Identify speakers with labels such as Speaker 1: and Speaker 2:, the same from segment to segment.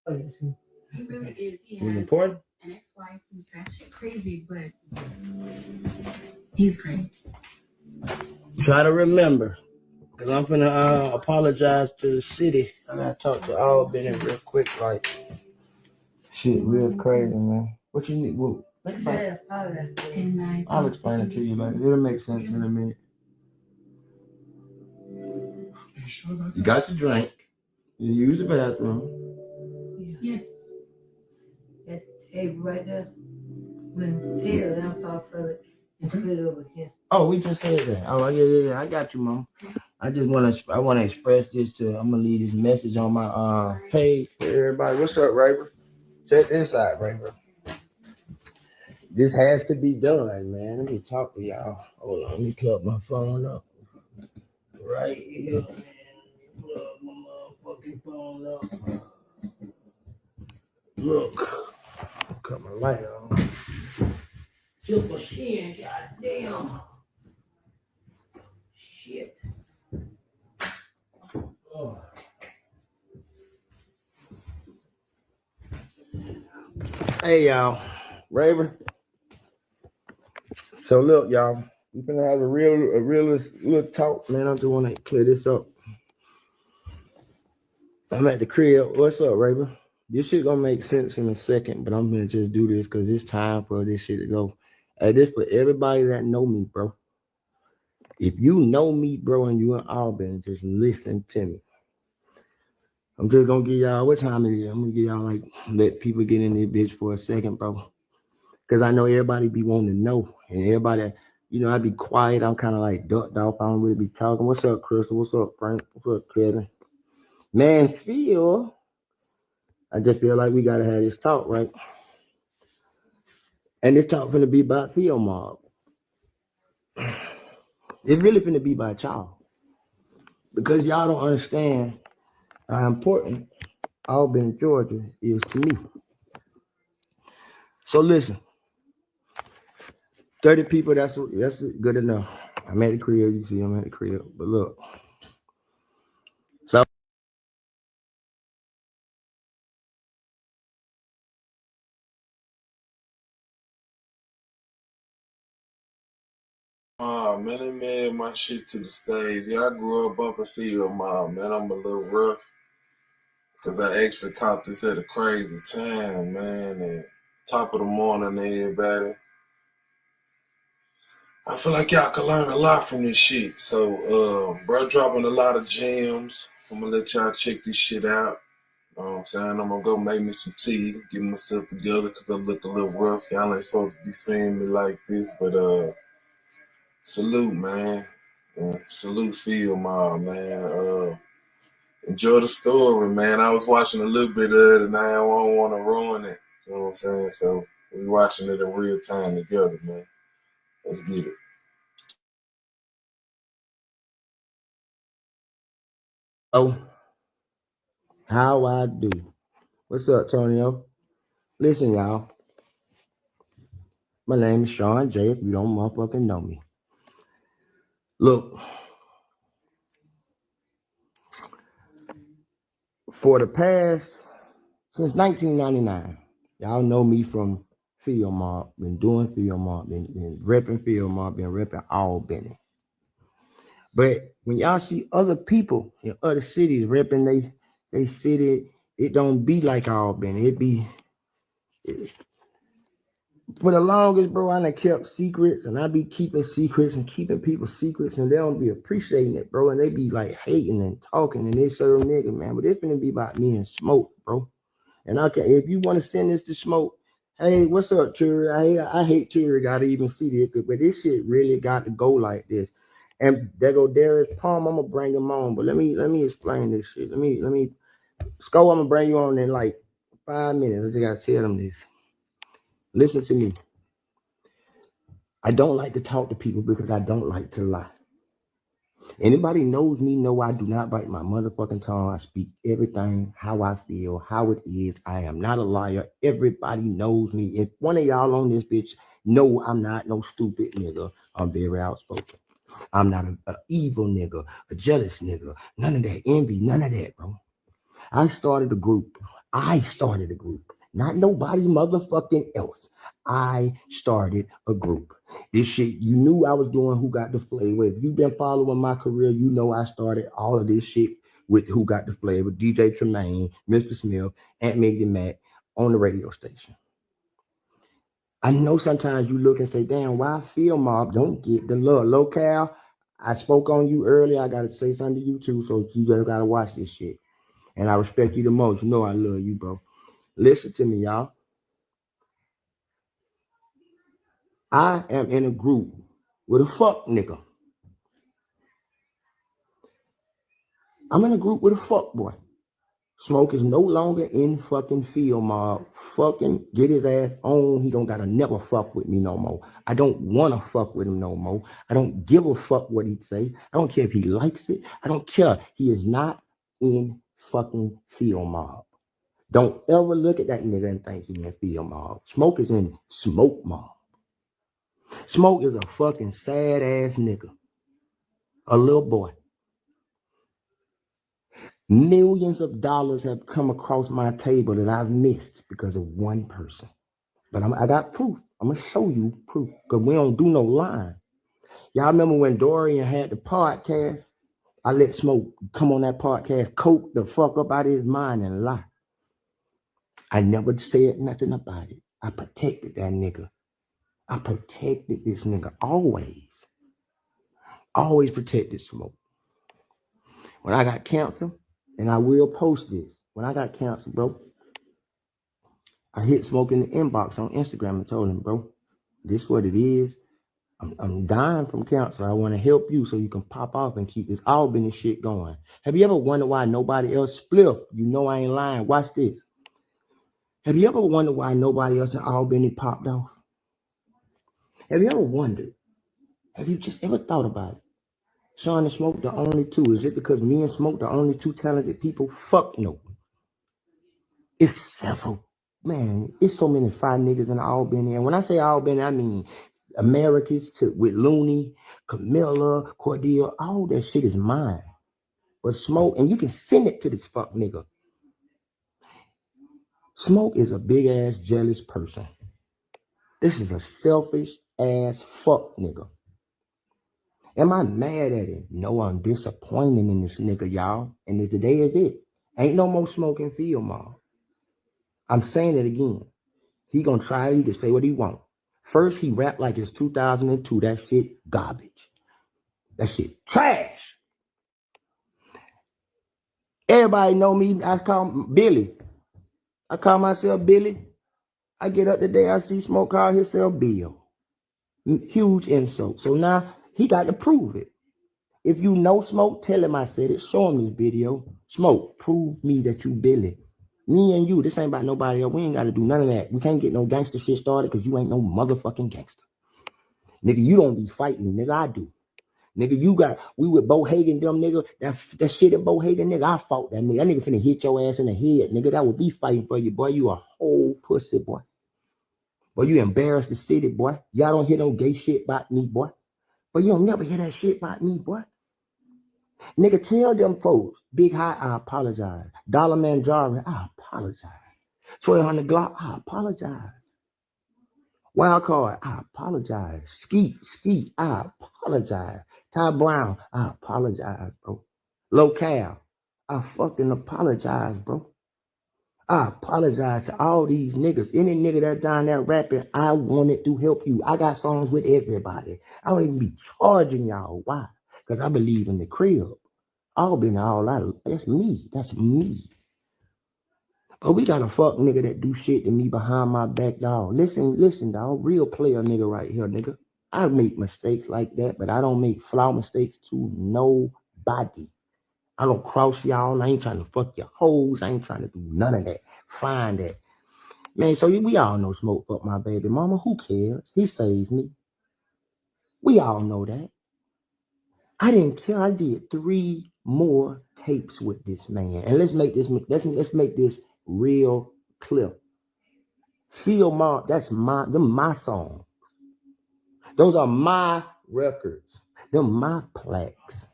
Speaker 1: He really is. He
Speaker 2: You
Speaker 1: has
Speaker 2: important?
Speaker 1: an ex-wife who's batshit crazy, but he's great.
Speaker 2: Try to remember, because I'm finna apologize to the city. I gotta talk to Albany real quick, like shit, real crazy, man. What you need? Well, think about it. I'll explain it to you later. It'll make sense in a minute. You got your drink. You use the bathroom.
Speaker 1: Yes.
Speaker 3: That table right there. When Taylor dumped off of it and put it over here.
Speaker 2: Oh, we just said that. Oh, yeah. I got you, Mom. I want to express this to. I'm gonna leave this message on my page for everybody. What's up, Raver? Check this out, Raver. This has to be done, man. Let me talk to y'all. Hold on, let me plug my phone up. Right here, man. Plug my motherfucking phone up. Look, cut my light on. Took my shin, goddamn. Shit. Oh. Hey, y'all. Raver. So look, y'all. We're gonna have a real little talk, man. I just want to clear this up. I'm at the crib. What's up, Raver? This shit gonna make sense in a second, but I'm gonna just do this because it's time for this shit to go. Hey, this for everybody that know me, bro. If you know me, bro, and you in Albany, just listen to me. I'm just gonna give y'all what time it is. I'm gonna give y'all like let people get in this bitch for a second, bro. Cause I know everybody be wanting to know, and everybody, you know, I be quiet. I'm kind of like ducked off. I don't really be talking. What's up, Crystal? What's up, Frank? What's up, Kevin? Mansfield. I just feel like we gotta have this talk, right? And this talk finna be about field mob. It's really finna be about y'all. Because y'all don't understand how important Albany, Georgia is to me. So listen, 30 people, that's good enough. I'm at the crib, you see I'm at the crib. But look. So
Speaker 4: Man, they made my shit to the stage. Yeah, I grew up in Field Mob, man. I'm a little rough. Cause I actually caught this at a crazy time, man. And top of the morning, everybody. I feel like y'all can learn a lot from this shit. So, bro, dropping a lot of gems. I'm gonna let y'all check this shit out. You know what I'm saying? I'm gonna go make me some tea, get myself together, cause I look a little rough. Y'all ain't supposed to be seeing me like this, but salute, man. Salute Field Mob, man. Enjoy the story, man. I was watching a little bit of it and I don't want to ruin it. You know what I'm saying? So we watching it in real time together, man. Let's get it.
Speaker 2: oh, how I do. What's up, Tonio? Listen, y'all. My name is Shawn J. If you don't motherfucking know me. Look, for the past, since 1999, y'all know me from Field Mob, been doing Field Mob, been repping Field Mob, been repping Albany. But when y'all see other people in other cities repping they city, it don't be like Albany. For the longest, bro, I done kept secrets, and I be keeping secrets and keeping people's secrets, and they don't be appreciating it, bro. And they be like hating and talking, and they certain nigga, man. But it's gonna be about me and Smoke, bro. And okay, if you want to send this to Smoke, hey, what's up, Turi? I hate Turi gotta even see this, but this shit really got to go like this. And there go Darius Palm. I'm gonna bring him on, but let me explain this shit. Let me Sco, I'm gonna bring you on in like 5 minutes. I just gotta tell them this. Listen to me. I don't like to talk to people because I don't like to lie. Anybody knows me know I do not bite my motherfucking tongue. I speak everything how I feel, how it is. I am not a liar. Everybody knows me. If one of y'all on this bitch know I'm not no stupid nigga, I'm very outspoken. I'm not a evil nigga, a jealous nigga. None of that envy, none of that, bro. I started a group. I started a group, not nobody motherfucking else. I started a group. This shit, you knew I was doing Who Got the Flavor. If you've been following my career, you know I started all of this shit with Who Got the Flavor, DJ Tremaine, Mr. Smith, Aunt Meg Mac on the radio station. I know sometimes you look and say, damn, why Field Mob don't get the love? Locale, I spoke on you earlier. I got to say something to you too, so you guys got to watch this shit. And I respect you the most. You know I love you, bro. Listen to me, y'all. I am in a group with a fuck nigga. I'm in a group with a fuck boy. Smoke is no longer in fucking Field Mob. Fucking get his ass on. He don't gotta never fuck with me no more. I don't wanna fuck with him no more. I don't give a fuck what he'd say. I don't care if he likes it. I don't care. He is not in fucking Field Mob. Don't ever look at that nigga and think he in Field Mob. Smoke is in Smoke Mob. Smoke is a fucking sad ass nigga. A little boy. Millions of dollars have come across my table that I've missed because of one person. But I got proof. I'm going to show you proof because we don't do no lying. Y'all remember when Dorian had the podcast? I let Smoke come on that podcast, coke the fuck up out of his mind and lie. I never said nothing about it. I protected that nigga. I protected this nigga always. Always protected Smoke. When I got cancer, and I will post this, when I got cancer, bro, I hit Smoke in the inbox on Instagram and told him, bro, this what it is. I'm dying from cancer. I want to help you so you can pop off and keep this Albany shit going. Have you ever wondered why nobody else split? You know I ain't lying. Watch this. Have you ever wondered why nobody else in Albany popped off? Have you ever wondered? Have you just ever thought about it? Shawn and Smoke, the only two. Is it because me and Smoke, the only two talented people? Fuck no. It's several. Man, it's so many fine niggas in Albany. And when I say Albany, I mean Americans with Looney, Camilla, Cordelia. All that shit is mine. But Smoke, and you can send it to this fuck nigga. Smoke is a big ass jealous person. This is a selfish ass fuck nigga. Am I mad at him? No, I'm disappointed in this nigga, y'all. And today is it. Ain't no more smoking Field Mob. I'm saying it again. He gonna try, he can say what he want. First, he rapped like it's 2002. That shit garbage. That shit trash. Everybody know me. I call Billy. I call myself Billy. I get up today, I see Smoke call himself Bill. Huge insult. So now he got to prove it. If you know Smoke, tell him I said it. Show him this video. Smoke, prove me that you Billy. Me and you, this ain't about nobody else. We ain't got to do none of that. We can't get no gangster shit started because you ain't no motherfucking gangster. Nigga, you don't be fighting. Nigga, I do. Nigga, we with Bo Hagen, them nigga. That shit at Bo Hagen, nigga, I fought that nigga. That nigga finna hit your ass in the head, nigga. That would be fighting for you, boy. You a whole pussy, boy. Boy, you embarrassed the city, boy. Y'all don't hear no gay shit about me, boy. But you don't never hear that shit about me, boy. Nigga, tell them folks, Big High, I apologize. Dollar Man Jarvis, I apologize. 1200 Glock, I apologize. Wild Card, I apologize. Skeet, I apologize. Ty Brown, I apologize, bro. Locale, I fucking apologize, bro. I apologize to all these niggas. Any nigga that's down there rapping, I wanted to help you. I got songs with everybody. I don't even be charging y'all. Why? Because I believe in the crib. I'll be all out. That's me. That's me. But we got a fuck nigga that do shit to me behind my back, dog. Listen, dog. Real player nigga right here, nigga. I make mistakes like that, but I don't make flaw mistakes to nobody. I don't cross y'all. I ain't trying to fuck your hoes. I ain't trying to do none of that. Find that. Man, so we all know Smoke fucked my baby mama. Who cares? He saved me. We all know that. I didn't care. I did 3 more tapes with this man. And let's make this real clear. Field Mob, that's my song. Those are my records. Them my plaques.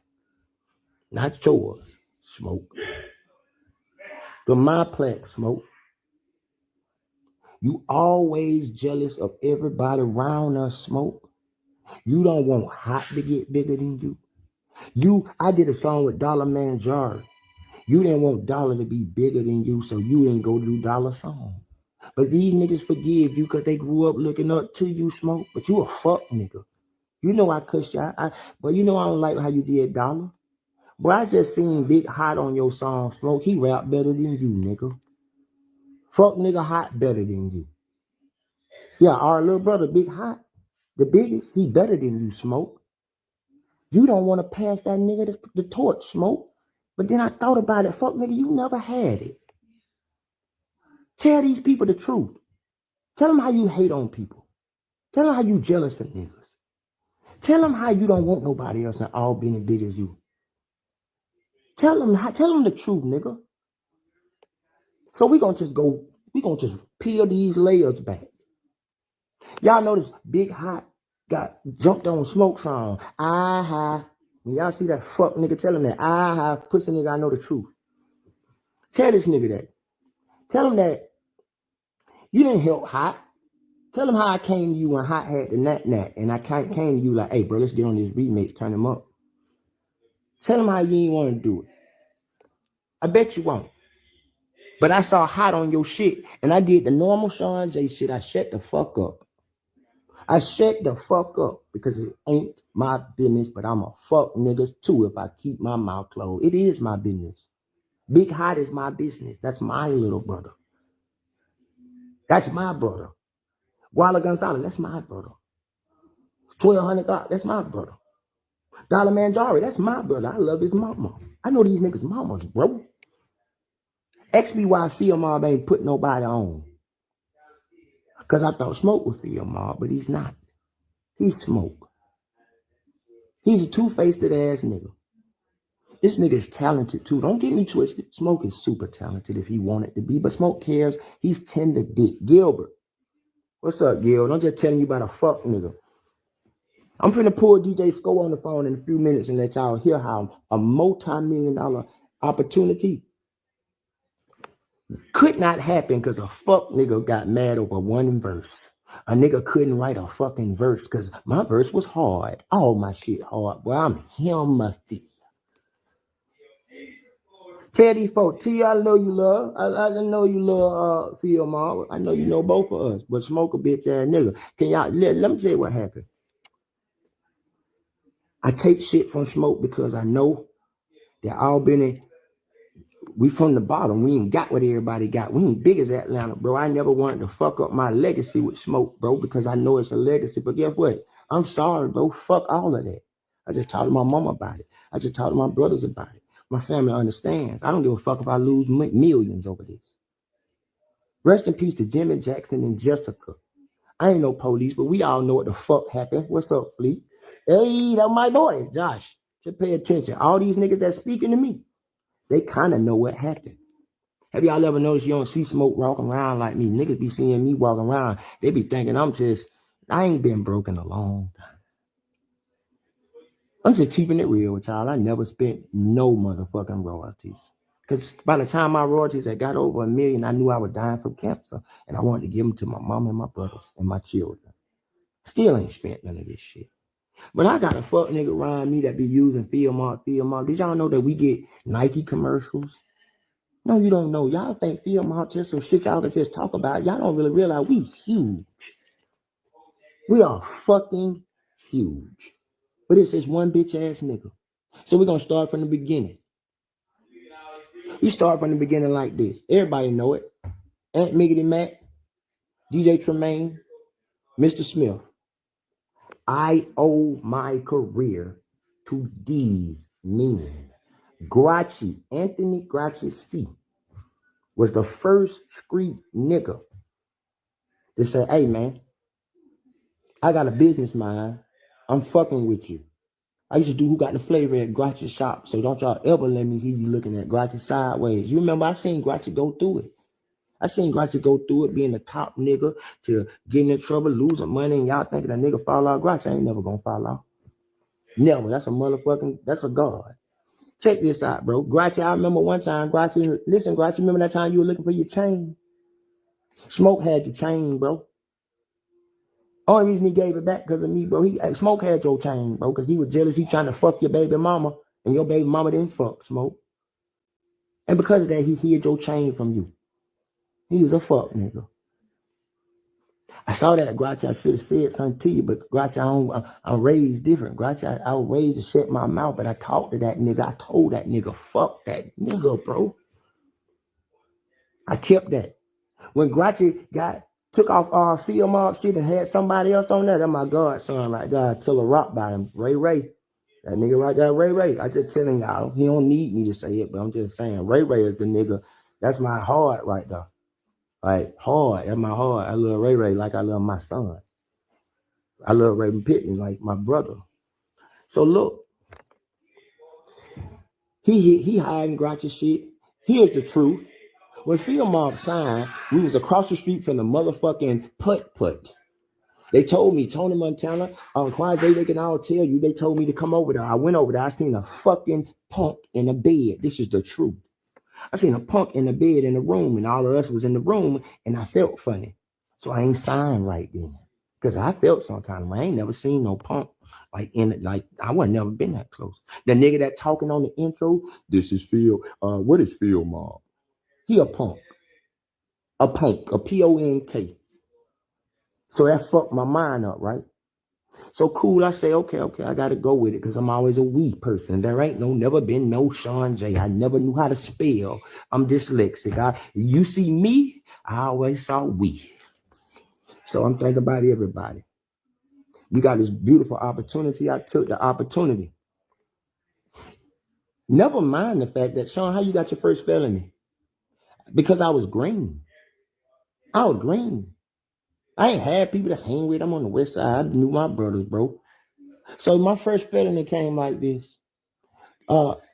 Speaker 2: Not yours, Smoke. Them my plaques, Smoke. You always jealous of everybody around us, Smoke. You don't want Hot to get bigger than you. I did a song with Dollar Man Jar. You didn't want Dollar to be bigger than you, so you ain't go do Dollar song. But these niggas forgive you because they grew up looking up to you, Smoke. But you a fuck nigga. You know I cussed you. But you know I don't like how you did Dollar. But I just seen Big Hot on your song, Smoke. He rap better than you, nigga. Fuck nigga Hot better than you. Yeah, our little brother, Big Hot, the biggest, he better than you, Smoke. You don't want to pass that nigga the torch, Smoke. But then I thought about it. Fuck nigga, you never had it. Tell these people the truth. Tell them how you hate on people. Tell them how you jealous of niggas. Tell them how you don't want nobody else and all being as big as you. Tell them the truth, nigga. So we gonna just peel these layers back. Y'all notice Big Hot got jumped on Smoke song. When y'all see that fuck nigga tell him that, pussy nigga, I know the truth. Tell this nigga that. Tell him that you didn't help Hot. Tell him how I came to you when Hot had the nat, and I came to you like, hey, bro, let's get on this remix, turn him up. Tell him how you ain't want to do it. I bet you won't. But I saw Hot on your shit, and I did the normal Shawn J shit. I shut the fuck up. I shut the fuck up because it ain't my business, but I'm a fuck nigga too if I keep my mouth closed. It is my business. Big Hot is my business. That's my little brother. That's my brother. Walla Gonzalez, that's my brother. 1200 God, that's my brother. Dollar Man Jari, that's my brother. I love his mama. I know these niggas' mamas, bro. XBY Field Mob ain't put nobody on. Because I thought Smoke was Field Mob, but he's not. He's Smoke. He's a two-faced ass nigga. This nigga is talented too. Don't get me twisted. Smoke is super talented if he wanted to be, but Smoke cares. He's tender dick. Gilbert. What's up, Gil? I'm just telling you about a fuck nigga. I'm finna pull DJ Sco on the phone in a few minutes and let y'all hear how a multi-million-dollar opportunity could not happen because a fuck nigga got mad over one verse. A nigga couldn't write a fucking verse because my verse was hard. All my shit hard. Well, I'm him-musty. Tell these folks, T, I know you love. I know you love Phil Mob. I know you know both of us. But Smoke a bitch ass nigga. Can y'all let me tell you what happened. I take shit from Smoke because I know that all been in. We from the bottom. We ain't got what everybody got. We ain't big as Atlanta, bro. I never wanted to fuck up my legacy with Smoke, bro, because I know it's a legacy. But guess what? I'm sorry, bro. Fuck all of that. I just talked to my mom about it. I just talked to my brothers about it. My family understands. I don't give a fuck if I lose millions over this. Rest in peace to Jimmy Jackson and Jessica. I ain't no police, but we all know what the fuck happened. What's up, Fleet? Hey, that's my boy, Josh. Just pay attention. All these niggas that speaking to me, they kind of know what happened. Have y'all ever noticed you don't see Smoke walking around like me? Niggas be seeing me walking around. They be thinking I ain't been broken a long time. I'm just keeping it real with y'all. I never spent no motherfucking royalties. Because by the time my royalties had got over $1 million, I knew I was dying from cancer. And I wanted to give them to my mom and my brothers and my children. Still ain't spent none of this shit. But I got a fuck nigga around me that be using Field Mob. Did y'all know that we get Nike commercials? No, you don't know. Y'all think Field Mob just some shit y'all can just talk about. Y'all don't really realize we huge. We are fucking huge. But it's just one bitch ass nigga. So we're going to start from the beginning. We start from the beginning like this. Everybody know it. Aunt Miggity Mac, DJ Tremaine, Mr. Smith. I owe my career to these men. Grouchy, Anthony Grouchy C. was the first street nigga to say, hey man, I got a business mind. I'm fucking with you. I used to do Who Got the Flavor at Grouchy shop. So don't y'all ever let me hear you looking at Grouchy sideways. You remember I seen Grouchy go through it. I seen Grouchy go through it, being the top nigga to getting in trouble, losing money, and y'all thinking a nigga fall out. Grouchy ain't never gonna fall out. Never. That's a god. Check this out, bro. Grouchy, I remember one time, Grouchy, remember that time you were looking for your chain? Smoke had your chain, bro. Only reason he gave it back because of me, bro. Smoke had your chain, bro, because he was jealous. He trying to fuck your baby mama, and your baby mama didn't fuck Smoke. And because of that, he hid your chain from you. He was a fuck nigga. I saw that, Grouchy. I should have said something to you, but Grouchy, I'm raised different. Grouchy, I was raised to shut my mouth, but I talked to that nigga. I told that nigga, fuck that nigga, bro. I kept that. When Grouchy took off our field mob shit and had somebody else on there, that's my godson right there. Killer rock by him, Ray. That nigga right there, Ray. I just telling y'all, he don't need me to say it, but I'm just saying, Ray is the nigga. That's my heart right there. Like, hard. That's my heart. I love Ray like I love my son. I love Ray Pittman like my brother. So look, he hiding Grouchy shit. Here's the truth. When Field Mob signed, we was across the street from the motherfucking putt. They told me, Tony Montana, Quasi, they can all tell you, they told me to come over there. I went over there. I seen a fucking punk in a bed. This is the truth. I seen a punk in the bed in the room, and all of us was in the room, and I felt funny. So I ain't signed right then. Because I felt some kind of way. I ain't never seen no punk I wasn't never been that close. The nigga that talking on the intro, this is Phil. What is Phil Mob? He a punk. A P-O-N-K. So that fucked my mind up, right? So cool, I say, okay, I gotta go with it because I'm always a we person. There ain't never been no Shawn J. I never knew how to spell. I'm dyslexic. You see me, I always saw we. So I'm thinking about everybody. We got this beautiful opportunity. I took the opportunity. Never mind the fact that, Shawn, how you got your first felony? Because I was green. I was green. I ain't had people to hang with. I'm on the west side. I knew my brothers, bro. So my first felony came like this.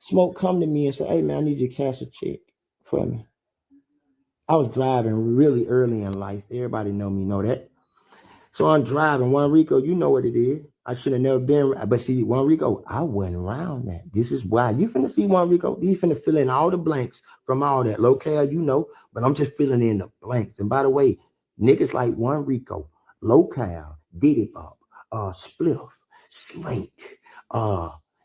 Speaker 2: Smoke come to me and say, hey, man, I need you to cash a check for me. I was driving really early in life. Everybody know me, know that. So I'm driving. Juan Rico, you know what it is. I should have never been. But see, Juan Rico, I wasn't around that. This is why. You finna see Juan Rico. He finna fill in all the blanks from all that. Locale, you know. But I'm just filling in the blanks. And by the way, niggas like Juan Rico, Locale, Diddy Bop, Spliff, Slink,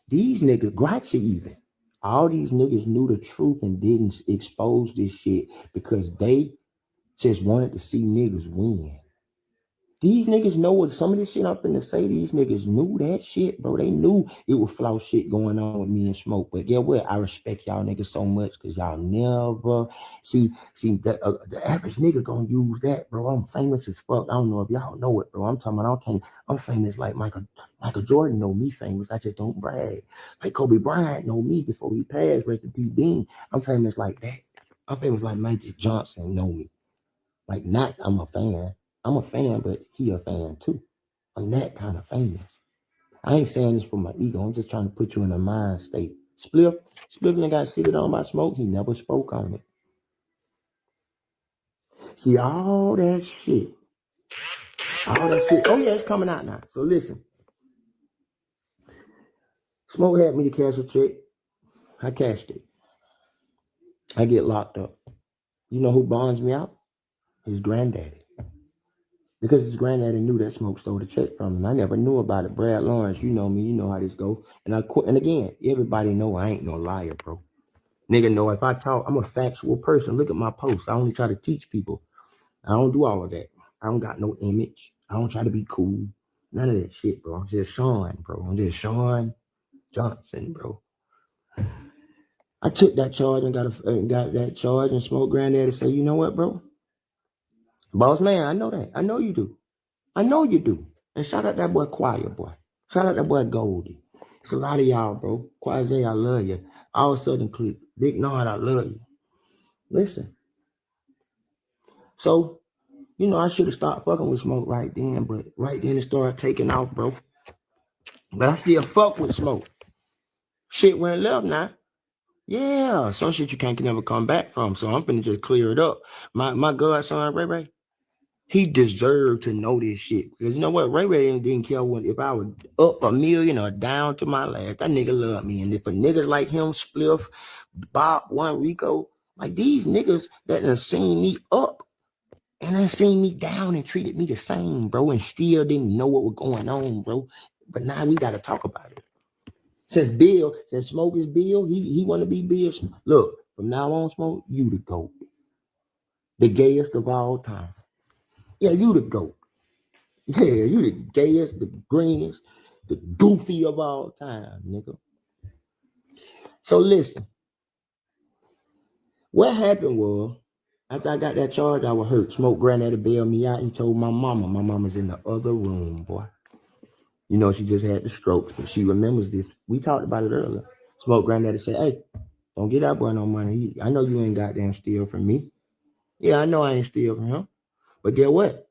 Speaker 2: these niggas, Grouchy even. All these niggas knew the truth and didn't expose this shit because they just wanted to see niggas win. These niggas know what some of this shit I'm finna say. These niggas knew that shit, bro. They knew it was flaw shit going on with me and Smoke. But get what? I respect y'all niggas so much because y'all never see the average nigga gonna use that, bro. I'm famous as fuck. I don't know if y'all know it, bro. I'm talking about I'm famous like Michael Jordan know me famous. I just don't brag. Like Kobe Bryant know me before he passed. Rest in peace, Bean. I'm famous like that. I'm famous like Magic Johnson know me. Like not I'm a fan. I'm a fan, but he a fan too. I'm that kind of famous. I ain't saying this for my ego. I'm just trying to put you in a mind state. Spliff ain't got shit on my Smoke. He never spoke on it. See, all that shit. Oh, yeah, it's coming out now. So listen. Smoke had me to cash a check. I cashed it. I get locked up. You know who bonds me out? His granddaddy. Because his granddaddy knew that Smoke stole the check from him. I never knew about it. Brad Lawrence, you know me, you know how this go. And again, everybody know I ain't no liar, bro. Nigga know if I talk, I'm a factual person. Look at my posts. I only try to teach people. I don't do all of that. I don't got no image. I don't try to be cool. None of that shit, bro. I'm just Shawn, bro. I'm just Shawn Johnson, bro. I took that charge and got that charge and Smoke granddaddy say, you know what, bro? Boss man, I know that. I know you do. I know you do. And shout out that boy Quiet Boy. Shout out that boy Goldie. It's a lot of y'all, bro. Quasi, I love you. All Southern Clique. Big Nard, I love you. Listen. So, you know, I should have stopped fucking with Smoke right then, but right then it started taking off, bro. But I still fuck with Smoke. Shit went left now. Yeah, some shit you can't never come back from. So I'm finna just clear it up. My godson, Ray, he deserved to know this shit. Because you know what? Ray didn't care if I was up $1 million or down to my last. That nigga loved me. And if for niggas like him, Spliff, Bob, Juan Rico, like these niggas that done seen me up And they seen me down and treated me the same, bro, and still didn't know what was going on, bro. But now we got to talk about it. Since Smoke is Bill, he want to be Bill. Look, from now on, Smoke, you the GOAT. The gayest of all time. Yeah, you the GOAT. Yeah, you the gayest, the greenest, the goofy of all time, nigga. So listen, what happened was, after I got that charge, I was hurt. Smoke granddaddy bailed me out. He told my mama's in the other room, boy. You know, she just had the strokes, but she remembers this. We talked about it earlier. Smoke granddaddy said, hey, don't get that boy no money. I know you ain't goddamn steal from me. Yeah, I know I ain't steal from him. But get what?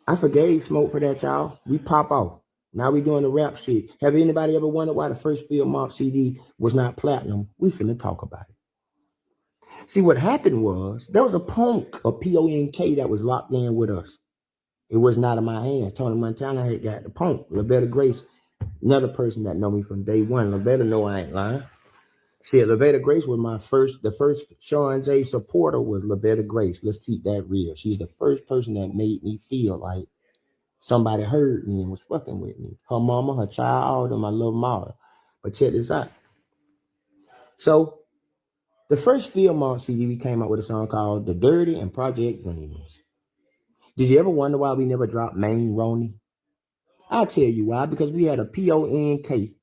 Speaker 2: I forgave Smoke for that, y'all. We pop off. Now we doing the rap shit. Have anybody ever wondered why the first Field Mob CD was not platinum? We finna talk about it. See, what happened was, there was a punk, a P-O-N-K, that was locked in with us. It was not in my hands. Tony Montana had got the punk. Lavetta Grace, another person that know me from day one. Lavetta know I ain't lying. See, Lavetta Grace was the first Shawn J supporter was Lavetta Grace. Let's keep that real. She's the first person that made me feel like somebody heard me and was fucking with me. Her mama, her child, and my little mama. But check this out. So, the first Field Mob CD, we came out with a song called The Dirty and Project Dreams. Did you ever wonder why we never dropped Main Roney? I'll tell you why. Because we had a P-O-N-K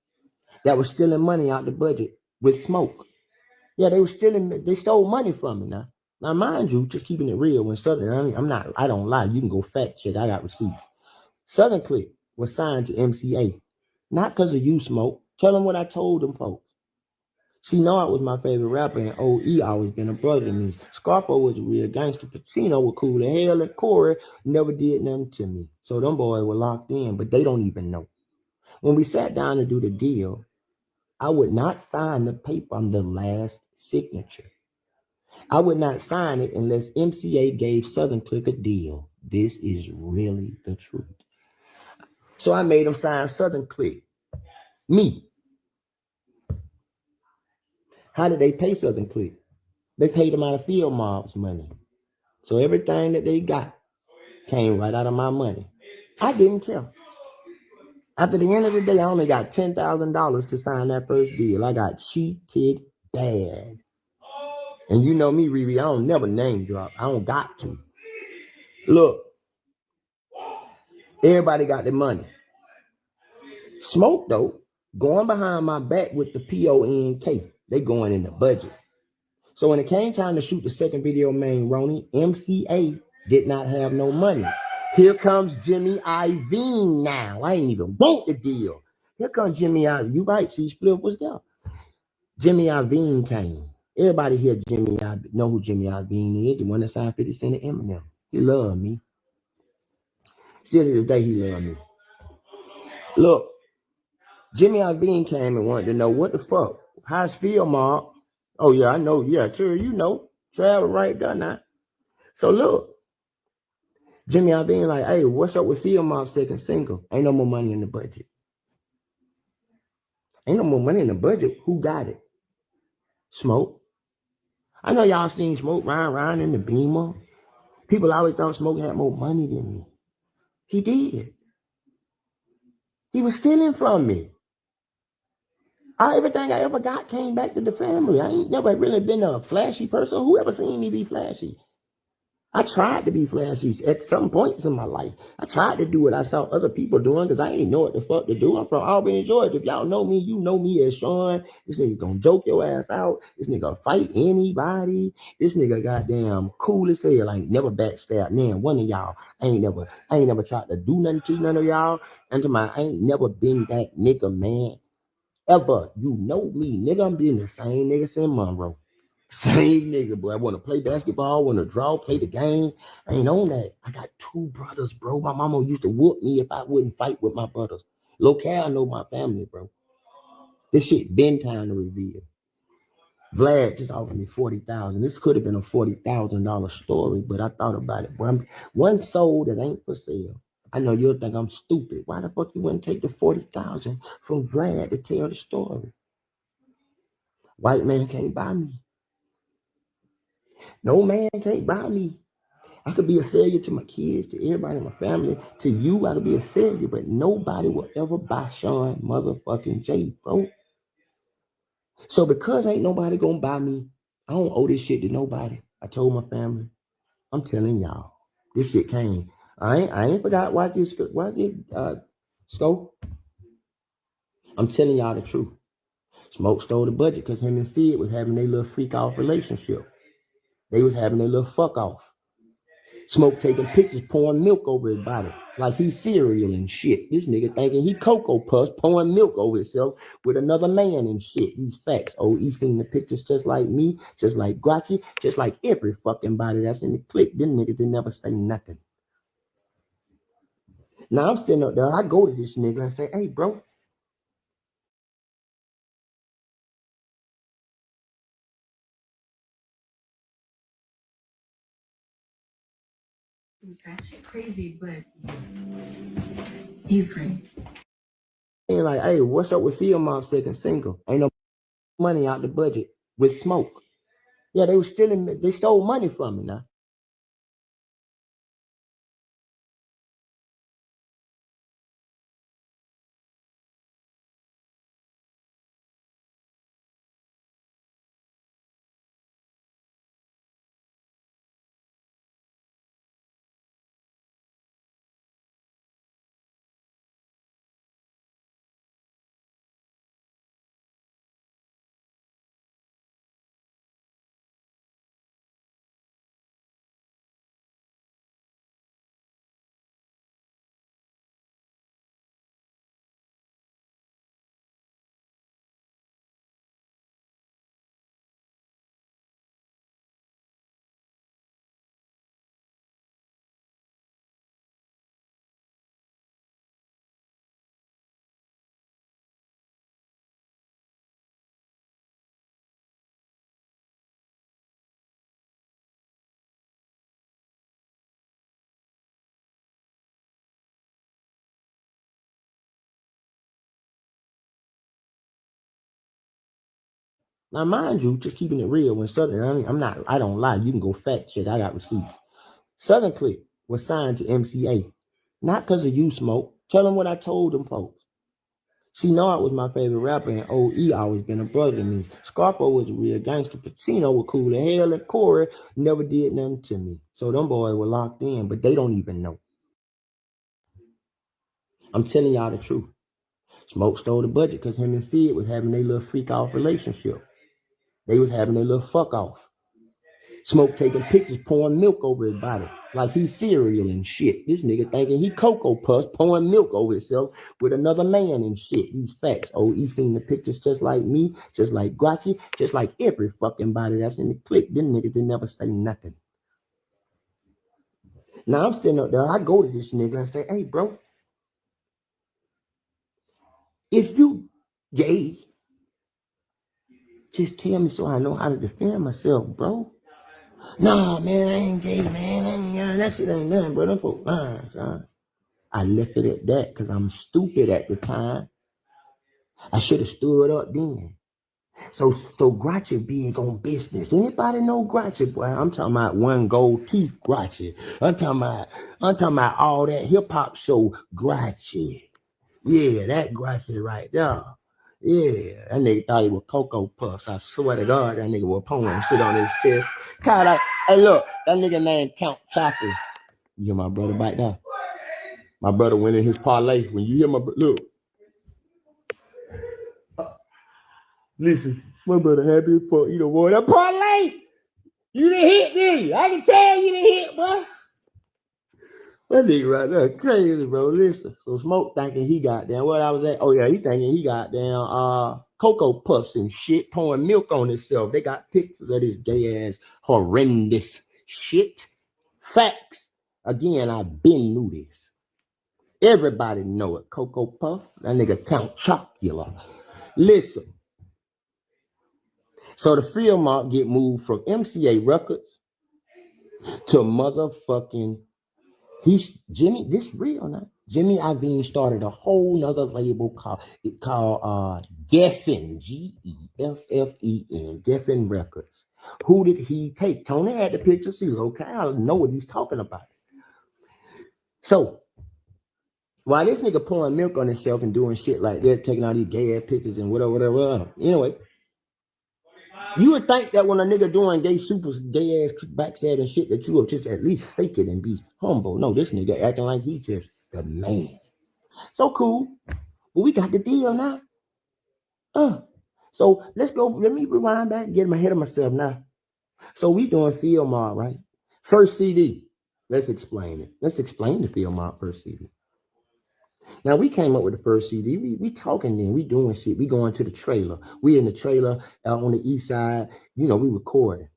Speaker 2: that was stealing money out the budget with Smoke. Yeah, they stole money from me now. Now, mind you, just keeping it real, when Southern, I don't lie. You can go fact check. I got receipts. Southern Click was signed to MCA. Not because of you, Smoke. Tell them what I told them folks. C-Nard was my favorite rapper, and OE always been a brother to me. Scarpo was a real gangster. Pacino was cool as hell, and Corey never did nothing to me. So them boys were locked in, but they don't even know. When we sat down to do the deal, I would not sign the paper on the last signature. I would not sign it unless MCA gave Southern Click a deal. This is really the truth. So I made them sign Southern Click. Me. How did they pay Southern Click? They paid them out of Field Mob's money. So everything that they got came right out of my money. I didn't care. After the end of the day, I only got $10,000 to sign that first deal. I got cheated bad. And you know me, Riri, I don't never name drop. I don't got to. Look, everybody got their money. Smoke, though, going behind my back with the P-O-N-K. They going in the budget. So when it came time to shoot the second video, Main Roney, MCA did not have no money. Here comes Jimmy Iovine now. I ain't even want the deal. Here comes Jimmy Iovine. You right, see, Split was there. Jimmy Iovine came. Everybody here know who Jimmy Iovine is, the one that signed 50 Cent and Eminem. He loved me. Still to this day, he loved me. Look, Jimmy Iovine came and wanted to know what the fuck. How's Field Mob? Oh, yeah, I know. Yeah, sure, you know. Travel right there now. So look, Jimmy Iovine like, hey, what's up with Field Mob's second single? Ain't no more money in the budget. Ain't no more money in the budget. Who got it? Smoke. I know y'all seen Smoke riding in the Beamer. People always thought Smoke had more money than me. He did. He was stealing from me. Everything I ever got came back to the family. I ain't never really been a flashy person. Who ever seen me be flashy? I tried to be flashy at some points in my life. I tried to do what I saw other people doing because I ain't know what the fuck to do. I'm from Albany, Georgia. If y'all know me, you know me as Shawn. This nigga gonna joke your ass out. This nigga fight anybody. This nigga goddamn cool as hell. I ain't never backstabbed man. One of y'all. I ain't never tried to do nothing to none of y'all. And I ain't never been that nigga, man. Ever. You know me, nigga. I'm being the same nigga since Monroe. Same nigga, boy. I want to play basketball, want to draw, play the game. I ain't on that. I got two brothers, bro. My mama used to whoop me if I wouldn't fight with my brothers. Locale know my family, bro. This shit been time to reveal. Vlad just offered me $40,000. This could have been a $40,000 story, but I thought about it, bro. One soul that ain't for sale. I know you'll think I'm stupid. Why the fuck you wouldn't take the $40,000 from Vlad to tell the story? White man can't buy me. No man can't buy me. I could be a failure to my kids, to everybody in my family, to you. I could be a failure, but nobody will ever buy Shawn motherfucking J, bro. So because ain't nobody gonna buy me, I don't owe this shit to nobody. I told my family, I'm telling y'all, this shit came. I ain't forgot. Watch this scope. I'm telling y'all the truth. Smoke stole the budget because him and Sid was having their little freak off relationship. They was having their little fuck off. Smoke taking pictures, pouring milk over his body like he's cereal and shit. This nigga thinking he Cocoa Puffs, pouring milk over himself with another man and shit. These facts. Oh, he seen the pictures just like me, just like Grachi, just like every fucking body that's in the clique. Them niggas didn't never say nothing. Now I'm standing up there. I go to this nigga and say, hey, bro.
Speaker 1: That shit crazy, but he's great.
Speaker 2: And like, hey, what's up with Field Mob second single? Ain't no money out the budget with Smoke. Yeah, they was stealing. They stole money from me now. Now, mind you, just keeping it real. When Southern, I don't lie. You can go fact check. I got receipts. Southern Click was signed to MCA, not because of you, Smoke. Tell them what I told them folks. C-Nard was my favorite rapper, and OE always been a brother to me. Scarpo was a real gangster. Pacino was cool as hell, and Corey never did nothing to me. So them boys were locked in, but they don't even know. I'm telling y'all the truth. Smoke stole the budget because him and Sid was having their little freak off relationship. They was having their little fuck off. Smoke taking pictures, pouring milk over his body like he's cereal and shit. This nigga thinking he Cocoa Puffs, pouring milk over himself with another man and shit. These facts. Oh, he seen the pictures just like me, just like Grachi, just like every fucking body that's in the clique. Them niggas didn't never say nothing. Now I'm standing up there. I go to this nigga and say, hey, bro, if you gay, just tell me so I know how to defend myself, bro. Nah, man, I ain't gay, man. That shit ain't nothing, bro. Them folks lying, son. I left it at that because I'm stupid at the time. I should have stood up then. So Grachi big on business. Anybody know Grachi, boy? I'm talking about one gold teeth Grachi. I'm talking about all that hip hop show Grachi. Yeah, that Grachi right there. Yeah, that nigga thought he was Cocoa Puffs. I swear to God, that nigga was pouring shit on his chest. God, hey, look, that nigga named Count Chopper. You hear my brother back there? My brother went in his parlay. When you hear my look, listen, my brother happy as fuck. You know what? That parlay, you done hit me. I can tell you done hit, boy. That nigga right there crazy, bro. Listen, so Smoke thinking he got down. What I was at? Oh yeah, he thinking he got down. Cocoa Puffs and shit, pouring milk on himself. They got pictures of this gay ass horrendous shit. Facts. Again, I been knew this. Everybody know it. Cocoa Puff. That nigga Count Chocula. Listen. So the film mark get moved from MCA Records to motherfucking Jimmy. This real now. Jimmy Iovine started a whole nother label called Geffen, Geffen. F-F-E-N, Geffen Records. Who did he take? Tony had the picture. See, okay, I know what he's talking about. So, while this nigga pouring milk on himself and doing shit like that, taking all these gay ass pictures and whatever. Anyway, you would think that when a nigga doing gay supers, gay ass backstab and shit, that you would just at least fake it and be humble. No, this nigga acting like he just the man. So cool. But we got the deal now. So let's go. Let me rewind back and get my head of myself now. So we doing Field Mob, right? First CD. Let's explain it. Let's explain the Field Mob first CD. Now we came up with the first CD. We talking then. We doing shit. We going to the trailer. We in the trailer out on the east side. You know, we recording.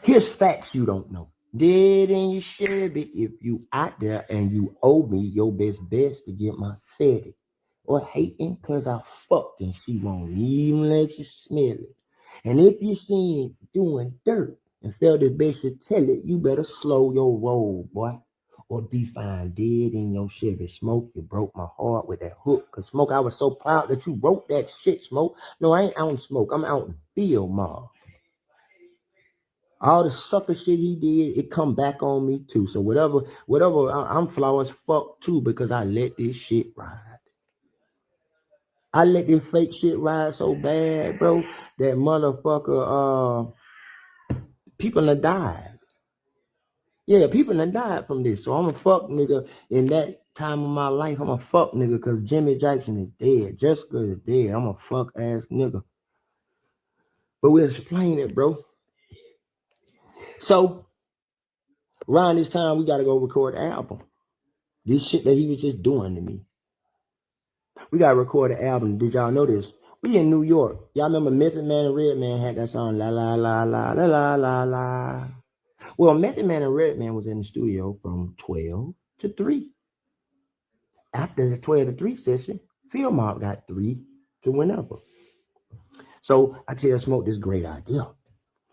Speaker 2: Here's facts you don't know. Dead in your Chevy if you out there and you owe me your best to get my fetty. Or hating cause I fucked and she won't even let you smell it. And if you see it doing dirt and felt it best to tell it, you better slow your roll, boy. Or be found dead in your Chevy. Smoke, you broke my heart with that hook. Cause Smoke, I was so proud that you wrote that shit, Smoke. No, I ain't out in Smoke. I'm out in Field Mob. All the sucker shit he did, it come back on me too. So whatever, I'm flawed as fuck too because I let this shit ride. I let this fake shit ride so bad, bro, that motherfucker, people done died. Yeah, people done died from this. So I'm a fuck nigga in that time of my life. I'm a fuck nigga because Jimmy Jackson is dead. Jessica is dead. I'm a fuck ass nigga. But we'll explain it, bro. So around this time, we got to go record the album. This shit that he was just doing to me. We got to record the album. Did y'all know this? We in New York. Y'all remember Method Man and Redman had that song, la, la, la, la, la, la, la, la. Well, Method Man and Redman was in the studio from 12 to 3. After the 12 to 3 session, Field Mob got 3 to whenever. So I tell Smoke this great idea.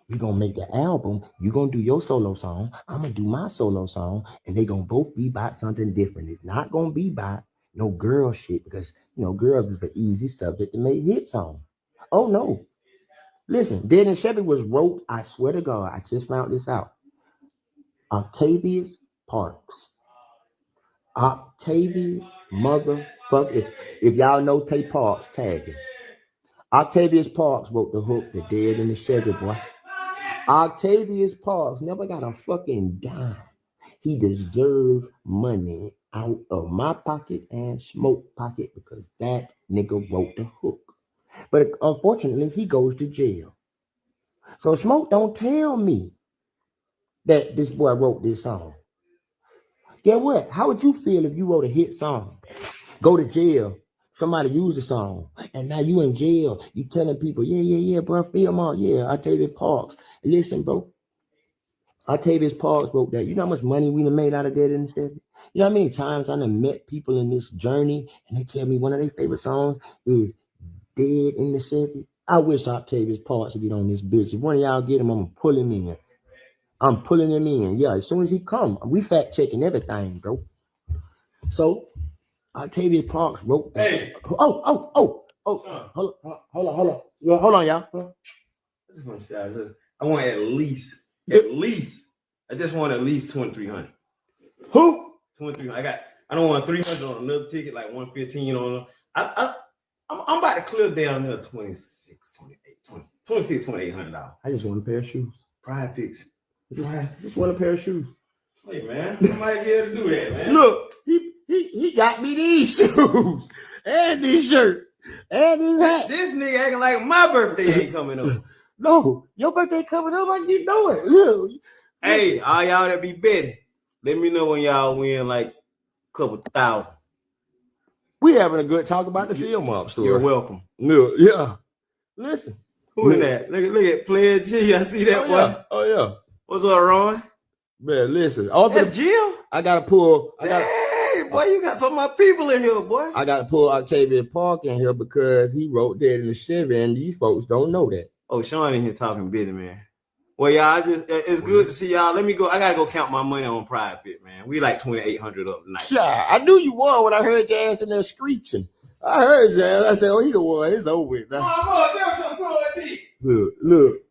Speaker 2: We're going to make the album. You're going to do your solo song. I'm going to do my solo song. And they're going to both be about something different. It's not going to be about no girl shit because, you know, girls is an easy subject to make hits on. Oh, no. Listen, Dead and Chevy was wrote, I swear to God, I just found this out. Octavius Parks. Octavius motherfucker. If y'all know Tay Parks, tag him. Octavius Parks wrote the hook, the Dead and the Chevy, boy. Octavius Parks never got a fucking dime. He deserves money out of my pocket and Smoke pocket because that nigga wrote the hook. But unfortunately, he goes to jail. So Smoke don't tell me that this boy wrote this song. Get what? How would you feel if you wrote a hit song, go to jail, somebody use the song, and now you in jail, you telling people, yeah, bro, Field Mob, yeah, Octavius Parks. Listen, bro, Octavius Parks wrote that. You know how much money we done made out of Dead in the Chevy? You know how many times I done met people in this journey, and they tell me one of their favorite songs is Dead in the Chevy? I wish Octavius Parks would get on this bitch. If one of y'all get him, I'm gonna pull him in. I'm pulling him in. Yeah, as soon as he come, we fact checking everything, bro. So Octavius Parks wrote that. Hey. Oh. Hold on, y'all.
Speaker 5: I just want to say, I want at least. I just want at least 2,300.
Speaker 2: Who?
Speaker 5: 2,300. I don't want 300 on another ticket, like 115 on. I'm about to clear down here $2,800.
Speaker 2: I just want a pair of shoes.
Speaker 5: Pride picks.
Speaker 2: Just want a pair of shoes.
Speaker 5: Hey man, I might be able to do that, man.
Speaker 2: Look, he got me these shoes and this shirt and this hat.
Speaker 5: This nigga acting like my birthday ain't coming up.
Speaker 2: No, your birthday coming up, like you know it. Look.
Speaker 5: Hey, all y'all that be betting, let me know when y'all win like a couple thousand.
Speaker 2: We having a good talk about the Field Mob story.
Speaker 5: You're welcome.
Speaker 2: No, yeah. Listen.
Speaker 5: Who is that? Look at Player G. I see that one.
Speaker 2: Yeah. Oh yeah.
Speaker 5: What's up, Ron?
Speaker 2: Man, listen.
Speaker 5: That's Jill?
Speaker 2: I gotta pull.
Speaker 5: Hey, boy, you got some of my people in here, boy.
Speaker 2: I gotta pull Octavius Park in here because he wrote Dead in the Chevy, and these folks don't know that.
Speaker 5: Oh, Shawn in here talking business, man. Well, y'all, it's good to see y'all. Let me go. I gotta go count my money on Pride Pit, man. We like 2,800 up tonight.
Speaker 2: Yeah, I knew you won when I heard your ass in there screeching. I heard you. I said, "Oh, he the one. It's over with."
Speaker 5: Oh,
Speaker 2: Look.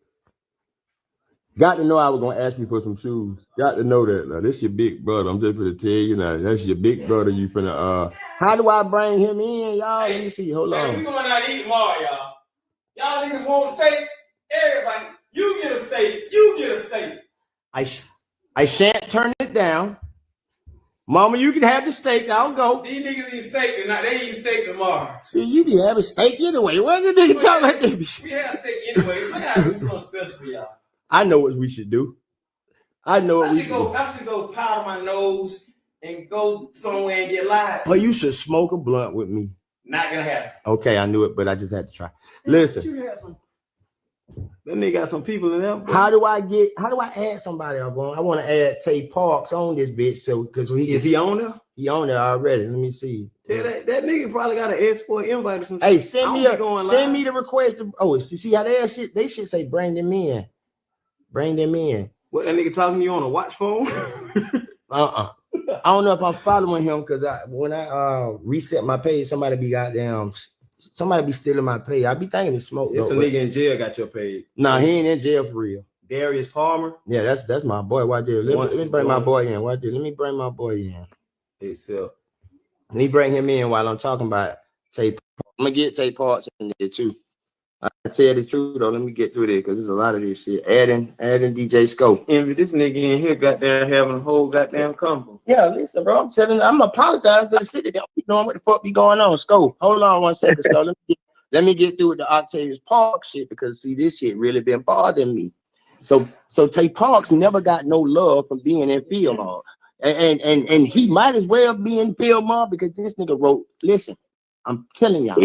Speaker 2: Got to know I was gonna ask you for some shoes. Got to know that. Now, this your big brother. I'm just gonna tell you now. That's your big brother. You finna How do I bring him in, y'all? Let me see. Hold on.
Speaker 5: We going out to eat tomorrow, y'all. Y'all niggas want steak? Everybody, you get a steak. You get a steak.
Speaker 2: I shan't turn it down. Mama, you can have the steak. I'll go.
Speaker 5: These niggas eat steak tonight. They eat steak tomorrow.
Speaker 2: See, you be having steak anyway. What the nigga talking like that?
Speaker 5: We have steak anyway. I gotta do something special for y'all.
Speaker 2: I know what we should do. I should
Speaker 5: go powder my nose and go somewhere and get live.
Speaker 2: Oh, you should smoke a blunt with me.
Speaker 5: Not gonna happen.
Speaker 2: Okay, I knew it, but I just had to try. Listen.
Speaker 5: That nigga got some people in there. Bro.
Speaker 2: How do I add somebody up on? I want to add Tay Parks on this bitch. So because
Speaker 5: is he on there?
Speaker 2: He on there already. Let me see.
Speaker 5: Yeah, that nigga probably got an export invite or something.
Speaker 2: Hey, send me the request. See how they should say bring them in. Bring them in.
Speaker 5: What, that nigga talking to you on a watch phone?
Speaker 2: I don't know if I'm following him because when I reset my page, somebody be stealing my page. I be thinking it's smoke.
Speaker 5: It's a nigga in jail got your page.
Speaker 2: Nah, he ain't in jail for real.
Speaker 5: Darius Palmer.
Speaker 2: Yeah, that's my boy. Why there? Let me bring my boy in. Why there? Let me bring my boy in.
Speaker 5: Itself.
Speaker 2: Let me bring him in while I'm talking about Tay. I'm gonna get Tay Parks in there too. I tell the truth though. Let me get through there because there's a lot of this shit. Adding DJ Scope.
Speaker 5: Envy, this nigga in here goddamn having a whole goddamn combo.
Speaker 2: Yeah, listen, bro. I'm telling you, I'm apologizing to the city. They don't be knowing what the fuck be going on. Scope. Hold on 1 second, Scope. Let me get through with the Octavius Park shit because see, this shit really been bothering me. So Tay Parks never got no love from being in Fillmore. And he might as well be in Fillmore because this nigga wrote, listen, I'm telling y'all.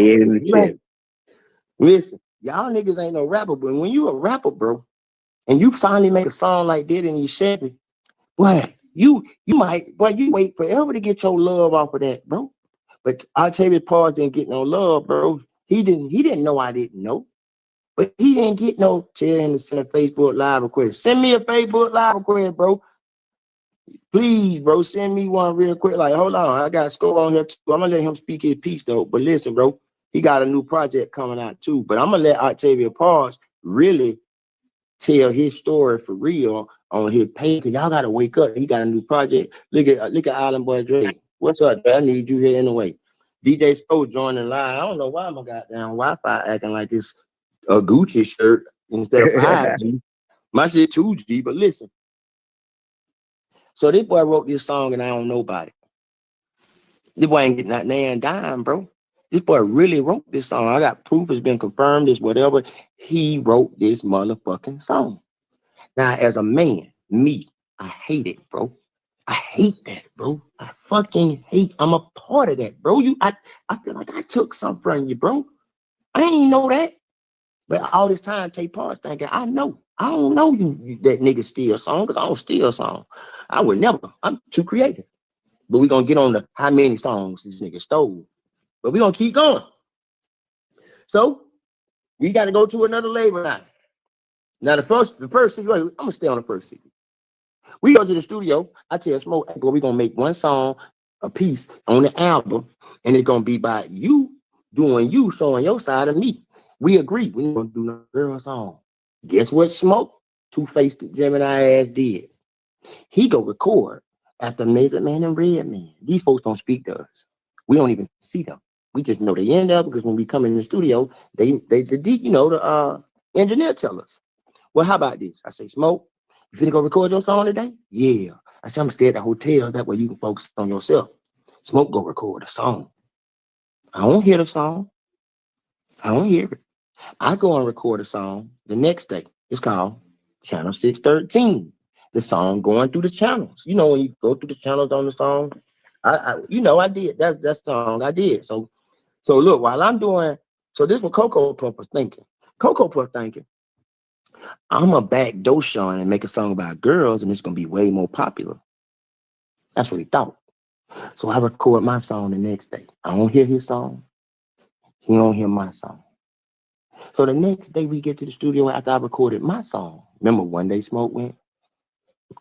Speaker 2: Listen, y'all niggas ain't no rapper, but when you a rapper, bro, and you finally make a song like that and you Chevy, boy, you wait forever to get your love off of that, bro. But Octavius Parks didn't get no love, bro. He didn't know I didn't know. But he didn't get no tell him to send a Facebook live request. Send me a Facebook live request, bro. Please, bro, send me one real quick. Like, hold on, I got Scope on here too. I'm gonna let him speak his piece though. But listen, bro, he got a new project coming out too. But I'm gonna let Octavia Parks really tell his story for real on his page. Cause y'all gotta wake up. He got a new project. Look at Island Boy Dre. What's up, Dre? I need you here anyway. DJ Scope joining live. I don't know why my goddamn Wi-Fi acting like it's a Gucci shirt instead of 5G. My shit 2G. But listen. So this boy wrote this song and I don't know about it. This boy ain't getting that damn dime, bro. This boy really wrote this song. I got proof, it's been confirmed, it's whatever. He wrote this motherfucking song. Now, as a man, me, I hate it, bro. I hate that, bro. I fucking hate. I'm a part of that, bro. I feel like I took something from you, bro. I ain't know that. But all this time, Tay Parks thinking, I know. I don't know you that nigga steal a song because I don't steal a song. I would never. I'm too creative. But we're going to get on the how many songs this nigga stole. But we're going to keep going. So, we got to go to another label now. Now, the first CD, I'm going to stay on the first CD. We go to the studio. I tell Smoke, hey, boy, we're going to make one song a piece on the album. And it's going to be by you doing you, showing your side of me. We agree. We ain't going to do no girl song. Guess what Smoke, Two-Faced Gemini ass did? He go record after Major Man and Red Man. These folks don't speak to us. We don't even see them. We just know they end up because when we come in the studio, the engineer tell us. Well, how about this? I say, Smoke, you finna go record your song today? Yeah. I say, I'm gonna stay at the hotel. That way you can focus on yourself. Smoke, go record a song. I don't hear the song. I don't hear it. I go and record a song the next day. It's called Channel 613. The song going through the channels. You know, when you go through the channels on the song, I did. That song I did. So look, while I'm doing, so this is what Coco Puff was thinking. Coco Puff thinking, I'm a backdoor Shawn and make a song about girls and it's gonna be way more popular. That's what he thought. So I record my song the next day. I don't hear his song. He don't hear my song. So the next day we get to the studio after I recorded my song. Remember one day Smoke went?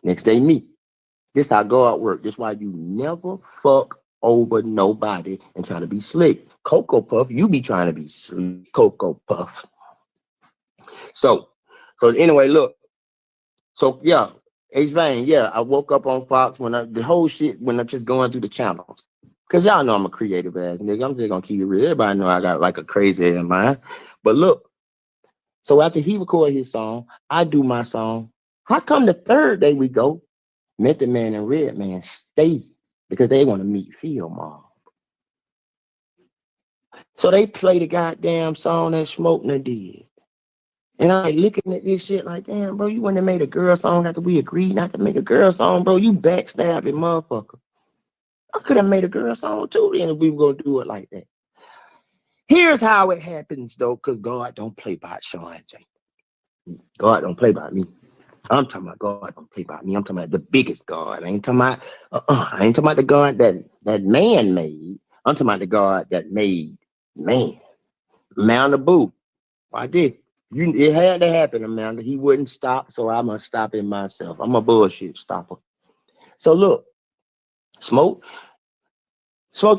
Speaker 2: Next day me. This how go out work. This why you never fuck over nobody and try to be slick. Coco Puff, you be trying to be slick. Coco Puff. So anyway, look. So yeah, Ace Vane, yeah, I woke up on Fox the whole shit when I'm just going through the channels. Cause y'all know I'm a creative ass nigga. I'm just gonna keep it real. Everybody know I got like a crazy ass mind. But look, so after he recorded his song, I do my song. How come the third day we go, Method Man and Redman stay because they want to meet Field Mob. So they play the goddamn song that Smoke did. And I looking at this shit like, damn, bro, you wouldn't have made a girl song after we agreed not to make a girl song, bro. You backstabbing motherfucker. I could have made a girl song too, then if we were gonna do it like that. Here's how it happens though, because God don't play by Shawn J. God don't play by me. I'm talking about God don't play by me. I'm talking about the biggest God. I ain't talking about I ain't talking about the God that man made. I'm talking about the God that made man. Mount Abu. I did. It had to happen, Amanda. He wouldn't stop, so I must stop it myself. I'm a bullshit stopper. So look, Smoke,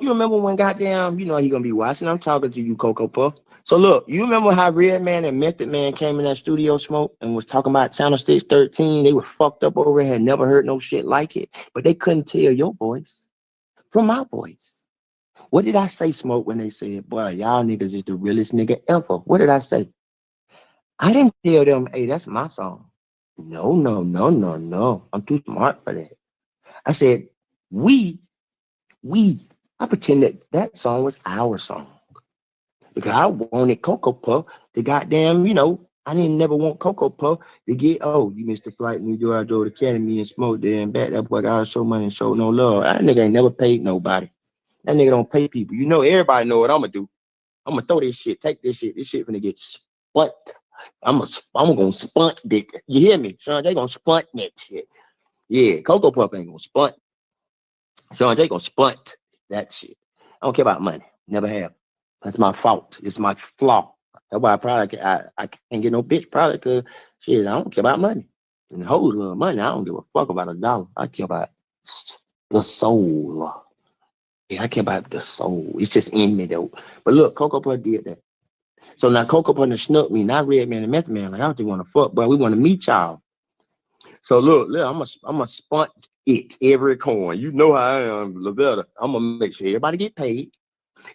Speaker 2: you remember when goddamn, you know he gonna be watching. I'm talking to you, Cocoa Puff. So look, you remember how Redman and Method Man came in that studio, Smoke, and was talking about Channel 613? They were fucked up over it, had never heard no shit like it, but they couldn't tell your voice from my voice. What did I say, Smoke, when they said, boy, y'all niggas is the realest nigga ever? What did I say? I didn't tell them, hey, that's my song. No. I'm too smart for that. I said, we, I pretended that song was our song. Because I wanted Cocoa Puff to goddamn, I didn't never want Cocoa Puff to get, oh, you missed the flight in New York, I drove to Academy and smoked there and back. That boy got show money and show no love. That nigga ain't never paid nobody. That nigga don't pay people. You know, everybody know what I'm gonna do. I'm gonna throw this shit, take this shit. This shit gonna get spun. I'm gonna spunt it. You hear me, Sean? They gonna spunt that shit. Yeah, Cocoa Puff ain't gonna spunt. Sean, they gonna spunt that shit. I don't care about money. Never have. That's my fault. It's my flaw. That's why I can't get no bitch product because shit, I don't care about money. And the hoes love money. I don't give a fuck about a dollar. I care about the soul. Yeah, I care about the soul. It's just in me though. But look, Cocoa Puff did that. So now Cocoa Puff snuck me, not Redman and Method Man. Like, I don't just want to fuck, but we want to meet y'all. So look, I'm a spunt it every coin. You know how I am, Lavetta. I'm gonna make sure everybody get paid.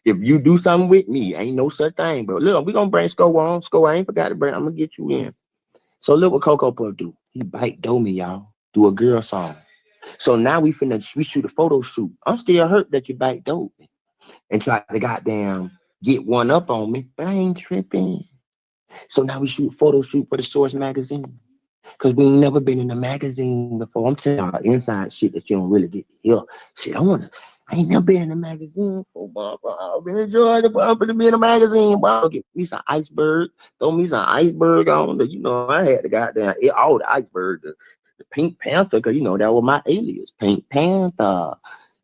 Speaker 2: If you do something with me, ain't no such thing. But look, we gonna bring Sco on. Sco, I ain't forgot to bring. I'm gonna get you in. So look what Cocoa Puff do. He bite do me, y'all. Do a girl song. So now we shoot a photo shoot. I'm still hurt that you bite dope and try to goddamn get one up on me, but I ain't tripping. So now we shoot photo shoot for the Source magazine. Cause we ain't never been in a magazine before. I'm telling y'all inside shit that you don't really get to hear. Shit, I ain't never been in a magazine before, but I've been enjoying it, but I'm gonna be in a magazine. But get me some iceberg, throw me some iceberg on. I had the goddamn all the iceberg, the Pink Panther, cause that was my alias, Pink Panther.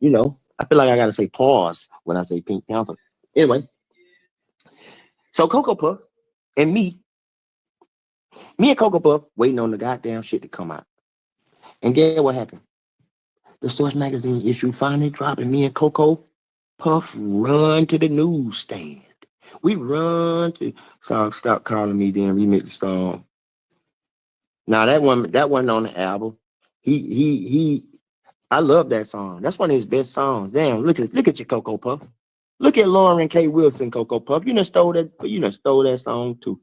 Speaker 2: I feel like I gotta say pause when I say Pink Panther. Anyway, so Cocoa Puff and me and Cocoa Puff waiting on the goddamn shit to come out. And guess what happened? The Source magazine issue finally dropped, and me and Cocoa Puff run to the newsstand. We run to stop calling me, then remix the song. Now that wasn't on the album. He I love that song. That's one of his best songs. Damn, look at your Cocoa Puff. Look at Lauren K. Wilson, Cocoa Puff. You done stole that song too.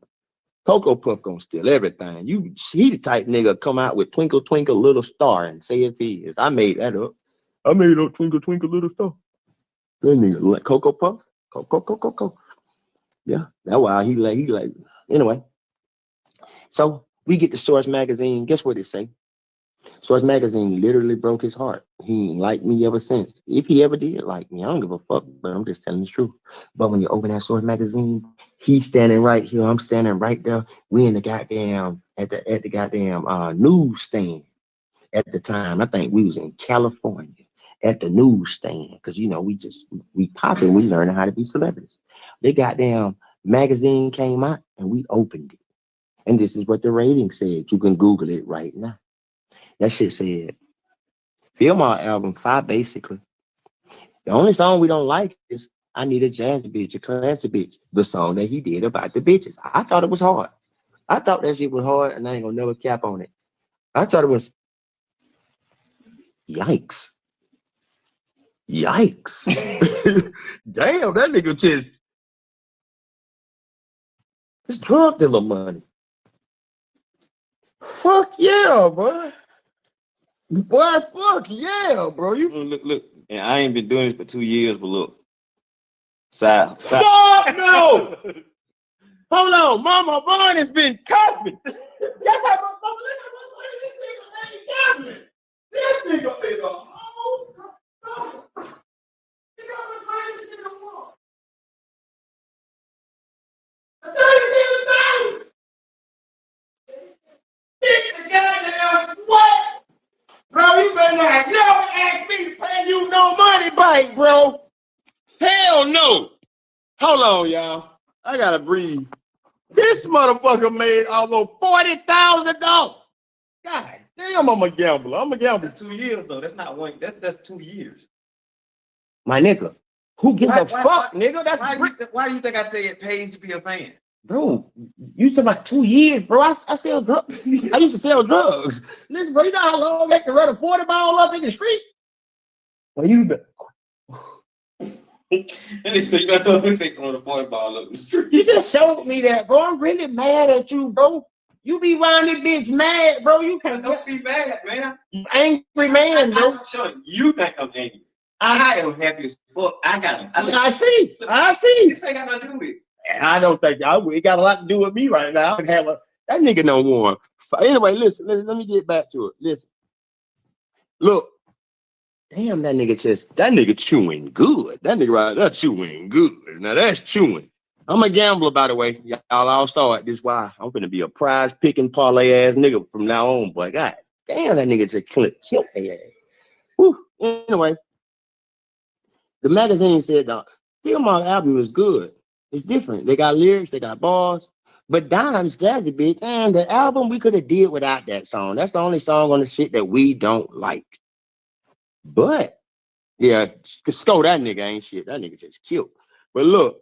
Speaker 2: Cocoa Puff gonna steal everything. He the type nigga come out with Twinkle Twinkle Little Star and say it's his. I made that up. I made up Twinkle Twinkle Little Star. That nigga like Cocoa Puff. Cocoa. Yeah, that's why he like. Anyway, so we get the Source magazine. Guess what it say? Source magazine literally broke his heart. He ain't liked me ever since. If he ever did like me, I don't give a fuck, but I'm just telling the truth. But when you open that Source magazine, he's standing right here. I'm standing right there. We in the goddamn at the goddamn newsstand at the time. I think we was in California at the newsstand because we popping. We learning how to be celebrities. They goddamn magazine came out and we opened it, and this is what the rating said. You can Google it right now. That shit said, Film Art album 5 basically. The only song we don't like is I Need a Jazz Bitch, a Classy Bitch, the song that he did about the bitches. I thought it was hard. I thought that shit was hard, and I ain't gonna never cap on it. I thought it was yikes. Yikes. Damn, that nigga just it's drug dealer money. Fuck yeah, boy. Boy, fuck yeah, bro. You
Speaker 5: Look. And I ain't been doing this for 2 years, but look. Side.
Speaker 2: fuck no! Hold on, Mama Vaughn has been cuffing. That's how my mama this nigga cuffing. This nigga is a whole. You know what this nigga want? $37,000. This the goddamn what? Bro, you better not never ask me to pay you no money back, bro. Hell no. Hold on, y'all. I gotta breathe. This motherfucker made almost $40,000. God damn, I'm a gambler. I'm a gambler.
Speaker 5: That's 2 years though. That's not one. That's 2 years.
Speaker 2: My nigga, who gives a fuck, nigga? That's
Speaker 5: Why do you think I say it pays to be a fan?
Speaker 2: bro. You talking about 2 years, bro? I sell drugs. I used to sell drugs. Listen, bro, you know how long they can run a 40 ball up in the street? Well, you
Speaker 5: And they say you gotta take on the 40 ball up the street.
Speaker 2: You just showed me that, bro. I'm really mad at you, bro. You be around this bitch mad, bro. You can't
Speaker 5: Don't be mad, man.
Speaker 2: angry man, bro.
Speaker 5: Sean, you think I'm angry. I am happy as fuck.
Speaker 2: I see.
Speaker 5: This ain't got nothing to do with it.
Speaker 2: I don't think it got a lot to do with me right now. That nigga no one. Anyway, listen, let me get back to it. Listen. Look. Damn, that nigga chewing good. That nigga right there chewing good. Now that's chewing. I'm a gambler, by the way. Y'all all saw it. This why I'm gonna be a prize picking parlay ass nigga from now on, boy. God damn, that nigga just killed their ass. Whew. Anyway, the magazine said the Philmont album is good. It's different. They got lyrics, they got bars. But Dime's Jazzy Bitch, and the album we could have did without that song. That's the only song on the shit that we don't like. But yeah, scold that nigga ain't shit. That nigga just killed. But look,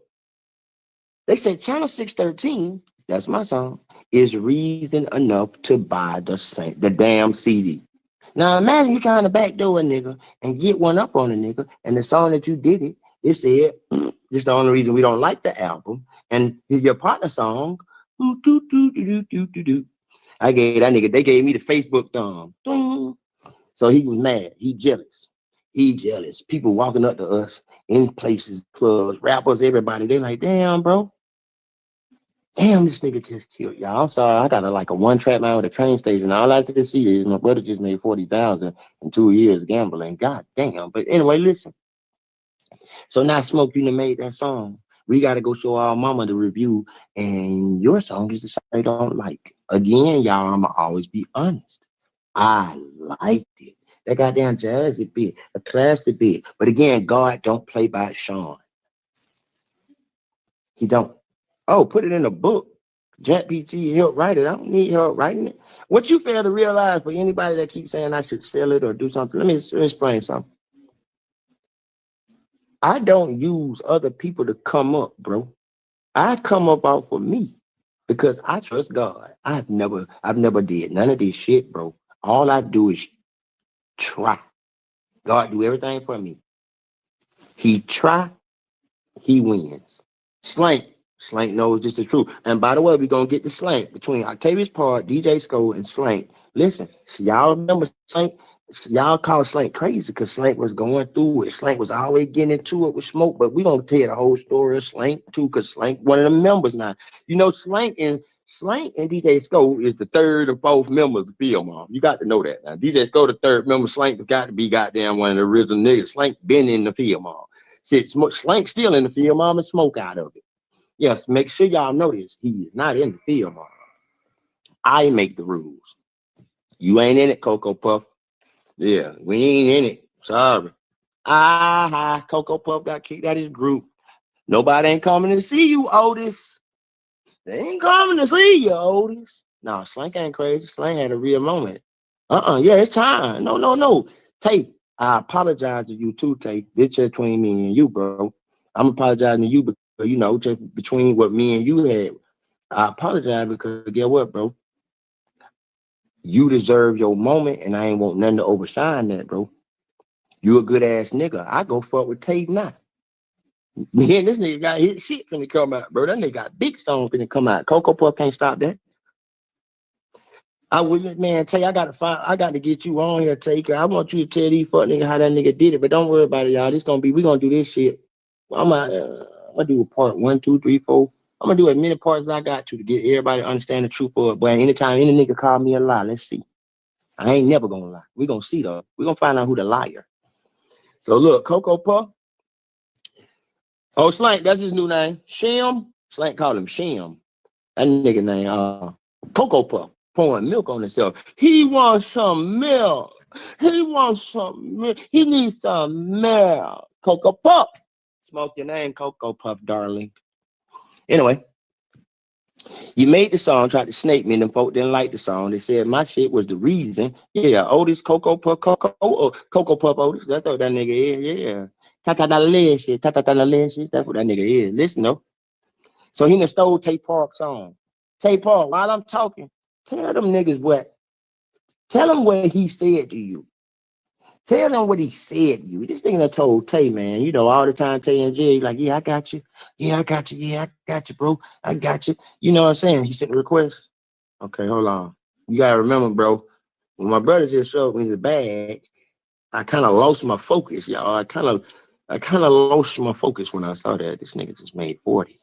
Speaker 2: they said Channel 613, that's my song, is reason enough to buy the damn CD. Now imagine you trying to backdoor a nigga and get one up on a nigga, and the song that you did it said, this is the only reason we don't like the album. And your partner song, I gave that nigga, they gave me the Facebook thumb. So he was mad. He jealous. People walking up to us in places, clubs, rappers, everybody. They like, damn, bro. Damn, this nigga just killed y'all. I'm sorry. I got a one-track man with a train station. All I have to see is my brother just made 40,000 in 2 years gambling. God damn. But anyway, listen. So now Smoke, you done made that song. We got to go show our mama the review. And your song is the song they don't like. Again, y'all, I'ma always be honest. I liked it. That goddamn jazzy bit, a classic bit. But again, God don't play by Shawn. He don't. Oh, put it in a book. JetPT help write it. I don't need help writing it. What you fail to realize for anybody that keeps saying I should sell it or do something, let me explain something. I don't use other people to come up, bro. I come up out for me because I trust God. I've never did none of this shit, bro. All I do is try. God do everything for me. He try, he wins. Slank knows just the truth. And by the way, we're gonna get the Slank between Octavius Park, DJ Skull, and Slank. Listen, so y'all remember Slank? Y'all call Slank crazy because Slank was going through it. Slank was always getting into it with Smoke, but we gonna tell you the whole story of Slank too, because Slank one of the members now. You know, Slank and DJ Skull is the third and fourth members of Field Mom. You got to know that now. DJ Skull, the third member, Slank has got to be goddamn one of the original niggas. Slank been in the Field Mom. Shit, Slank still in the Field Mom and Smoke out of it. Yes, make sure y'all know this. He is not in the Field Mom. I make the rules. You ain't in it, Cocoa Puff. Yeah, we ain't in it. Sorry. Cocoa Puff got kicked out of his group. Nobody ain't coming to see you, Otis. They ain't coming to see you, Otis. No, Slank ain't crazy. Slank had a real moment. Yeah, it's time. No. Tate, I apologize to you too, Tate. This just between me and you, bro. I'm apologizing to you because, just between what me and you had. I apologize because get what, bro? You deserve your moment, and I ain't want nothing to overshine that, bro. You a good ass nigga. I go fuck with Tate now. Me and this nigga got his shit finna come out, bro. That nigga got big songs finna come out. Cocoa Puff can't stop that. I would, man, Tay, I got to get you on here, Tay. I want you to tell these fuck nigga how that nigga did it, but don't worry about it, y'all. We gonna do this shit. I'm gonna do a part 1, 2, 3, 4. I'm gonna do as many parts as I got to get everybody to understand the truth of it. But anytime any nigga call me a lie, let's see. I ain't never gonna lie. We gonna see though. We gonna find out who the liar. So look, Cocoa Puff. Oh, Slank, that's his new name. Shim. Slank called him Shim. That nigga name, Cocoa Puff, pouring milk on himself. He wants some milk. He wants some milk. He needs some milk. Cocoa Puff. Smoke your name, Cocoa Puff, darling. Anyway, you made the song, tried to snake me, and them folk didn't like the song. They said my shit was the reason. Yeah, Otis, Cocoa Puff, Cocoa Puff Otis. That's what that nigga is. Yeah. Ta-ta-ta-la-shit, ta-ta-ta-la-shit. That's what that nigga is. Listen, though. So he done stole Tay Park's song. Tay Park, while I'm talking, tell them niggas what. Tell them what he said to you. Tell them what he said to you. This thing I told Tay, man, you know, all the time Tay and Jay, like, yeah, I got you. Yeah, I got you. Yeah, I got you, bro. I got you. You know what I'm saying? He sent a request. Okay, hold on. You gotta remember, bro, when my brother just showed me the bag, I kind of lost my focus, y'all. I kind of lost my focus when I saw that this nigga just made 40.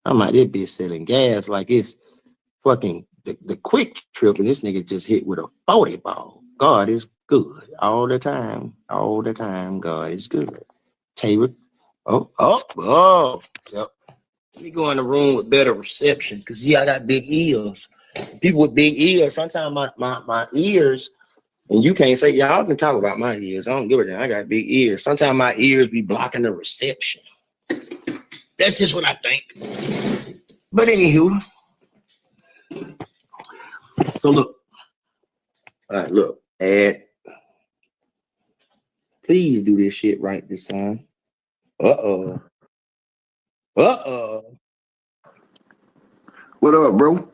Speaker 2: I'm like, this bitch selling gas like it's fucking the quick trip, and this nigga just hit with a 40 ball. God is good all the time. All the time, God is good. Taylor. Oh. Yep. Let me go in the room with better reception because I got big ears. People with big ears, sometimes my ears, and you can't say, y'all can talk about my ears. I don't give a damn. I got big ears. Sometimes my ears be blocking the reception. That's just what I think. But anywho, so look. All right, look. Ed, please do this shit right this time. Uh-oh.
Speaker 6: What up, bro?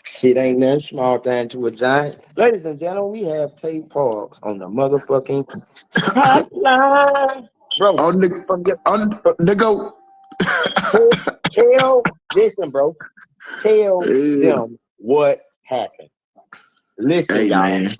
Speaker 2: Shit ain't nothing small thing to a giant. Ladies and gentlemen, we have Tay Parks on the motherfucking hotline. Bro,
Speaker 6: On the go.
Speaker 2: listen, bro. Tell them what happened. Listen,
Speaker 6: Hey,
Speaker 2: y'all.
Speaker 6: man.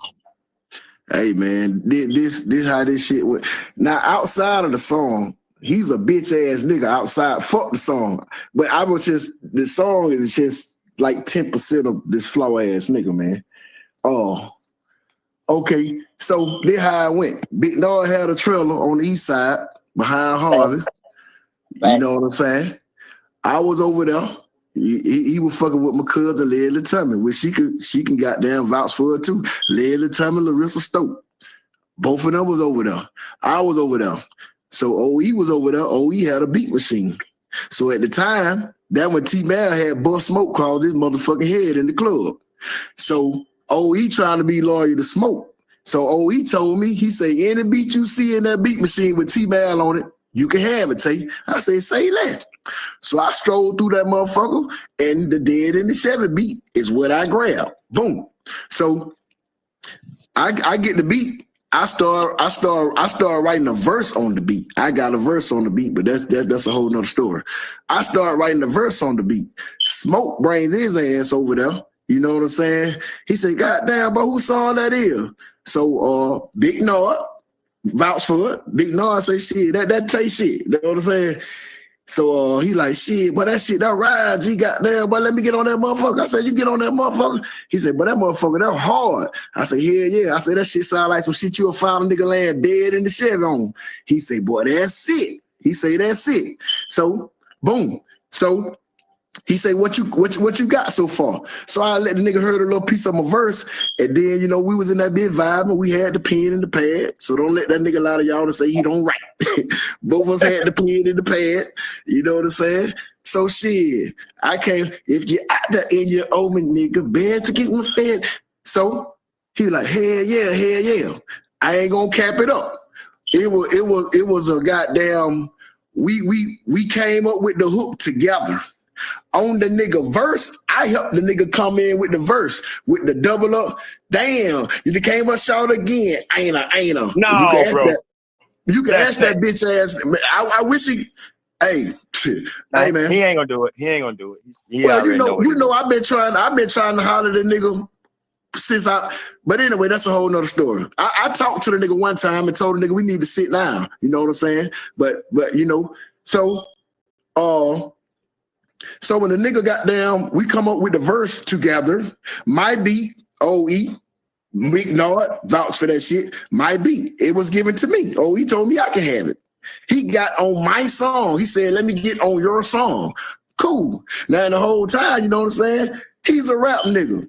Speaker 6: Hey, man. This how this shit went. Now, outside of the song, he's a bitch ass nigga outside. Fuck the song. But the song is just like 10% of this flaw ass nigga, man. Oh, okay. So this how it went. Big Dog had a trailer on the east side behind Harvey. You know what I'm saying? I was over there. He was fucking with my cousin Leslie Tummy, which she can goddamn vouch for her too. Leslie Tummy, Larissa Stoke. Both of them was over there. I was over there. So OE was over there. OE had a beat machine. So at the time, that when T-Mal had Bust Smoke called his motherfucking head in the club. So OE trying to be loyal to Smoke. So OE told me, he said, any beat you see in that beat machine with T-Mal on it, you can have it, Tay. I say, say less. So I strolled through that motherfucker, and the Dead in the Chevy beat is what I grabbed. Boom. So I get the beat. I start writing a verse on the beat. I got a verse on the beat, but that's a whole nother story. I start writing a verse on the beat. Smoke brings his ass over there. You know what I'm saying? He said, God damn, bro, whose song that is? So Big Noah vouch for it. Big Noah say shit, that take shit. You know what I'm saying? So he like, shit, but that shit, that ride, G, goddamn, but let me get on that motherfucker. I said, you get on that motherfucker? He said, but that motherfucker, that hard. I said, yeah. I said, that shit sound like some shit you'll find a nigga laying dead in the Chevy on. He said, boy, that's it. He said, that's it. So, boom. So he said, what you got so far? So I let the nigga heard a little piece of my verse, and then, you know, we was in that big vibe, and we had the pen and the pad. So don't let that nigga lie to y'all to say he don't write. Both of us had the pen and the pad. You know what I'm saying? So shit, I can't, if you out there in your old nigga, best to get my fed. So he was like, hell yeah. I ain't gonna cap it up. It was a goddamn, we came up with the hook together. On the nigga verse, I helped the nigga come in with the verse, with the double up. Damn, you came up short again. Ain't a. You can
Speaker 7: No,
Speaker 6: ask
Speaker 7: bro.
Speaker 6: that. You can
Speaker 7: That's
Speaker 6: ask that bitch ass. I wish he. Hey, hey man.
Speaker 7: He ain't gonna do it. He ain't gonna do it. He
Speaker 6: Well,
Speaker 7: already know what he doing.
Speaker 6: I've been trying to holler at the nigga since but anyway, that's a whole nother story. I talked to the nigga one time and told the nigga we need to sit down. You know what I'm saying? But you know, so when the nigga got down, we come up with the verse together. My beat, OE, Big Nord, vouch for that shit. My beat, it was given to me. OE told me I can have it. He got on my song. He said, let me get on your song. Cool. Now, the whole time, you know what I'm saying? He's a rap nigga.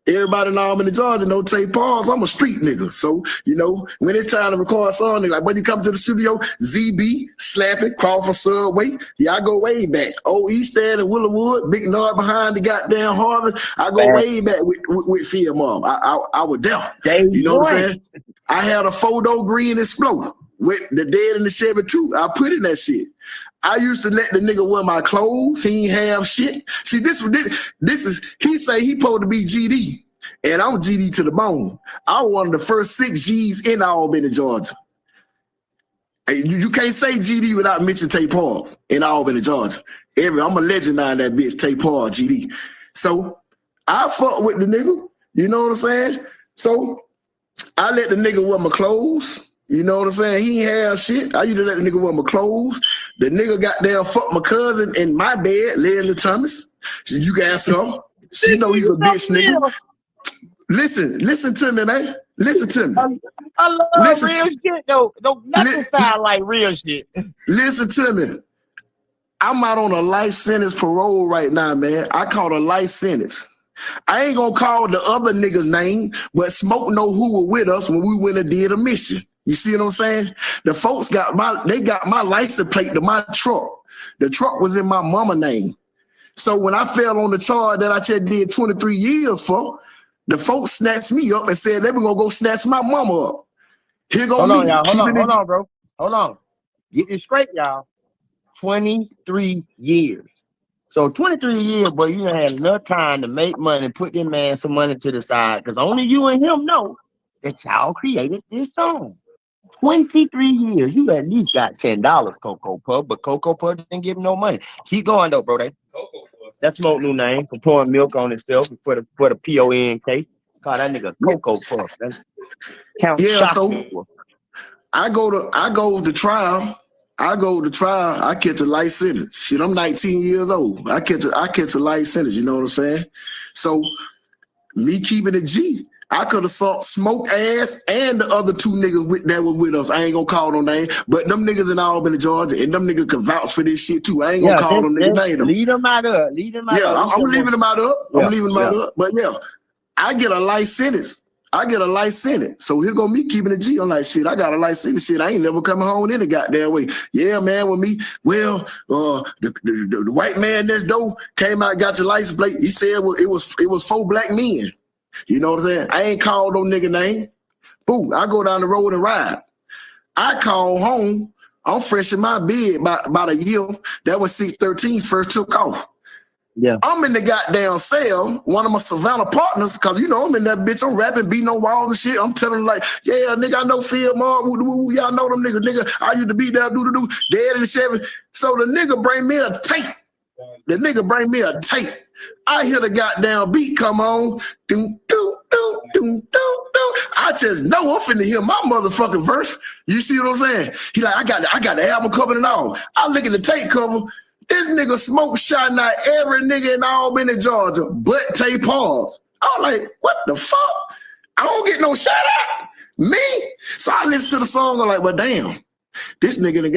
Speaker 6: Everybody in Albany, Georgia know Tay Pauls. I'm a street nigga. So, you know, when it's time to record a song, they like, when you come to the studio, ZB, Slapping, Crawford, Subway. Yeah, I go way back. Old Eastad and Willowwood, Big Nord behind the goddamn Harvest. I go way back with Fear Mom. I was there. You know what I'm saying? I had a photo green Explorer with the Dead in the Chevy too. I put in that shit. I used to let the nigga wear my clothes. He ain't have shit. See, this is, he say he supposed to be GD, and I'm GD to the bone. I was one of the first 6 G's in Albany, Georgia. Hey, you can't say GD without mentioning Tay Pauls in Albany, Georgia. I'm a legend now in that bitch, Tay Paul, GD. So I fuck with the nigga, you know what I'm saying? So I let the nigga wear my clothes. You know what I'm saying? He ain't have shit. I used to let the nigga wear my clothes. The nigga got down, fuck my cousin in my bed, Leslie Thomas. You can ask her. She know he's a bitch nigga. Listen to me, man. Listen to me.
Speaker 7: I love real shit, though. Nothing sound like real shit.
Speaker 6: Listen to me. I'm out on a life sentence parole right now, man. I caught a life sentence. I ain't gonna call the other nigga's name, but Smoke know who were with us when we went and did a mission. You see what I'm saying? The folks got my license plate to my truck. The truck was in my mama name. So when I fell on the charge that I just did 23 years for, the folks snatched me up and said they were gonna go snatch my mama up. Here go
Speaker 7: Hold
Speaker 6: me.
Speaker 7: on, y'all. Hold on, bro. Hold on. Get this straight, y'all. 23 years. So 23 years, boy, you had enough time to make money, put that man some money to the side, because only you and him know that y'all created this song. 23 years, you at least got $10, Cocoa Puff, but Cocoa Puff didn't give him no money. Keep going though, bro. That's Smoke new name for pouring milk on himself for the PONK. God, that nigga Cocoa Puff. Count Chocula.
Speaker 6: I go to trial. I catch a life sentence. Shit, I'm 19 years old. I catch a life sentence. You know what I'm saying? So me keeping it G, I could have saw Smoke ass and the other 2 niggas that were with us. I ain't gonna call no name, but them niggas in Albany, Georgia, and them niggas can vouch for this shit too. I ain't gonna call them niggas name.
Speaker 7: Lead them out up. I'm
Speaker 6: leaving them out up. I'm leaving them out up. But yeah, I get a life sentence. So here go me keeping a G. I'm like, shit, I got a life sentence. Shit, I ain't never coming home in the goddamn way. Yeah, man, with me. Well, the white man next door came out, got your license plate. He said it was 4 black men. You know what I'm saying? I ain't called no nigga name. Boo, I go down the road and ride. I call home. I'm fresh in my bed about a year. That was 613 first took off.
Speaker 7: Yeah.
Speaker 6: I'm in the goddamn cell, one of my Savannah partners, because, you know, I'm in that bitch. I'm rapping, beating on walls and shit. I'm telling them, like, yeah, nigga, I know Phil Moore. Y'all know them niggas. Nigga, I used to be there, dead in the 7. So the nigga bring me a tape. I hear the goddamn beat come on. Doom, doom, doom, doom, doom, doom. I just know I'm finna hear my motherfucking verse. You see what I'm saying? He like, I got the album cover and all. I look at the tape cover. This nigga Smoke shouting out every nigga in Albany, Georgia, but Tay Pauls. I'm like, what the fuck? I don't get no shout out. Me? So I listen to the song. I'm like, well, damn. This nigga the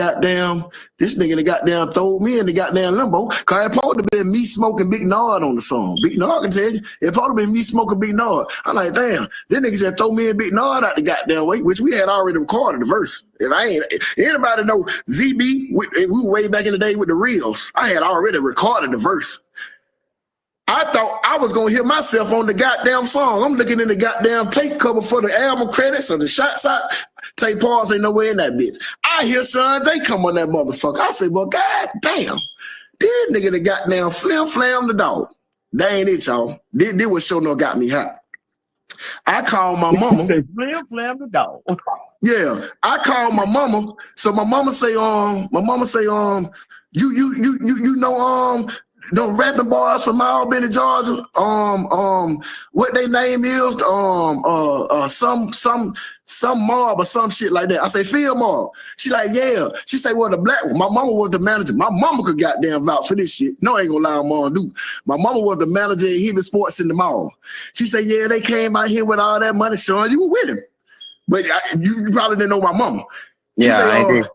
Speaker 6: goddamn throw me in the goddamn limbo. Cause it probably been me smoking Big Nord on the song. Big Nord can tell you, it probably been me smoking Big Nord. I'm like, damn, this nigga just throw me and Big Nord out the goddamn way, which we had already recorded the verse. If anybody know ZB, we were way back in the day with the reels. I had already recorded the verse. I thought I was gonna hear myself on the goddamn song. I'm looking in the goddamn tape cover for the album credits or the shots out. Tay Pauls ain't nowhere in that bitch. I hear Shawn, they come on that motherfucker. I say, well, god damn. This nigga that got down flam the dog. That ain't it, y'all. This what sure no got me hot. I called my mama.
Speaker 7: Say, flam the dog.
Speaker 6: Yeah, I called my mama. So my mama say, you know, them rapping boys from Albany, Georgia, what they name is, some mob or some shit like that. I say, Phil Mob. She like, yeah. She say, well, the black one. My mama was the manager. My mama could goddamn vouch for this shit. No, I ain't gonna lie, mom do. My mama was the manager at Heavy Sports in the mall. She said, yeah, they came out here with all that money. Shawn, you were with him. But you probably didn't know my mama. She say,
Speaker 7: I did.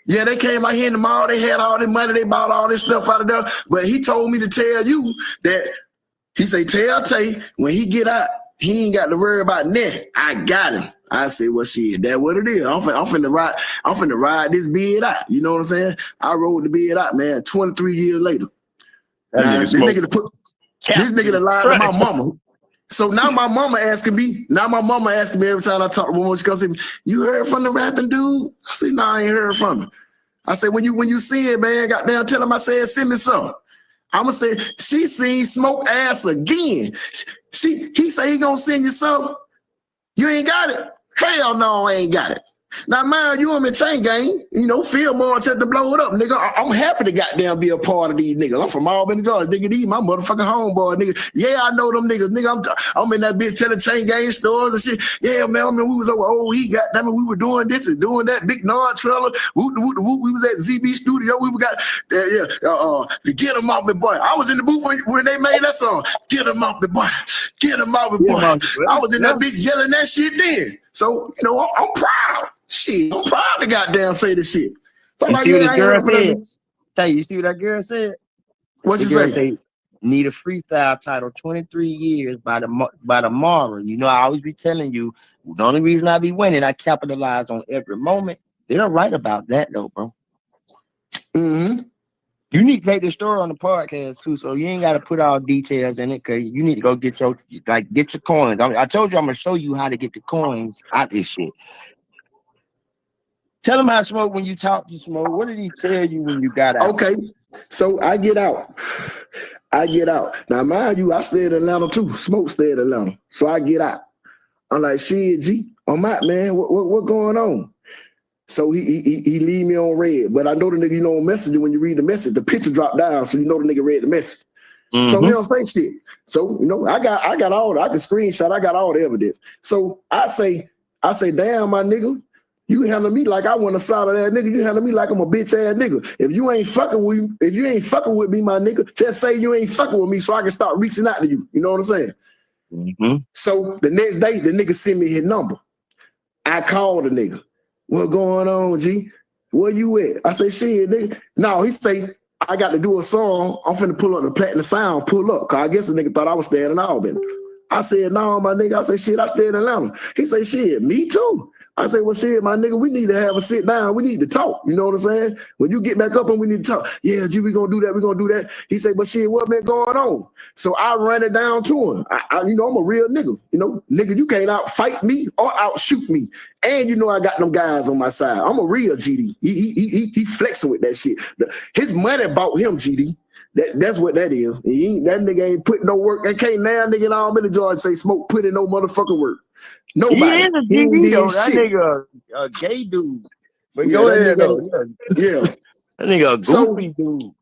Speaker 6: yeah, they came out here in the mall. They had all this money. They bought all this stuff out of there. But he told me to tell you that he say, tell Tay when he get out, he ain't got to worry about nothing. I got him. I say, well, shit, that what it is. I'm finna ride this bid out. You know what I'm saying? I rode the bid out, man. 23 years later. Now, this nigga that lied to my mama. So now my mama asking me every time I talk to her, she goes, you heard from the rapping dude? I say, no, I ain't heard from him. I said, when you see it, man, goddamn, tell him I said, send me some. I'ma say, she seen Smoke ass again. He say he gonna send you something. You ain't got it? Hell no, I ain't got it. Now, mind you, I'm in chain gang. You know, Phil more to blow it up, nigga. I'm happy to goddamn be a part of these niggas. I'm from Albany, Georgia. Nigga, these my motherfucking homeboy, nigga. Yeah, I know them niggas. Nigga, I'm in that bitch telling chain gang stores and shit. Yeah, man, I mean, we was over OE, goddamn it, we were doing this and doing that. Big Nord trailer. We was at ZB Studio. We got, to get him off me, boy. I was in the booth when they made that song. Get him off me, boy. Get him off me, boy. I was in that bitch yelling that shit then. So, you know, I'm proud. Shit, I'm proud to goddamn say this shit.
Speaker 7: So you see what the girl said? Tay, you see what that girl said?
Speaker 6: What you say?
Speaker 7: Need a freestyle title, 23 years by tomorrow. You know, I always be telling you, the only reason I be winning, I capitalize on every moment. They're right about that though, bro.
Speaker 6: Mm-hmm.
Speaker 7: You need to take the story on the podcast too, so you ain't got to put all details in it, because you need to go get your coins. I told you I'm gonna show you how to get the coins out this shit. Tell him how Smoke when you talk to Smoke. What did he tell you when you got out?
Speaker 6: Okay, so I get out. Now, mind you, I stayed in Atlanta too. Smoke stayed in Atlanta. So I get out. I'm like, shit, G, I'm out, man. What going on? So he leave me on red. But I know the nigga, you know, on Messenger, when you read the message, the picture dropped down, so you know the nigga read the message. Mm-hmm. So he don't say shit. So, you know, I got all, I can screenshot, I got all the evidence. So I say, damn, my nigga, you handle me like I want a side of that nigga. You handle me like I'm a bitch ass nigga. If you ain't fucking with me, my nigga, just say you ain't fucking with me so I can start reaching out to you. You know what I'm saying?
Speaker 7: Mm-hmm.
Speaker 6: So the next day, the nigga send me his number. I call the nigga. What going on, G? Where you at? I say, shit, nigga. No, he say, I got to do a song. I'm finna pull up the Platinum Sound, pull up. Cause I guess the nigga thought I was staying in Albany. I said, no, my nigga. I say, shit, I stay in Atlanta. He say, shit, me too. I say, well, shit, my nigga, we need to have a sit down. We need to talk. You know what I'm saying? When you get back up and we need to talk. Yeah, G, we gonna do that. We gonna do that. He say, but shit, what been going on? So I run it down to him. You know, I'm a real nigga. You know, nigga, you can't out fight me or outshoot me. And you know, I got them guys on my side. I'm a real GD. He flexing with that shit. His money bought him, GD. That's what that is. That nigga ain't put no work. They can't now nigga in Albany, Georgia say Smoke put in no motherfucking work. Nobody.
Speaker 7: He is a GD though. That nigga a gay dude. But go ahead though.
Speaker 6: Yeah.
Speaker 7: That nigga a goofy dude.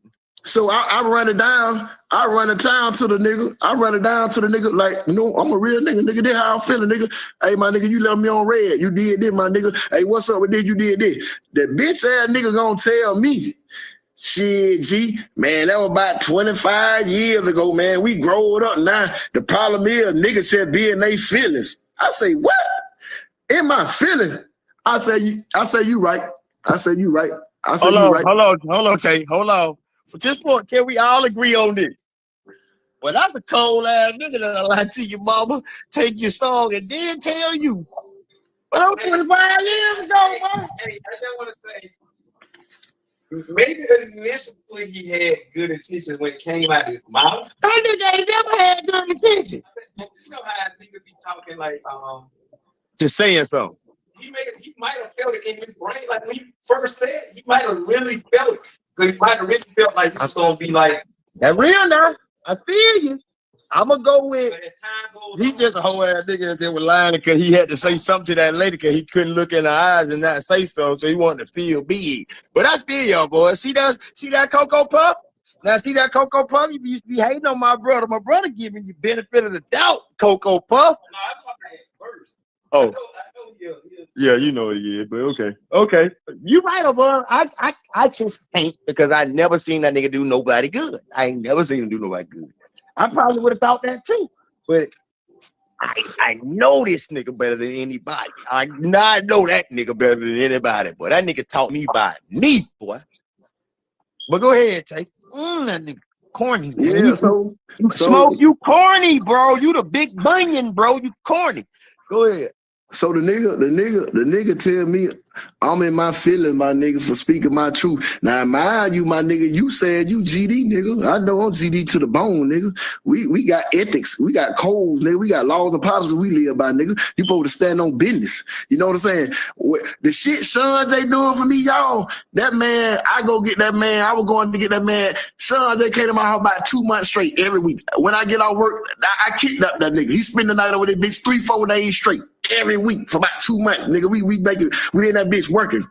Speaker 6: So I run it down. I run it down to the nigga. Like, you know, I'm a real nigga. Nigga, this how I'm feeling, nigga. Hey, my nigga, you left me on red. You did this, my nigga. Hey, what's up with this? You did this. That bitch ass nigga gonna tell me, shit, G, man, that was about 25 years ago, man. We growed up now. The problem is, niggas said be in they feelings. I say, what? In my feelings? I say, you right. Hold
Speaker 7: on, Tay. Hold on. For this point, can we all agree on this? Well, that's a cold ass nigga that'll lie to your mama, take your song, and then tell you. But that was 25 years ago, man.
Speaker 5: Hey, I just want to say, maybe initially he had good intentions when it came out of his mouth.
Speaker 7: That nigga ain't never had good intentions.
Speaker 5: You know how niggas be talking like,
Speaker 7: just saying something.
Speaker 5: He might have felt it in his brain. Like when he first said, he might have really felt it.
Speaker 7: Because he might have really felt like it's gonna be like that real now. I feel you. I'm gonna go with. He just a whole ass nigga that was lying because he had to say something to that lady because he couldn't look in her eyes and not say so. So he wanted to feel big. But I feel y'all, boys. See that Cocoa Puff? Now see that Cocoa Puff? You used to be hating on my brother. My brother giving you benefit of the doubt, Cocoa Puff. No, I'm talking first. Oh, I know yeah, you know it, yeah, but okay. You right, boy. I just can't because I never seen that nigga do nobody good. I ain't never seen him do nobody good. I probably would have thought that too, but I know this nigga better than anybody. I know that nigga better than anybody, boy. That nigga taught me by me, boy. But go ahead, Tay. That nigga corny, man.
Speaker 6: Yeah, so
Speaker 7: Smoke, you corny, bro. You the big bunion, bro. You corny. Go ahead.
Speaker 6: So the nigga tell me I'm in my feelings, my nigga, for speaking my truth. Now, mind you, my nigga, you said you GD, nigga. I know I'm GD to the bone, nigga. We got ethics, we got codes, nigga. We got laws and policies we live by, nigga. You supposed to stand on business. You know what I'm saying? The shit Shawn J doing for me, y'all. That man, I go get that man. I was going to get that man. Shawn J came to my house about 2 months straight every week. When I get off work, I kidnap that nigga. He spend the night over there, bitch, 3-4 days straight. Every week for about 2 months, nigga. We in that bitch working.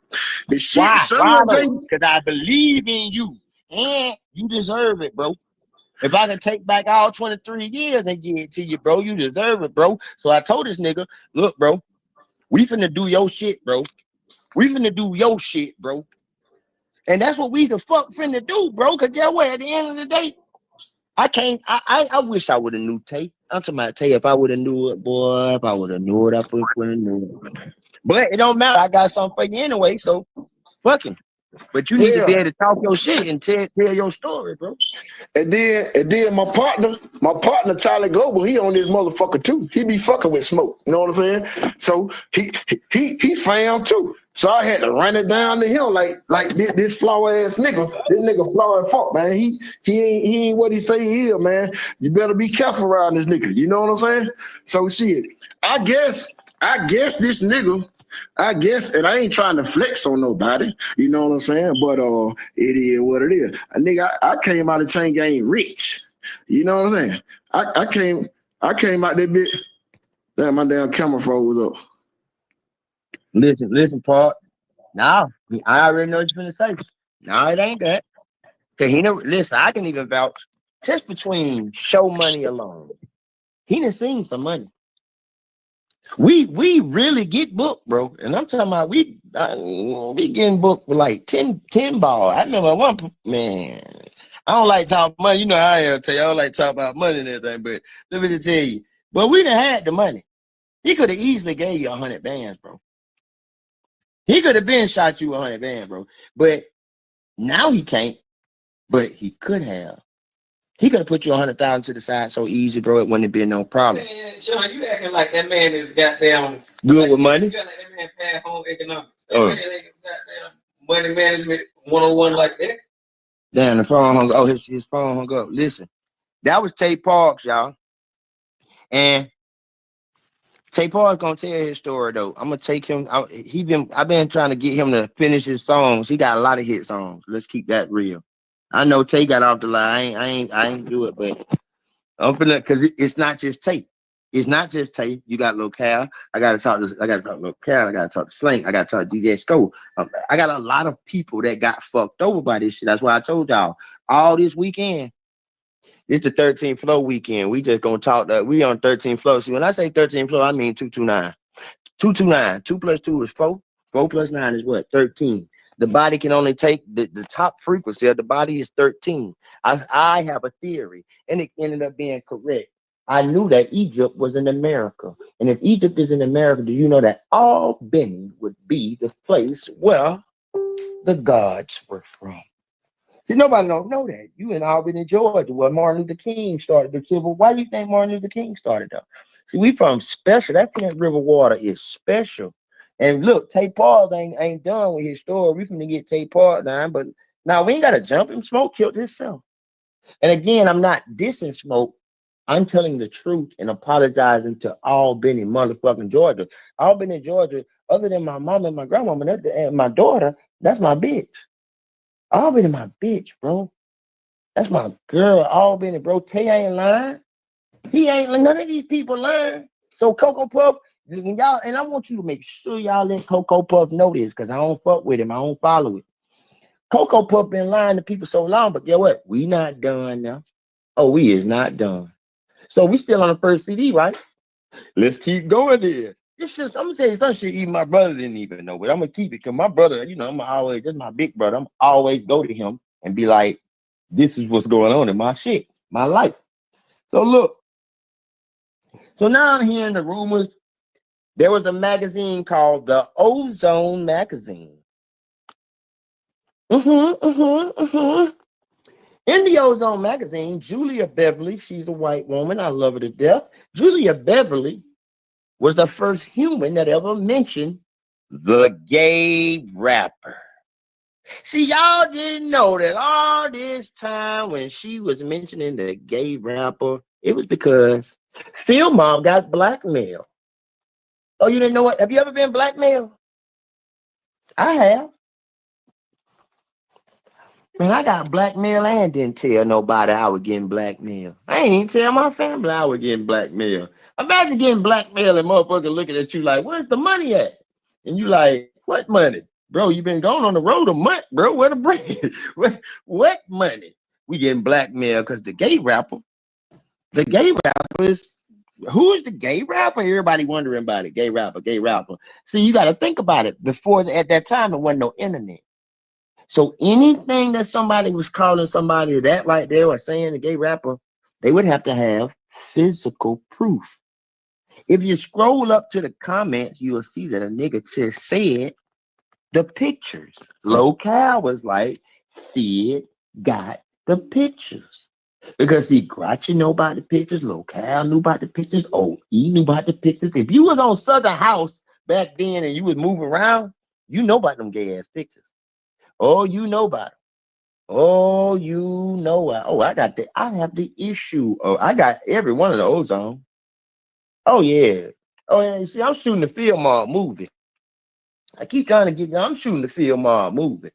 Speaker 6: The shit,
Speaker 7: Why though? Because I believe in you. And you deserve it, bro. If I can take back all 23 years and give it to you, bro, you deserve it, bro. So I told this nigga, look, bro, we finna do your shit, bro. We finna do your shit, bro. And that's what we the fuck finna do, bro. Cause guess what? At the end of the day, I wish I would have knew Tay. I'm talking about Tay. If I would have knew it, boy, if I would have knew it, I would have knew it. But it don't matter. I got something for you anyway, so fuck him. But you need to be able to talk your shit and tell your story, bro.
Speaker 6: And then my partner Charlie Global, he on this motherfucker too. He be fucking with smoke. You know what I'm saying? So he found too. So I had to run it down to him like this flaw ass nigga. This nigga flaw as fuck, man. He ain't what he say he is, man. You better be careful around this nigga. You know what I'm saying? So shit. I guess this nigga. And I ain't trying to flex on nobody, you know what I'm saying? But it is what it is. A nigga, I came out of chain gang rich. You know what I'm saying? I came out that bit. Damn, my damn camera froze up.
Speaker 7: Listen, Paul. Now I already know what you're gonna say. No, it ain't that. Cause he never listen, I can even vouch just between show money alone. He done seen some money. We really get booked, bro. And I'm talking about we getting booked with like 10 ball. I remember one man. I don't like talking money. You know how I am, tell you. I don't like talk about money and everything, but let me just tell you. But we done had the money. He could have easily gave you 100 bands, bro. He could have been shot you 100 bands, bro. But now he can't. But he could have. He could have put you 100,000 to the side so easy, bro. It wouldn't have been no problem. Man, Shawn, you acting like that man is goddamn good with money. You got like that man past home economics. That man ain't goddamn money management 101 like that. Damn, the phone hung up. Oh, his phone hung up. Listen, that was Tay Parks, y'all. And Tay Parks gonna tell his story though. I'm gonna take him. I've been trying to get him to finish his songs. He got a lot of hit songs. Let's keep that real. I know Tay got off the line. I ain't do it, but I'm finna because it's not just Tay. It's not just Tay. You got Lil Cal. I gotta talk to Lil Cal. I gotta talk to Slank. I gotta talk to DJ Sco. I got a lot of people that got fucked over by this shit. That's why I told y'all all this weekend. It's the 13th floor weekend. We just gonna talk that we on 13th floor. See, when I say 13th floor, I mean 229. 229. 2 plus 2 is 4. 4 plus 9 is what? 13. The body can only take the top frequency of the body is 13. I have a theory, and it ended up being correct. I knew that Egypt was in America. And if Egypt is in America, do you know that Albany would be the place where the gods were from? See, nobody don't know that. You in Albany, Georgia, where Martin Luther King started the civil. Why do you think Martin Luther King started though? See, we from special. That Flint River water is special. And look, Tay Paul ain't done with his story. We finna get Tay Paul now, but now we ain't gotta jump him. Smoke killed himself. And again, I'm not dissing Smoke. I'm telling the truth and apologizing to Albany, motherfucking Georgia. Albany, Georgia, other than my mom and my grandmama and my daughter, that's my bitch. Albany my bitch, bro. That's my girl, Albany, bro. Tay ain't lying. He ain't none of these people lying. So Cocoa Puff, y'all, and I want you to make sure y'all let Cocoa Puff know this, because I don't fuck with him. I don't follow it. Cocoa Puff been lying to people so long, but guess what? We not done now. Oh, we is not done. So we still on the first CD, right? Let's keep going there. This shit, I'm gonna tell you some shit even my brother didn't even know, but I'm gonna keep it because my brother, I'm always, that's my big brother. I'm always go to him and be like, this is what's going on in my shit, my life. So look, so now I'm hearing the rumors. There was a magazine called the Ozone Magazine. In the Ozone Magazine, Julia Beverly, she's a white woman. I love her to death. Julia Beverly was the first human that ever mentioned the gay rapper. See, y'all didn't know that all this time when she was mentioning the gay rapper, it was because Phil Mom got blackmailed. Oh, you didn't know what? Have you ever been blackmailed? I have. Man, I got blackmailed and didn't tell nobody I was getting blackmailed. I ain't even tell my family I was getting blackmailed. Imagine getting blackmailed and motherfucker looking at you like, where's the money at? And you like, what money? Bro, you been going on the road a month, bro. Where the bread? What money? We getting blackmailed because the gay rapper is, who is the gay rapper? Everybody wondering about it. Gay rapper, gay rapper. See, you got to think about it. Before, at that time, there wasn't no internet. So anything that somebody was calling somebody that right there or saying a gay rapper, they would have to have physical proof. If you scroll up to the comments, you will see that a nigga just said the pictures. Locale was like, Sid got the pictures. Because see, Grouchy knew about the pictures, Locale knew about the pictures, he knew about the pictures. If you was on Southern House back then and you was moving around, you know about them gay ass pictures. Oh, you know about it. Oh, you know. I have the issue. Oh, I got every one of the Ozone. Oh, yeah. Oh, yeah. You see, I'm shooting the film movie. I keep trying to I'm shooting the film movie.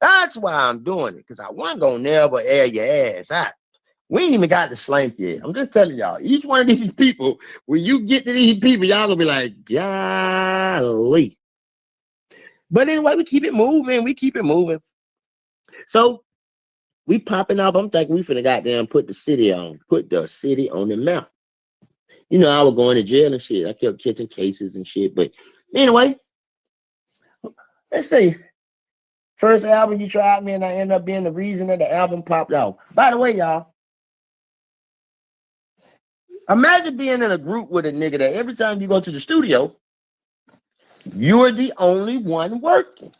Speaker 7: That's why I'm doing it, because I wasn't going to never air your ass out. We ain't even got the slank yet. I'm just telling y'all, each one of these people, when you get to these people, y'all going to be like, golly. But anyway, we keep it moving. We keep it moving. So, we popping up. I'm thinking we finna goddamn put the city on the map. You know, I was going to jail and shit. I kept catching cases and shit. But anyway, let's say first album you tried me and I ended up being the reason that the album popped off. By the way, y'all, imagine being in a group with a nigga that every time you go to the studio, you're the only one working.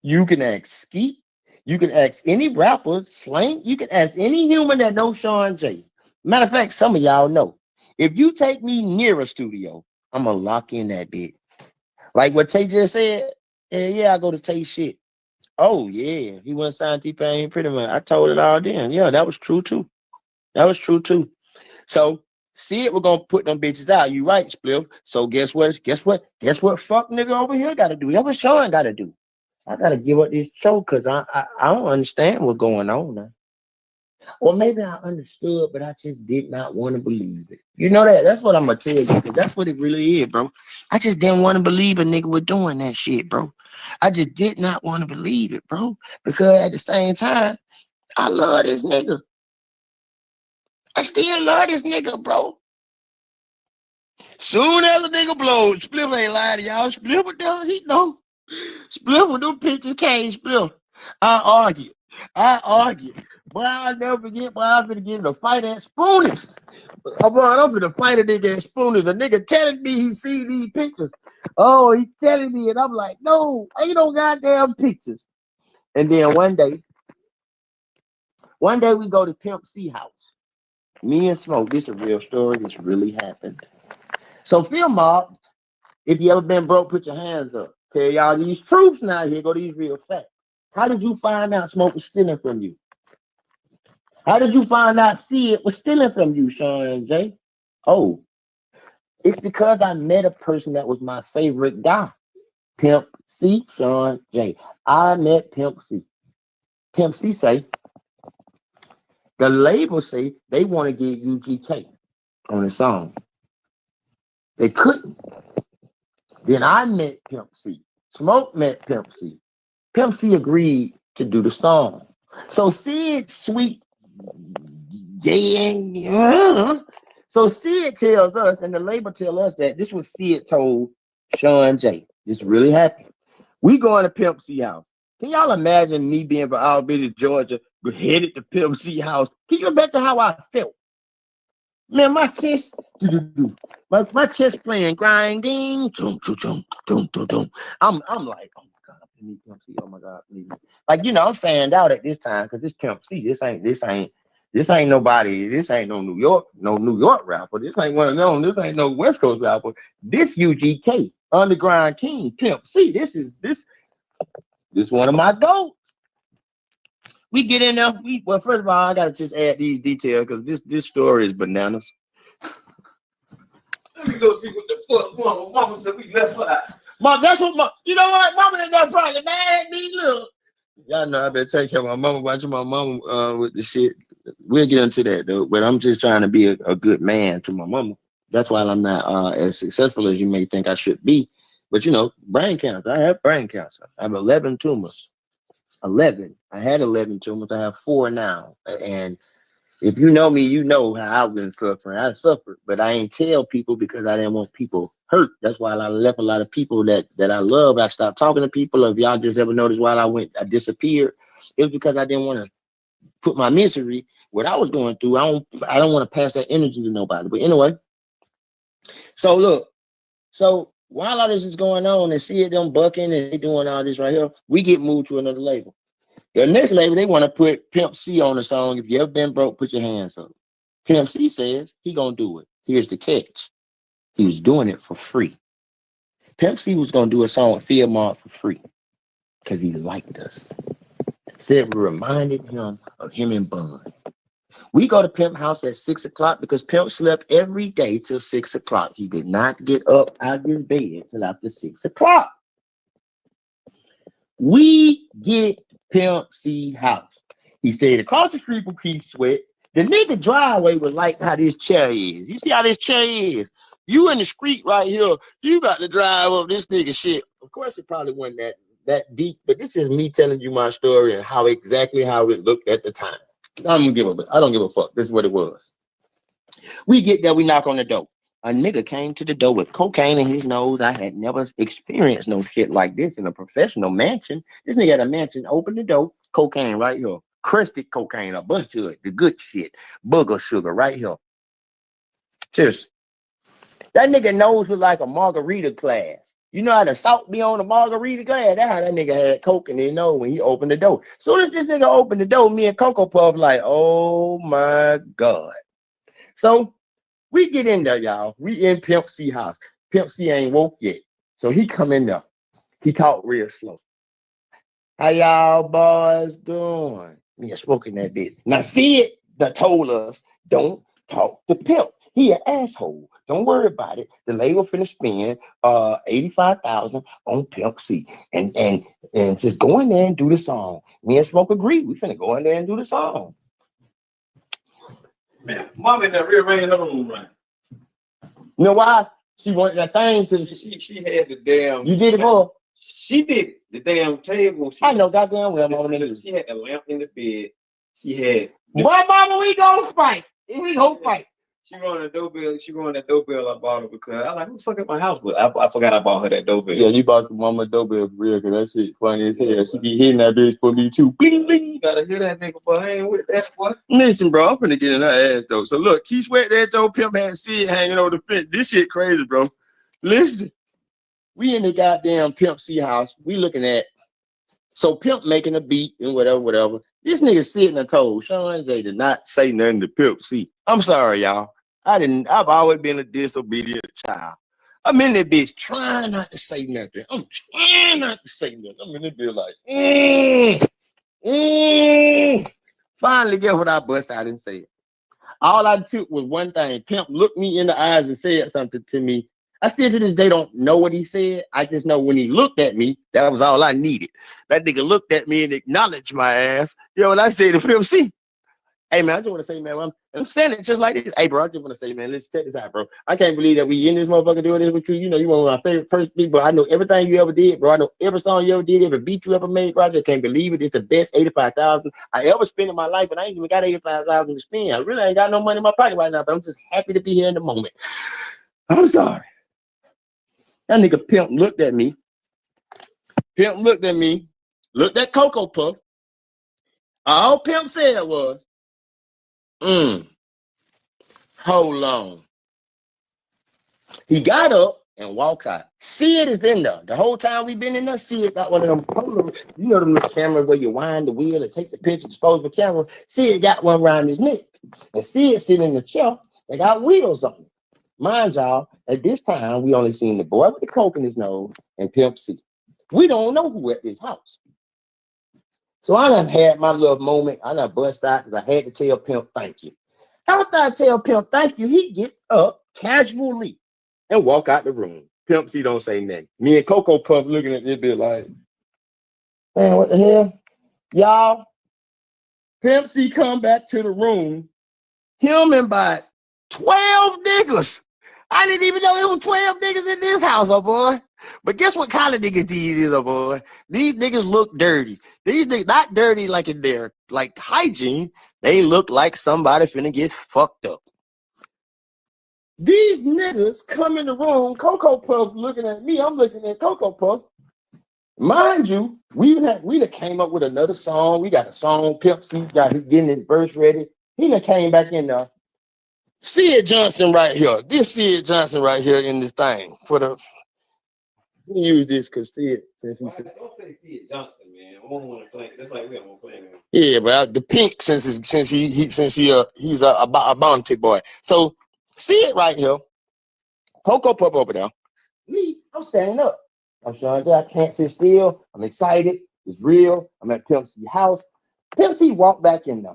Speaker 7: You can ask Skeet. You can ask any rapper, Slank. You can ask any human that knows Shawn J. Matter of fact, some of y'all know. If you take me near a studio, I'm gonna lock in that bit. Like what Tay just said, yeah, I go to Tay shit. Oh yeah, he went signed T-Pain pretty much. I told it all then. Yeah, that was true too. That was true too. So see it, we're gonna put them bitches out. You right, Spliff. So guess what? Guess what fuck nigga over here gotta do. That's what Shawn gotta do. I gotta give up this show because I don't understand what's going on now. Or maybe I understood, but I just did not want to believe it. You know that? That's what I'm gonna tell you. That's what it really is, bro. I just didn't want to believe a nigga was doing that shit, bro. I just did not want to believe it, bro. Because at the same time, I love this nigga. I still love this nigga, bro. Soon as a nigga blows, Spliff ain't lying to y'all. Spliff down, he know. Spliff with them pictures came, Spliff. I argue. Boy, I'll never forget, boy, I'm gonna get in a fight at Spooners. I'm gonna fight a nigga at Spooners. A nigga telling me he see these pictures. Oh, he telling me, and I'm like, no, ain't no goddamn pictures. And then one day we go to Pimp C house. Me and Smoke, this is a real story. This really happened. So Phil Mob, if you ever been broke, put your hands up. Tell y'all these truths now. Here go these real facts. How did you find out Smoke was stealing from you? How did you find out Sid was stealing from you, Shawn J? Oh, it's because I met a person that was my favorite guy, Pimp C, Shawn J. I met Pimp C. Pimp C say, the label say they want to get UGK on the song. They couldn't. Then I met Pimp C. Smoke met Pimp C. Pimp C agreed to do the song. So Sid Sweet, so Sid tells us, and the label tell us that this was Sid told Shawn J. This really happened. We going to Pimp C house. Can y'all imagine me being from Albany, Georgia, headed to Pimp C house? Can you imagine how I felt? Man, my chest, my chest playing grinding. I'm like, oh my God, I need Pimp C. Oh my God, please. Like, I'm fanned out at this time because this Pimp C, this ain't nobody. This ain't no New York rapper. This ain't one of them. This ain't no West Coast rapper. This UGK, Underground King, Pimp C. This one of my goats. We get in there. Well, first of all, I gotta just add these details because this story is bananas. Let me go see what the fuck Mama said we left her out. Mom, that's what you know what? Mama is not probably mad at me. Look. Y'all know I better take care of my mama, watching my mama with the shit. We'll get into that though. But I'm just trying to be a good man to my mama. That's why I'm not as successful as you may think I should be. But brain cancer. I have brain cancer. I have 11 tumors. 11. I had 11 tumors. I have 4 now. And if you know me, you know how I've been suffering. I suffered, but I ain't tell people because I didn't want people hurt. That's why I left a lot of people that I love. I stopped talking to people. If y'all just ever noticed while I disappeared, it was because I didn't want to put my misery, what I was going through. I don't want to pass that energy to nobody. But anyway, so look, so while all this is going on and see them bucking and they doing all this right here, we get moved to another label. The next label, they want to put Pimp C on the song. If you ever been broke, put your hands up. Pimp C says he gonna do it. Here's the catch. He was doing it for free. Pimp C was gonna do a song with Phil Mark for free because he liked us. Said we reminded him of him and Bun. We go to Pimp house at 6 o'clock because Pimp slept every day till 6 o'clock. He did not get up out of his bed till after 6 o'clock. We get Pimp C house. He stayed across the street from Keith Sweat. The nigga driveway was like how this chair is. You see how this chair is? You in the street right here. You got to drive up this nigga shit. Of course, it probably wasn't that deep, but this is me telling you my story and how it looked at the time. I don't give a fuck. This is what it was. We get there. We knock on the door. A nigga came to the door with cocaine in his nose. I had never experienced no shit like this in a professional mansion. This nigga at a mansion, opened the door, cocaine right here. Crusted cocaine, a bunch of it, the good shit. Booger sugar right here. Cheers. That nigga nose was like a margarita glass. You know how the salt be on a margarita glass? That's how that nigga had coke in his nose when he opened the door. Soon as this nigga opened the door, me and Cocoa Puff like, oh my God. So we get in there, y'all. We in Pimp C house. Pimp C ain't woke yet. So he come in there. He talk real slow. How y'all boys doing? Me and smoking that bitch. Now see it that told us don't talk to Pimp. He an asshole. Don't worry about it. The label finna spend $85,000 on Pimp C. And just go in there and do the song. Me and Smoke agree. We finna go in there and do the song. Man, mom in there rearranging her room, right? You know why? She wanted that thing to. She had the damn. You did it for her? She did it. The damn table. I know, goddamn well, mama. She had the lamp in the bed. She had. Boy, mama, we gonna fight. We gonna fight. She run the doorbell. She run that doorbell I bought her because I like, who the fuck at my house? But I forgot I bought her that doorbell. Yeah, you bought your mama doorbell for real because that shit funny as hell. She be hitting that bitch for me too. Bling, bling. You gotta hear that nigga, but I ain't with that, boy. Listen, bro, I'm finna get in her ass though. So look, Keith Sweat that Joe Pimp had Sid hanging over the fence. This shit crazy, bro. Listen, we in the goddamn Pimp C house. We looking at, so Pimp making a beat and whatever. This nigga sitting and told Shawn J to not say nothing to Pimp C. I'm sorry, y'all. I've always been a disobedient child. I'm in that bitch trying not to say nothing. I'm trying not to say nothing. I'm in that bitch like, Finally, get what I bust out and said. All I took was one thing. Pimp looked me in the eyes and said something to me. I still to this day don't know what he said. I just know when he looked at me, that was all I needed. That nigga looked at me and acknowledged my ass. You know what I said to Pimp C? Hey man, I just want to say, man, I'm saying it just like this. Hey, bro, I just want to say, man, let's check this out, bro. I can't believe that we in this motherfucker doing this with you. You know, you one of my favorite first people. I know everything you ever did, bro. I know every song you ever did, every beat you ever made, bro. I just can't believe it. It's the best 85,000 I ever spent in my life, and I ain't even got 85,000 to spend. I really ain't got no money in my pocket right now, but I'm just happy to be here in the moment. I'm sorry. That nigga Pimp looked at me. Pimp looked at me, looked at Cocoa Puff. All Pimp said was, hold on. He got up and walks out. Sid is in there. The whole time we been in there, Sid got one of them polar, you know them little cameras where you wind the wheel and take the picture, disposable camera. Sid got one around his neck. And Sid sitting in the chair, they got wheels on it. Mind y'all, at this time, we only seen the boy with the coke in his nose and Pimp C. We don't know who at this house. So I done had my little moment. I done bust out because I had to tell Pimp thank you. After I tell Pimp thank you, he gets up casually and walk out the room. Pimp C don't say nothing. Me and Cocoa Puff looking at this bit like, man, what the hell? Y'all, Pimp C come back to the room. Him and about 12 niggas. I didn't even know there was 12 niggas in this house, oh boy. But guess what kind of niggas these is, oh boy? These niggas look dirty. These niggas not dirty like in their like hygiene. They look like somebody finna get fucked up. These niggas come in the room. Cocoa Puff looking at me. I'm looking at Cocoa Puff. Mind you, we done came up with another song. We got a song. Pimp C got his getting his verse ready. He done came back in there. Sid Johnson right here. This Sid Johnson right here in this thing for the. We use this because Sid. Since he said,
Speaker 5: Don't say Sid Johnson, man. I don't want to play. That's like we don't want to play him.
Speaker 7: yeah, but the pink since he's a bounty boy. So Sid right here. Cocoa Puff over there. Me, I'm standing up. I'm showing that I can't sit still. I'm excited. It's real. I'm at Pimp C's house. Pimp C walked back in there.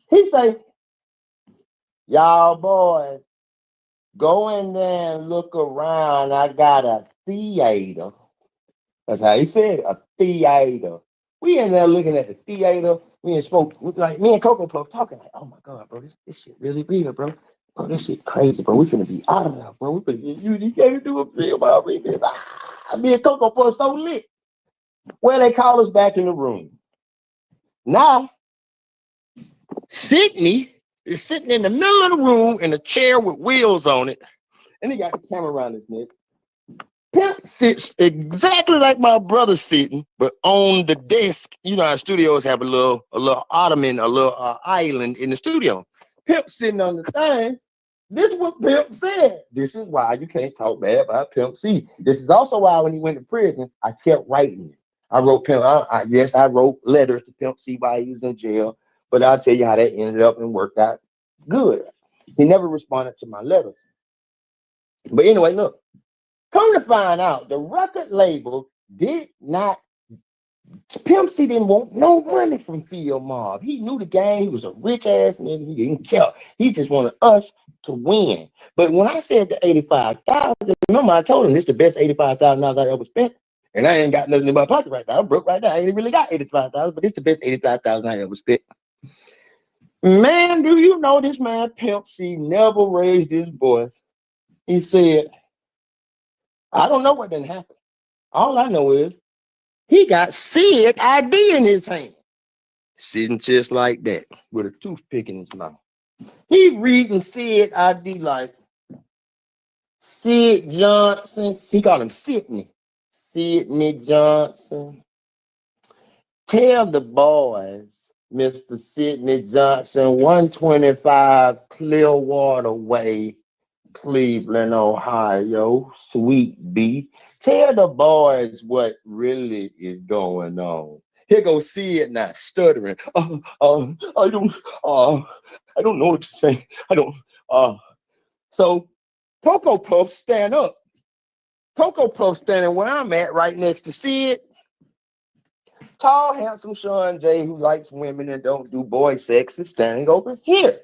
Speaker 7: He say, y'all boys, go in there and look around. I got a theater. That's how he said it, a theater. We in there looking at the theater. Me and Cocoa Puff talking like, oh my God, bro, this shit really real, bro. Bro, this shit crazy, bro. We finna be out of there, bro. We finna get you can't do a film about me. Me and Cocoa Puff so lit. Well, they call us back in the room. Now, Sydney is sitting in the middle of the room in a chair with wheels on it, and he got the camera around his neck. Pimp sits exactly like my brother sitting, but on the desk. You know how studios have a little ottoman, a little island in the studio. Pimp sitting on the thing. This is what Pimp said. This is why you can't talk bad about Pimp C. This is also why when he went to prison, I kept writing it. I wrote Pimp. I wrote letters to Pimp C while he was in jail, but I'll tell you how that ended up and worked out good. He never responded to my letters. But anyway, look. Come to find out, the record label did not. Pimp C didn't want no money from Field Mob. He knew the game. He was a rich ass nigga. He didn't care. He just wanted us to win. But when I said the 85,000, remember I told him this is the best $85,000 I ever spent, and I ain't got nothing in my pocket right now. I'm broke right now. I ain't really got 85,000, but it's the best 85,000 I ever spent. Man, do you know this man Pimp C never raised his voice? He said, I don't know what didn't happen. All I know is he got Sid ID in his hand, sitting just like that with a toothpick in his mouth. He reading Sid ID like Sid Johnson. He called him Sidney. Sidney Johnson. Tell the boys, Mr. Sidney Johnson, 125 Clearwater Way, Cleveland, Ohio, Sweet B. Tell the boys what really is going on. Here go Sid now, stuttering. I don't know what to say. So Cocoa Puff stand up. Cocoa Puff standing where I'm at, right next to Sid. Tall, handsome Shawn J, who likes women and don't do boy sex, is standing over here.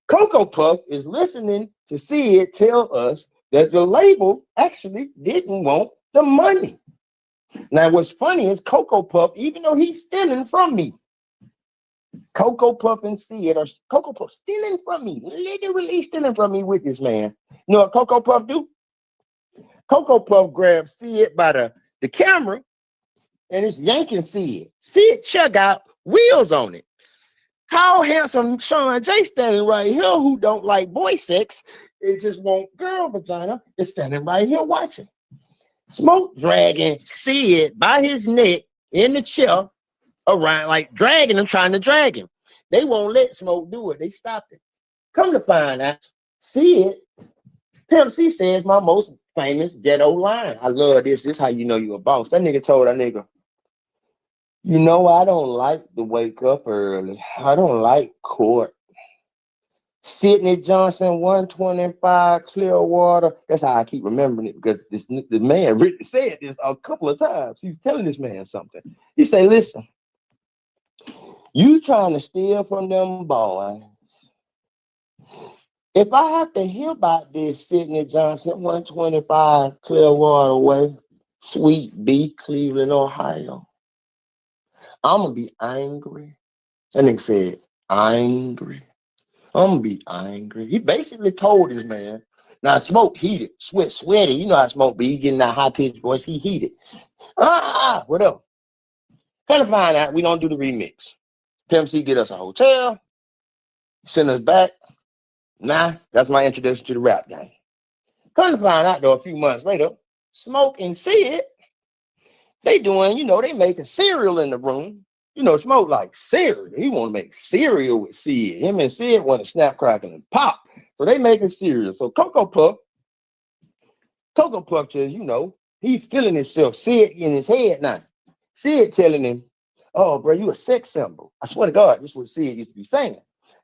Speaker 7: Cocoa Puff is listening to see it tell us that the label actually didn't want the money. Now, what's funny is Cocoa Puff, even though he's stealing from me, Cocoa Puff and Sid are Cocoa Puff stealing from me, literally stealing from me with this man. You know what Cocoa Puff do? Cocoa Puff grabs Sid by the camera and it's yanking Sid. Sid check out wheels on it. Tall, handsome Shawn J standing right here who don't like boy sex and just want girl vagina is standing right here watching. Smoke dragging Sid by his neck in the chair around, like dragging him, trying to drag him. They won't let Smoke do it. They stopped it. Come to find out, Sid, Pimp C says my most famous ghetto line. I love this. This is how you know you a boss. That nigga told that nigga, you know, I don't like to wake up early. I don't like court. Sidney Johnson, 125 Clearwater. That's how I keep remembering it because the man really said this a couple of times. He's telling this man something. He say, listen, you trying to steal from them boys. If I have to hear about this, Sidney Johnson, 125 Clearwater Way, Sweet B, Cleveland, Ohio, I'm going to be angry. That nigga said, angry. I'm going to be angry. He basically told this man. Now, Smoke heated, sweaty. You know how Smoke be. He getting that high-pitched voice. He heated. Whatever. Kind of find out, we going to do the remix. Pimp C get us a hotel, send us back. Nah, that's my introduction to the rap game. Come to find out, though, a few months later, Smoke and Sid, they doing, you know, they making cereal in the room. You know, Smoke like cereal. He want to make cereal with Sid. Him and Sid want to snap, crackle, and pop. So they making cereal. So Cocoa Puff just, you know, he feeling himself, Sid in his head now. Sid telling him, oh, bro, you a sex symbol. I swear to God, this is what Sid used to be saying.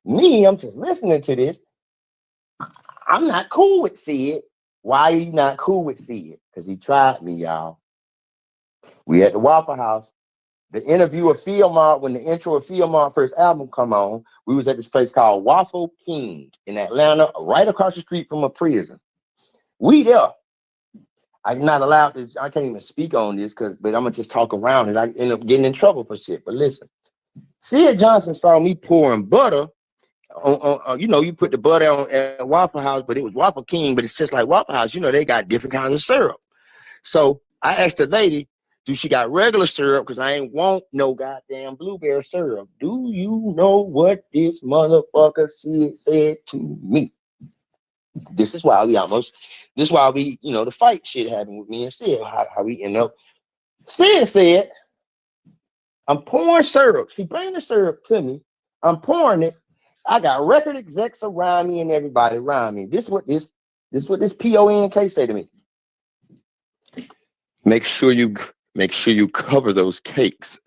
Speaker 7: Me, I'm just listening to this. I'm not cool with Sid. Why are you not cool with Sid? Because he tried me, y'all. We at the Waffle House. The interview of Phil Mart, when the intro of Phil Mart's first album come on, we was at this place called Waffle King in Atlanta, right across the street from a prison. We there. I'm not allowed to, I can't even speak on this, but I'm going to just talk around it. I end up getting in trouble for shit. But listen, Sid Johnson saw me pouring butter on, you know, you put the butter on at Waffle House, but it was Waffle King, but it's just like Waffle House. You know, they got different kinds of syrup. So I asked the lady, do she got regular syrup? Because I ain't want no goddamn blueberry syrup. Do you know what this motherfucker said to me? This is why we, you know, the fight shit happened with me and still how we end up. Sid said, I'm pouring syrup. She bring the syrup to me. I'm pouring it. I got record execs around me and everybody around me. This what this PONK say to me. Make sure you cover those cakes.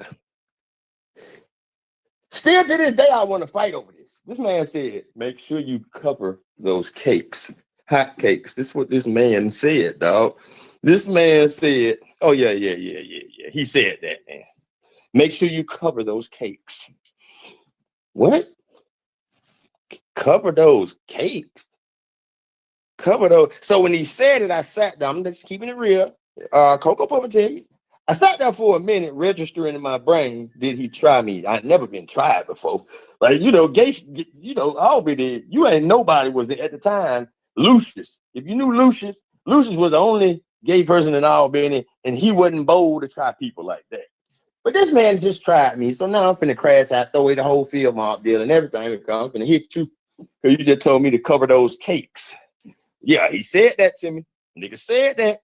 Speaker 7: Still to this day, I want to fight over this. This man said, make sure you cover those cakes. Hot cakes. This is what this man said, dog. This man said, oh, yeah. He said that, man. Make sure you cover those cakes. What? Cover those cakes? Cover those. So when he said it, I sat down. I'm just keeping it real. Cocoa Puff, tell you. I sat there for a minute, registering in my brain, did he try me? I'd never been tried before. Like, you know, Albie did. You ain't nobody was there at the time. Lucius. If you knew Lucius was the only gay person in Albany, and he wasn't bold to try people like that. But this man just tried me. So now I'm finna crash out, throw away the whole field mob deal and everything. I'm finna hit you. Because you just told me to cover those cakes. Yeah, he said that to me. Nigga said that.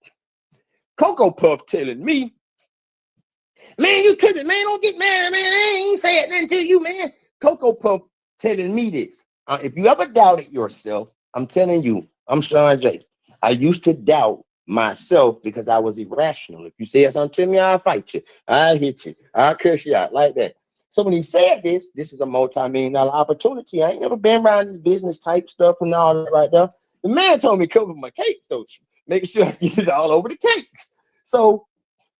Speaker 7: Cocoa Puff telling me, man, you tripping, man. Don't get married, man. I ain't saying nothing to you, man. Cocoa Puff telling me this. If you ever doubted yourself, I'm telling you, I'm Shawn J. I used to doubt myself because I was irrational. If you say something to me, I'll fight you. I'll hit you. I'll curse you out like that. So when he said this is a multi-million-dollar opportunity. I ain't never been around this business type stuff and all that right there. The man told me cover my cakes, don't you? Make sure I get it all over the cakes. So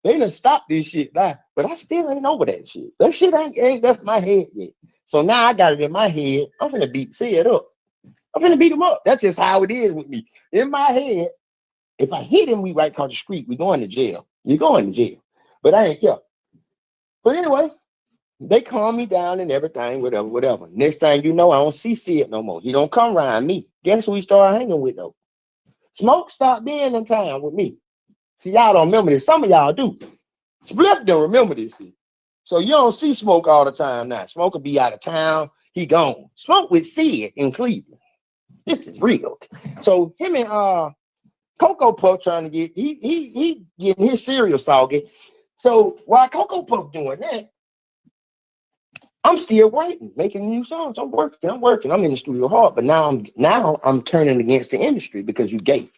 Speaker 7: they done stopped this shit now, but I still ain't over that shit. That shit ain't left my head yet. So now I got it in my head. I'm finna beat Sid up. I'm finna beat him up. That's just how it is with me. In my head, if I hit him, we right across the street. We going to jail. You're going to jail. But I ain't care. But anyway, they calm me down and everything, whatever. Next thing you know, I don't see Sid no more. He don't come around me. Guess who he started hanging with though? Smoke stopped being in town with me. See, y'all don't remember this. Some of y'all do. Spliff don't remember this shit. So you don't see Smoke all the time now. Smoke will be out of town. He gone. Smoke with Sid in Cleveland. This is real. So him and Cocoa Puff trying to get he getting his cereal soggy. So while Cocoa Puff doing that, I'm still writing, making new songs. I'm working. I'm in the studio hard, but now I'm turning against the industry because you gay.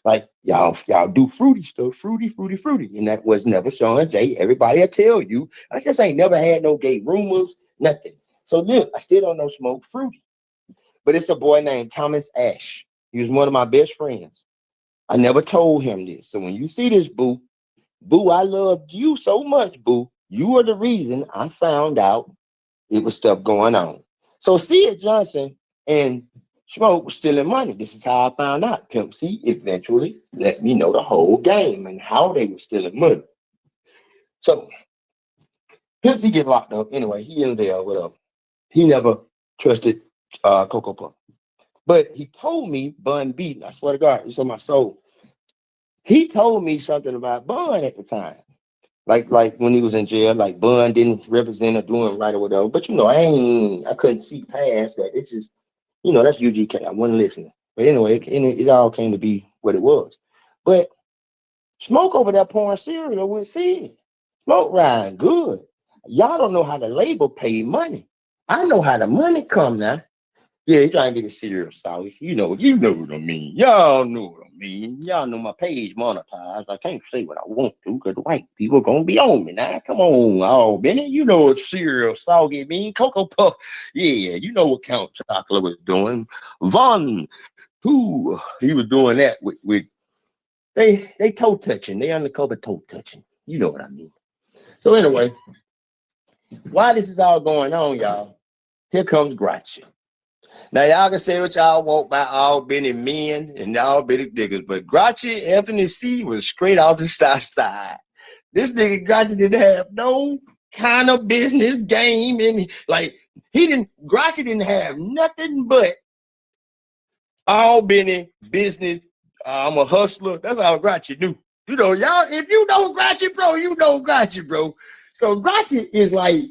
Speaker 7: Like y'all do fruity stuff, fruity, and that was never Shawn J. Everybody will tell you. I just ain't never had no gay rumors, nothing. So look, I still don't know Smoke Fruity, but it's a boy named Thomas Ash. He was one of my best friends. I never told him this. So when you see this, boo, I loved you so much, boo. You are the reason I found out it was stuff going on. So Sid Johnson and Smoke was stealing money. This is how I found out. Pimp C eventually let me know the whole game and how they were stealing money. So Pimp C get locked up. Anyway, he in there, whatever. He never trusted Cocoa Puff. But he told me Bun B, I swear to God, it's on my soul. He told me something about Bun at the time. Like when he was in jail, like Bun didn't represent or doing right or whatever. But I couldn't see past that. It's just, that's UGK. I wasn't listening. But anyway, it all came to be what it was. But Smoke over there pouring cereal with Sid. Smoke riding good. Y'all don't know how the label pay money. I know how the money come now. Yeah, he trying to get his cereal sauce. You know what I mean. Y'all know what I mean. Y'all know my page monetized. I can't say what I want to because the white people gonna be on me now. Come on, oh Benny, you know what cereal soggy mean. Cocoa Puff. Yeah, you know what Count Chocula was doing. Von, who he was doing that with they toe touching. They undercover toe touching. You know what I mean. So anyway, while this is all going on, y'all, here comes Grouchy. Now, y'all can say what y'all want about all Benny men and all Benny niggas, but Grouchy Anthony C was straight off the south side. This nigga Grouchy didn't have no kind of business game, and Grouchy didn't have nothing but all Benny business. I'm a hustler. That's all Grouchy do. Y'all, if you know Grouchy, bro, you know Grouchy, bro. So Grouchy is like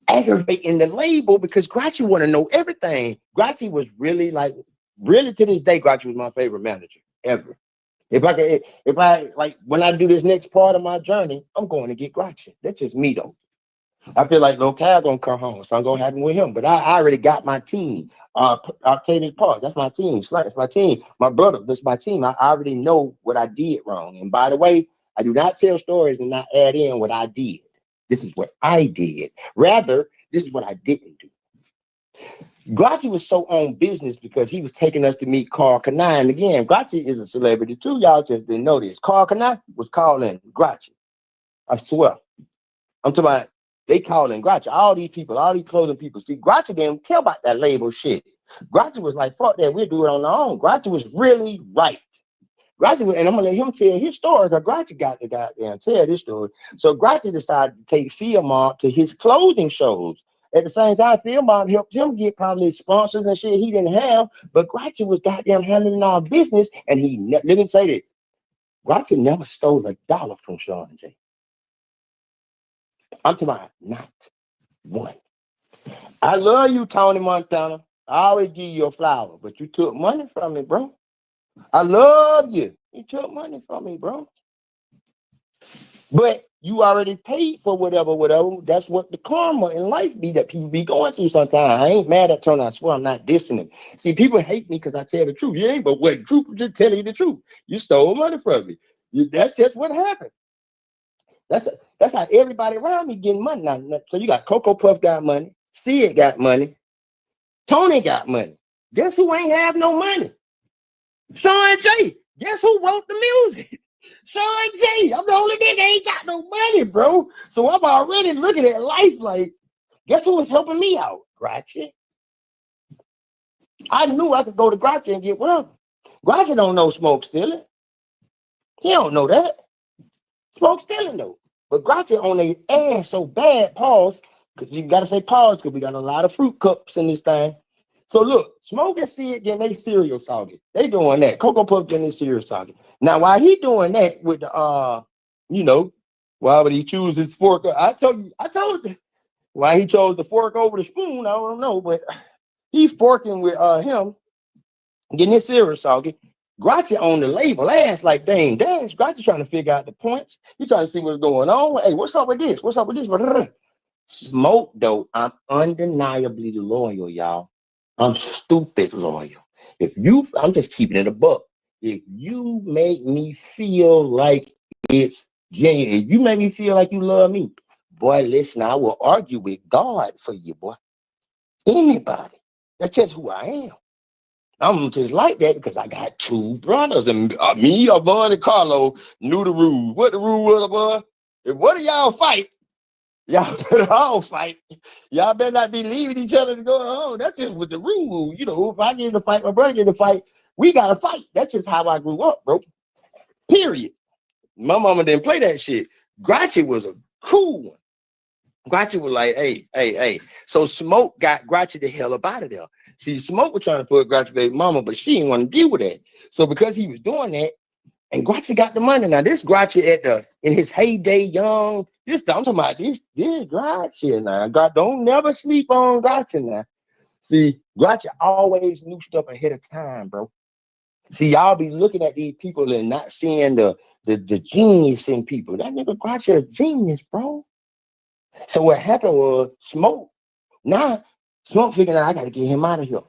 Speaker 7: aggravating the label because Grouchy want to know everything. Grouchy was really to this day, Grouchy was my favorite manager ever. If I when I do this next part of my journey, I'm going to get Grouchy. That's just me though. I feel like Lil Cal gonna come home, so I'm gonna have him with him. But I already got my team. Octavius Park, that's my team. That's my team. My brother, that's my team. I already know what I did wrong. And by the way, I do not tell stories and not add in what I did. This is what I did. Rather, this is what I didn't do. Grouchy was so on business because he was taking us to meet Carl Kanai. And again, Grouchy is a celebrity too. Y'all just didn't know this. Carl Kanai was calling Grouchy. I swear. I'm talking about they calling Grouchy. All these people, all these clothing people. See, Grouchy didn't care about that label shit. Grouchy was like, fuck that, we'll do it on our own. Grouchy was really right. Grouchy, and I'm gonna let him tell his story because Grouchy got to goddamn tell this story. So Grouchy decided to take Phil Mom to his clothing shows. At the same time, Phil Mom helped him get probably sponsors and shit he didn't have, but Grouchy was goddamn handling our business. And let me say this: Grouchy never stole $1 from Shawn J. I'm talking about not one. I love you, Tony Montana. I always give you a flower, but you took money from me, bro. I love you. You took money from me, bro. But you already paid for whatever. That's what the karma in life be that people be going through sometimes. I ain't mad at Tony. I swear I'm not dissing him. See, people hate me because I tell the truth. You ain't, but what truth is just telling you the truth. You stole money from me. That's just what happened. That's how everybody around me getting money now. So you got Cocoa Puff got money, Sid got money, Tony got money. Guess who ain't have no money? Shawn J. Guess who wrote the music? Shawn J. I'm the only nigga ain't got no money, bro. So I'm already looking at life like, guess who was helping me out? Gratchy. I knew I could go to Gratchy and get whatever. Gratchy don't know Smoke stealing. He don't know that. Smoke stealing though. But Gratchy on their ass so bad, pause, because you gotta say pause because we got a lot of fruit cups in this thing. So look, Smoke and Sid getting their cereal soggy. They doing that. Cocoa Puff getting their cereal soggy. Now while he doing that with the why would he choose his fork? I told you why he chose the fork over the spoon. I don't know, but he forking with him, getting his cereal soggy. Gratchy on the label ass like dang, Gratchy trying to figure out the points. He trying to see what's going on. Hey, what's up with this? What's up with this? Smoke though, I'm undeniably loyal, y'all. I'm stupid loyal. I'm just keeping it a buck. If you make me feel like it's genuine, if you make me feel like you love me, boy, listen, I will argue with God for you, boy. Anybody. That's just who I am. I'm just like that because I got two brothers, and me, your boy, and Carlo knew the rules. What the rule was, boy? If one of y'all fight, y'all better all fight. Y'all better not be leaving each other to go home. That's just with the rule. You know, if I get in a fight, my brother get in a fight, we gotta fight. That's just how I grew up, bro. Period. My mama didn't play that shit. Gratchy was a cool one. Gratchy was like, hey. So Smoke got Gratchy the hell up out of there. See, Smoke was trying to put Gratchy baby mama, but she didn't want to deal with that. So because he was doing that, and Gratchy got the money. Now this Gratchy in his heyday, young. I'm talking about this Gratchy now. God, don't never sleep on Gratchy now. See, Gratchy always knew stuff ahead of time, bro. See, y'all be looking at these people and not seeing the genius in people. That nigga Gratchy a genius, bro. So what happened was Smoke. Now Smoke figured out I got to get him out of here.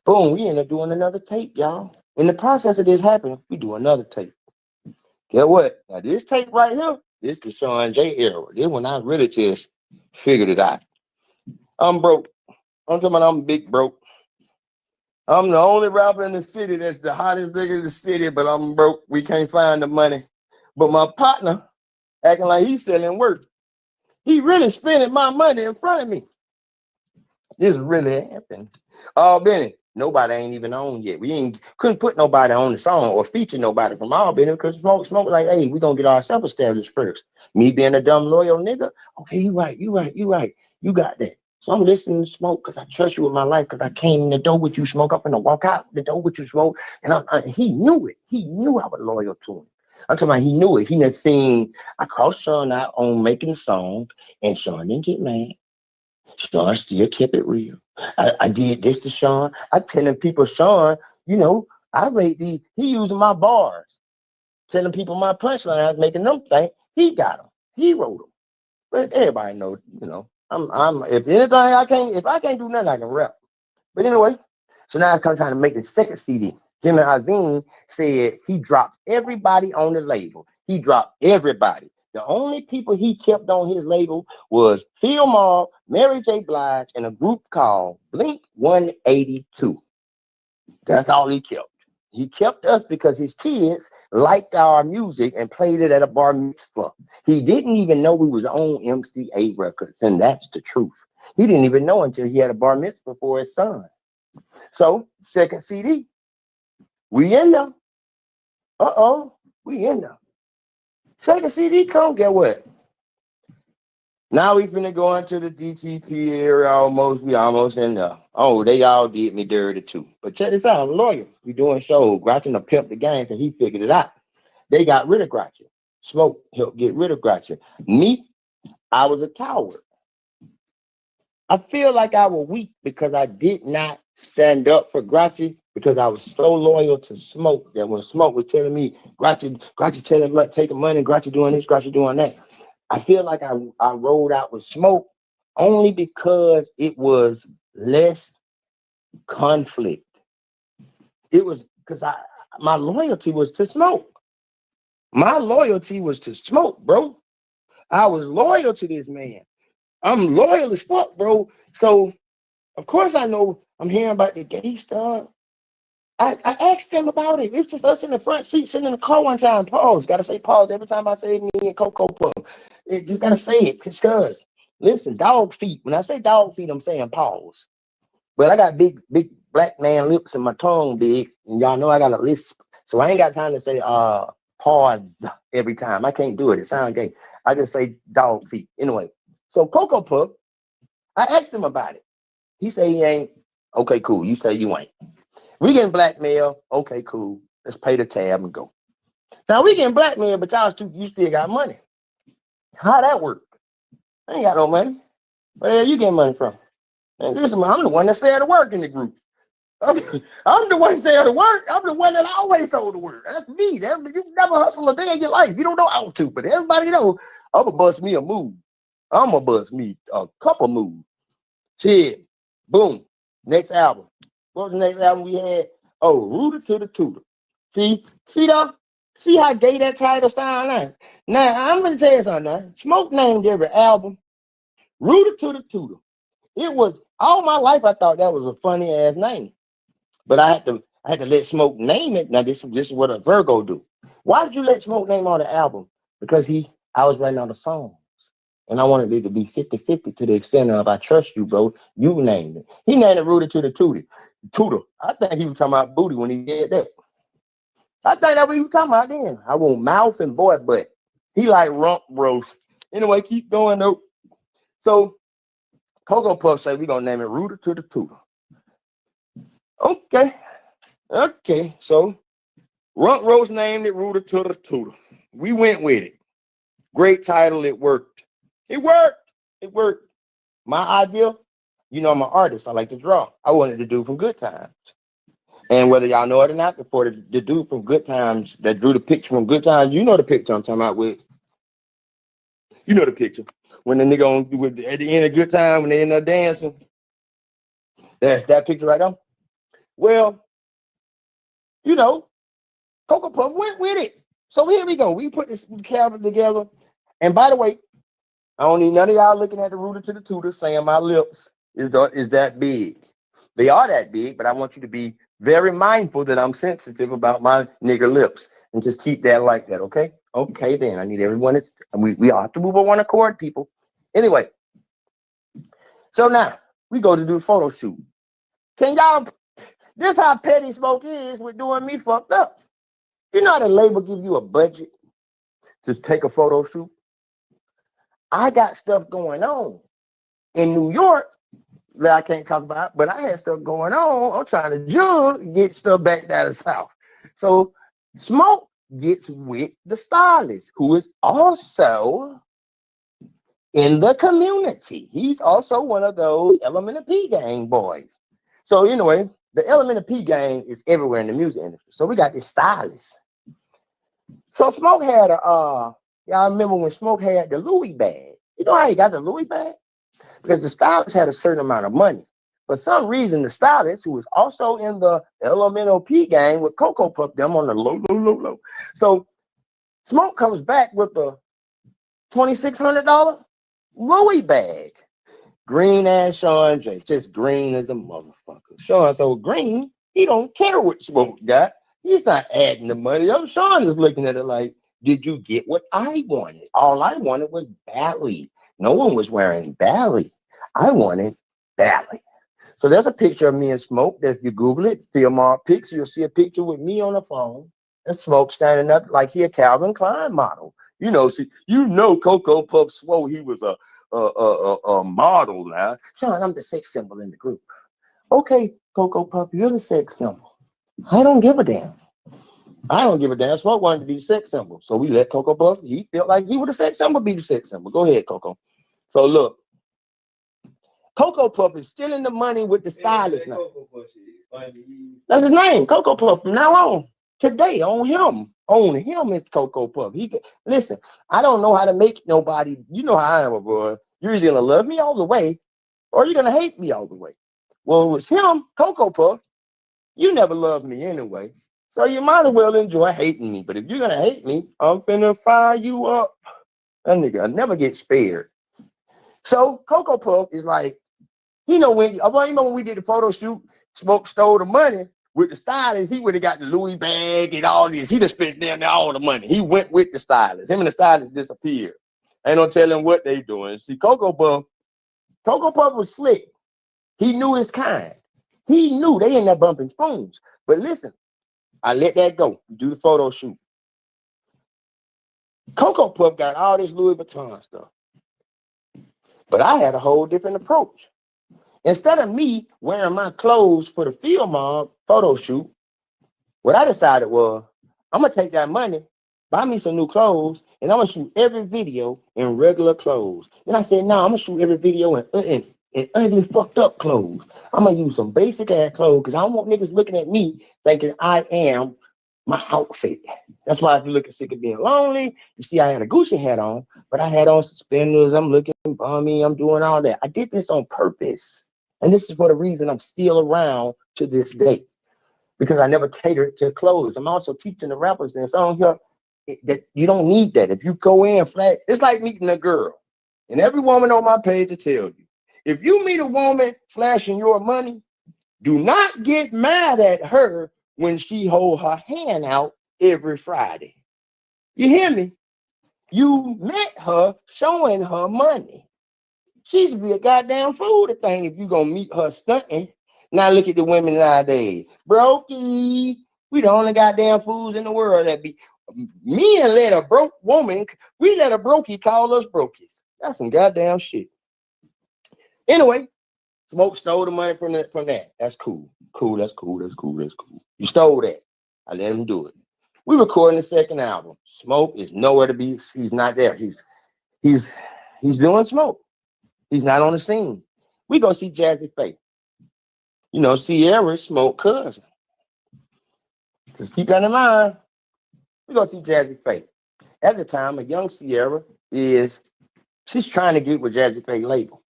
Speaker 7: Boom, we end up doing another tape, y'all. In the process of this happening, we do another tape. Get what? Now this tape right here, this the Shawn J era. This when I really just figured it out. I'm broke. I'm talking about I'm big broke. I'm the only rapper in the city that's the hottest nigga in the city, but I'm broke. We can't find the money. But my partner acting like he's selling work. He really spending my money in front of me. This really happened. Benny, nobody ain't even on yet. We couldn't put nobody on the song or feature nobody from Benny because Smoke like, hey, we gonna get ourselves established first. Me being a dumb loyal nigga, okay, you right. You got that. So I'm listening to Smoke because I trust you with my life because I came in the door with you, Smoke. I'm gonna walk out the door with you, Smoke. And he knew it. He knew I was loyal to him. I'm talking about he knew it. He had seen I crossed Shawn out on making the song, and Shawn didn't get mad. Shawn still kept it real. I did this to Shawn. I telling people, Shawn, I made he using my bars, telling people my punchline, I was making them think he got them. He wrote them. But everybody knows, I'm if anything if I can't do nothing, I can rap. But anyway, so now it's time to make the second CD. Jimmy Iovine said he dropped everybody on the label. He dropped everybody. The only people he kept on his label was Phil Maher, Mary J. Blige, and a group called Blink 182. That's all he kept. He kept us because his kids liked our music and played it at a bar mitzvah. He didn't even know we was on MCA Records, and that's the truth. He didn't even know until he had a bar mitzvah for his son. So, second CD, we in there. We in there. Second CD come, get what? Now we finna go into the DTP area we almost in there. Oh, they all did me dirty too. But check this out, I'm a lawyer. We doing shows. Gratchy to pimp the game because he figured it out. They got rid of Gratchy. Smoke helped get rid of Gratchy. Me, I was a coward. I feel like I was weak because I did not stand up for Gratchy because I was so loyal to Smoke that when Smoke was telling me, Gratchy telling me taking money, Gratchy doing this, Gratchy doing that. I feel like I rolled out with Smoke only because it was less conflict. It was because my loyalty was to Smoke. My loyalty was to Smoke, bro. I was loyal to this man. I'm loyal as fuck, bro. So of course I know I'm hearing about the gay stuff. I asked them about it. It's just us in the front seat sitting in the car one time. Pause. Gotta say pause every time I say me and Coco Puff. Just gotta say it, cause Listen, dog feet. When I say dog feet, I'm saying paws. But I got big black man lips and my tongue big, and y'all know I got a lisp. So I ain't got time to say pause every time. I can't do it. It sounds gay. I just say dog feet. Anyway, so Cocoa Puff, I asked him about it. He said he ain't. Okay, cool. You say you ain't. We getting blackmail. Okay, cool. Let's pay the tab and go. Now we getting blackmail, but you still got money. How that work? I ain't got no money. Where you getting money from? And listen, I'm the one that said the work in the group. I'm the one that said the work. I'm the one that always sold the work. That's me. You never hustle a day in your life. You don't know how to, but everybody know I'm gonna bust me a move. I'm gonna bust me a couple moves. Shit. Boom. Next album. What was the next album we had? Oh, Rooted to the Tutor. See how gay that title sound now? Now, I'm gonna tell you something now. Smoke named every album Rooted to the Tutor. It was all my life I thought that was a funny ass name. But I had to let Smoke name it. Now this is what a Virgo do. Why did you let Smoke name on the album? Because I was writing all the songs. And I wanted it to be 50-50 to the extent of I trust you, bro. You named it. He named it Rooted to the Tutor. I think he was talking about booty when he did that. I think that's what he was talking about then. I want mouth and boy butt. He like rump roast. Anyway, keep going though. So Cocoa Puff said we're gonna name it Rooted to the Tutor. Okay. So Rump Roast named it Rooted to the Tutor. We went with it. Great title. It worked. It worked. My idea, I'm an artist. I like to draw. I wanted to do from Good Times. And whether y'all know it or not, before the dude from Good Times that drew the picture from Good Times, you know the picture I'm talking about with. You know the picture. When the nigga at the end of Good Time, when they in there dancing. That's that picture right there. Well, Cocoa Puff went with it. So here we go. We put this cabinet together. And by the way, I don't need none of y'all looking at the Rooted to the Tutor saying my lips is that big. They are that big, but I want you to be very mindful that I'm sensitive about my nigger lips and just keep that like that, okay? Okay, then I need everyone. We all have to move on one accord, people. Anyway, so now we go to do a photo shoot. This how petty Smoke is with doing me fucked up. You know how the label give you a budget to take a photo shoot? I got stuff going on in New York that I can't talk about, but I had stuff going on. I'm trying to get stuff back down the South. So Smoke gets with the stylist, who is also in the community. He's also one of those Element of P gang boys. So anyway, the Element of P gang is everywhere in the music industry. So we got this stylist. So Smoke had y'all remember when Smoke had the Louis bag? You know how he got the Louis bag? Because the stylist had a certain amount of money. For some reason, the stylist, who was also in the Elemental P gang with Cocoa Puff them on the low. So Smoke comes back with a $2,600 Louis bag. Green ass Shawn J, just green as a motherfucker. Shawn so green, he don't care what Smoke got. He's not adding the money. Shawn is looking at it like, did you get what I wanted? All I wanted was Bally. No one was wearing Bally. I wanted Bally. So there's a picture of me and Smoke that if you Google it, film our pics, you'll see a picture with me on the phone and Smoke standing up like he a Calvin Klein model. Cocoa Puff swore he was a model now. Shawn, I'm the sex symbol in the group. Okay, Cocoa Puff, you're the sex symbol. I don't give a damn. Smoke wanted to be the sex symbol. So we let Cocoa Puff, he felt like he was the sex symbol, be the sex symbol. Go ahead, Coco. So look, Cocoa Puff is stealing the money with the stylist now. That's his name, Cocoa Puff. From now on, today, on him it's Cocoa Puff. Listen, I don't know how to make nobody. You know how I am, bro. You're either gonna love me all the way, or you're gonna hate me all the way. Well, it was him, Cocoa Puff. You never loved me anyway, so you might as well enjoy hating me. But if you're gonna hate me, I'm finna fire you up. That nigga, I never get spared. So Cocoa Puff is like, when we did the photo shoot, Smoke stole the money with the stylist. He would have got the Louis bag and all this. He just spent down there all the money. He went with the stylist. Him and the stylist disappeared. Ain't no telling what they doing. See, Cocoa Puff was slick. He knew his kind. He knew they in there bumping spoons. But listen, I let that go. Do the photo shoot. Cocoa Puff got all this Louis Vuitton stuff. But I had a whole different approach. Instead of me wearing my clothes for the field mob photo shoot, what I decided was, I'm going to take that money, buy me some new clothes, and I'm going to shoot every video in regular clothes. Then I said, no, I'm going to shoot every video in ugly, fucked up clothes. I'm going to use some basic ass clothes because I don't want niggas looking at me thinking I am my outfit. That's why if you look at Sick of Being Lonely, you see I had a Gucci hat on, but I had on suspenders. I'm looking bummy. I'm doing all that. I did this on purpose. And this is for the reason I'm still around to this day, because I never catered to clothes. I'm also teaching the rappers in song here that you don't need that. If you go in flat, it's like meeting a girl. And every woman on my page will tell you, if you meet a woman flashing your money, do not get mad at her when she hold her hand out every Friday. You hear me? You met her showing her money. She should be a goddamn fool to think if you gonna meet her stunting. Now look at the women nowadays. Brokey. We the only goddamn fools in the world that be. Men let a broke woman, we let a brokey call us brokies. That's some goddamn shit. Anyway, Smoke stole the money from that. That's cool. That's cool. You stole that. I let him do it. We recording the second album. Smoke is nowhere to be. He's not there. He's doing Smoke. He's not on the scene. We go see Jazzy Faye. You know, Sierra's Smoke cousin. Just keep that in mind. We go see Jazzy Faye. At the time, a young Sierra she's trying to get with Jazzy Faye label.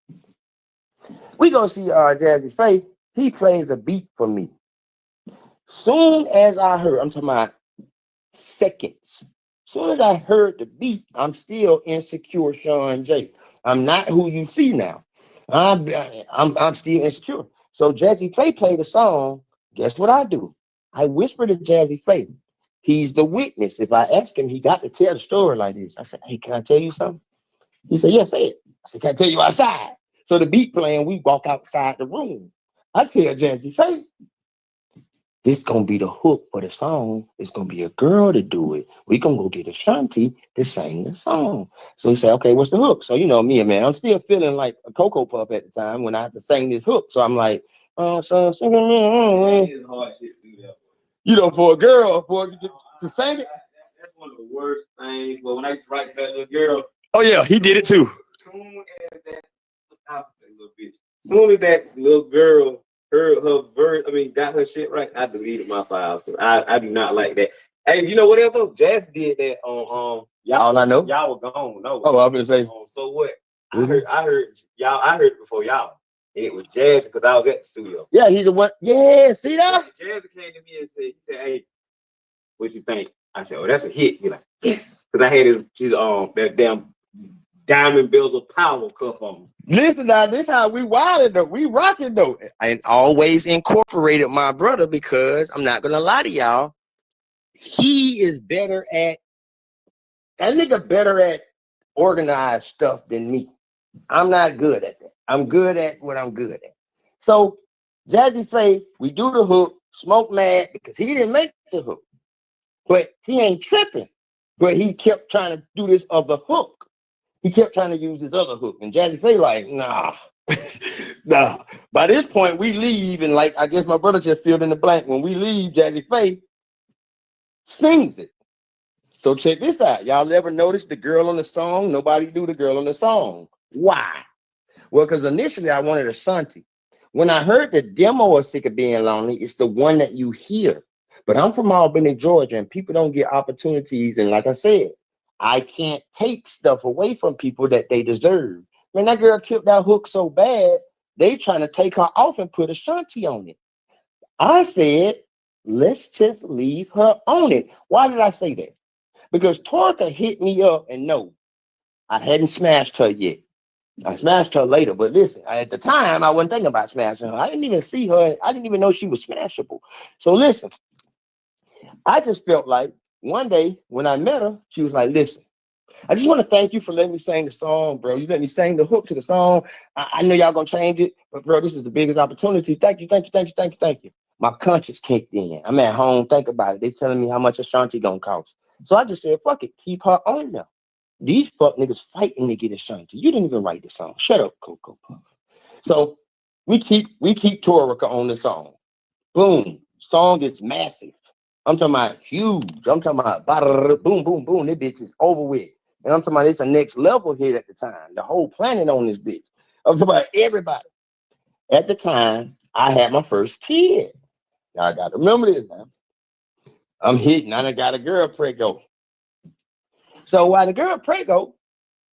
Speaker 7: We go see Jazzy Faye. He plays a beat for me. Soon as I heard, I'm talking about seconds. Soon as I heard the beat, I'm still insecure, Shawn J. I'm not who you see now. I'm still insecure. So Jazzy Faye played a song. Guess what I do? I whisper to Jazzy Faye. He's the witness. If I ask him, he got to tell the story like this. I said, hey, can I tell you something? He said, yes, say it. I said, can I tell you outside? So the beat playing, we walk outside the room. I tell Jazzy Faye, this gonna be the hook for the song. It's gonna be a girl to do it. We gonna go get Ashanti to sing the song. So he said, okay, what's the hook? So you know me, man, I'm still feeling like a Cocoa Puff at the time when I have to sing this hook. So I'm like, so singing me.
Speaker 5: It's hard shit to do that.
Speaker 7: You know, for a girl, to sing it.
Speaker 5: That's one of the worst things. But when I write that little girl,
Speaker 7: Oh yeah, he did it too.
Speaker 5: Soon as that little girl got her shit right, I deleted my files. I do not like that. Hey, you know whatever? Jazz did that on y'all.
Speaker 7: All I know.
Speaker 5: Y'all were gone. No.
Speaker 7: Oh, I'm gonna say.
Speaker 5: So what? I heard y'all. I heard it before y'all. It was Jazz because I was at the studio.
Speaker 7: Yeah, he's the one. Yeah, see that?
Speaker 5: Jazz came to me and said, hey, what you think? I said, oh, that's a hit. He's like, yes, because I had his that damn diamond bezel power cup on.
Speaker 7: Listen now, this how we wilding though. We rocking though. I always incorporated my brother because I'm not gonna lie to y'all. He is better at organized stuff than me. I'm not good at that. I'm good at what I'm good at. So Jazzy Faye, we do the hook, Smoke mad because he didn't make the hook. But he ain't tripping. But he kept trying to do this other hook. He kept trying to use this other hook. And Jazzy Faye like, nah. Nah. By this point, we leave, and like I guess my brother just filled in the blank. When we leave, Jazzy Faye sings it. So check this out. Y'all ever notice the girl on the song? Nobody do the girl on the song. Why? Well, because initially I wanted Ashanti. When I heard the demo of Sick of Being Lonely, it's the one that you hear. But I'm from Albany, Georgia, and people don't get opportunities. And like I said, I can't take stuff away from people that they deserve. Man, that girl killed that hook so bad, they trying to take her off and put Ashanti on it. I said, let's just leave her on it. Why did I say that? Because Torka hit me up and no, I hadn't smashed her yet. I smashed her later, but listen, at the time, I wasn't thinking about smashing her. I didn't even see her. I didn't even know she was smashable. So listen, I just felt like one day when I met her, she was like, listen, I just want to thank you for letting me sing the song, bro. You let me sing the hook to the song. I know y'all gonna change it, but bro, this is the biggest opportunity. Thank you, thank you, thank you, thank you, thank you. My conscience kicked in. I'm at home, think about it. They telling me how much Ashanti gonna cost. So I just said, fuck it, keep her on there. These fuck niggas fighting to get Ashanti. You didn't even write the song. Shut up, Coco Puff. So we keep Torica on the song. Boom. Song is massive. I'm talking about huge. I'm talking about boom, boom, boom. This bitch is over with. And I'm talking about it's a next level hit at the time. The whole planet on this bitch. I'm talking about everybody. At the time, I had my first kid. Now I gotta remember this now. I'm hitting. I done got a girl prego. So while the girl prego,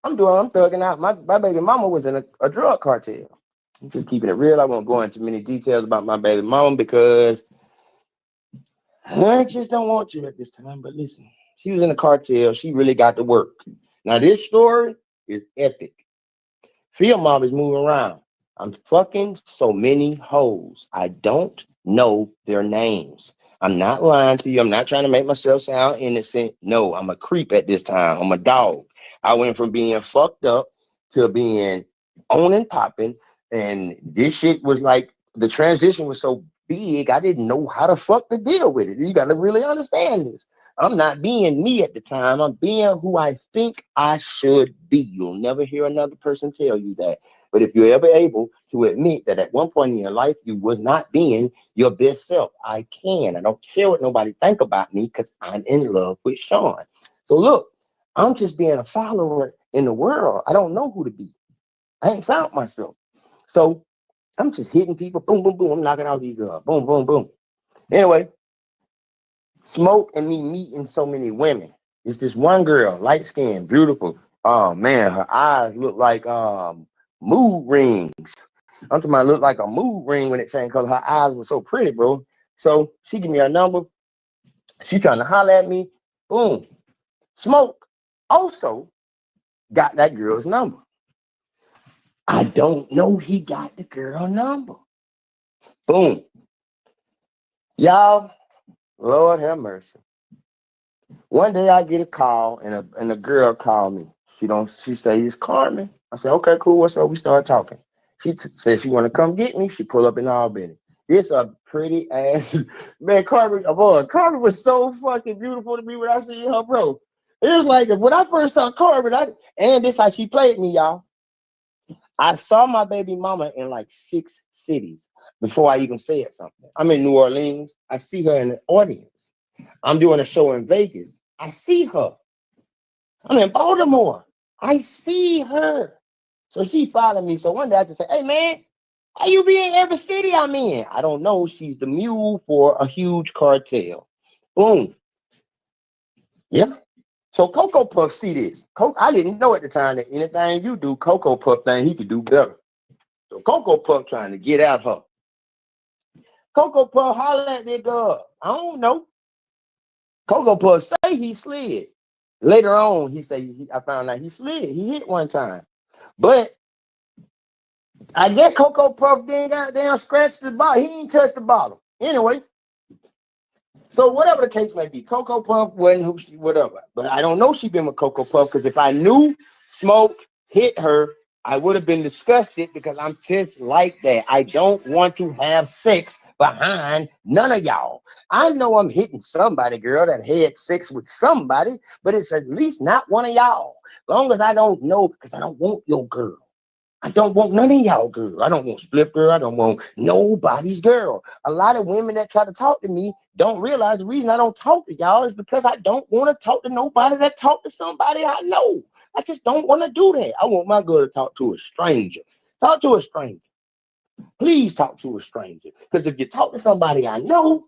Speaker 7: I'm thugging out. My baby mama was in a drug cartel. I'm just keeping it real. I won't go into many details about my baby mama because I just don't want to at this time. But listen, she was in a cartel. She really got to work. Now this story is epic. Field mob is moving around. I'm fucking so many hoes. I don't know their names. I'm not lying to you. I'm not trying to make myself sound innocent. No, I'm a creep at this time. I'm a dog. I went from being fucked up to being on and popping. And this shit was like, the transition was so big, I didn't know how the fuck to deal with it. You got to really understand this. I'm not being me at the time. I'm being who I think I should be. You'll never hear another person tell you that. But if you're ever able to admit that at one point in your life you was not being your best self, I can. I don't care what nobody think about me because I'm in love with Shawn. So look, I'm just being a follower in the world. I don't know who to be. I ain't found myself. So I'm just hitting people. Boom, boom, boom. I'm knocking out these girls. Boom, boom, boom. Anyway, Smoke and me meeting so many women. It's this one girl, light skinned, beautiful. Oh man, her eyes look like mood rings. I'm talking about look like a mood ring when it changed color. Her eyes were so pretty, bro. So she give me her number. She trying to holler at me. Boom. Smoke also got that girl's number. I don't know he got the girl number. Boom. Y'all, Lord have mercy. One day I get a call and a girl called me. She say it's Carmen. I said, okay, cool. What's up? We start talking. She said she want to come get me. She pull up in Albany. It's a pretty ass man. Carmen was so fucking beautiful to me when I see her, bro. It was like when I first saw Carmen, and this how she played me, y'all. I saw my baby mama in like 6 cities before I even said something. I'm in New Orleans. I see her in the audience. I'm doing a show in Vegas. I see her. I'm in Baltimore. I see her. So she followed me. So one day I just say, hey man, how you be in every city I'm in? I don't know. She's the mule for a huge cartel. Boom. Yeah. So Coco Puff see this. I didn't know at the time that anything you do, Coco Puff thing, he could do better. So Coco Puff trying to get at her. Coco Puff holler at that girl. I don't know. Coco Puff say he slid. Later on, he say I found out he slid. He hit one time. But I guess Coco Puff didn't goddamn scratch the bottom. He didn't touch the bottom. Anyway, so whatever the case may be, Coco Puff wasn't who she, whatever. But I don't know she been with Coco Puff because if I knew Smoke hit her, I would have been disgusted because I'm just like that. I don't want to have sex behind none of y'all. I know I'm hitting somebody, girl, that had sex with somebody, but it's at least not one of y'all. Long as I don't know, because I don't want your girl. I don't want none of y'all girl. I don't want Split girl. I don't want nobody's girl. A lot of women that try to talk to me don't realize the reason I don't talk to y'all is because I don't want to talk to nobody that talk to somebody I know. I just don't want to do that. I want my girl to talk to a stranger. Talk to a stranger. Please talk to a stranger. Because if you talk to somebody I know,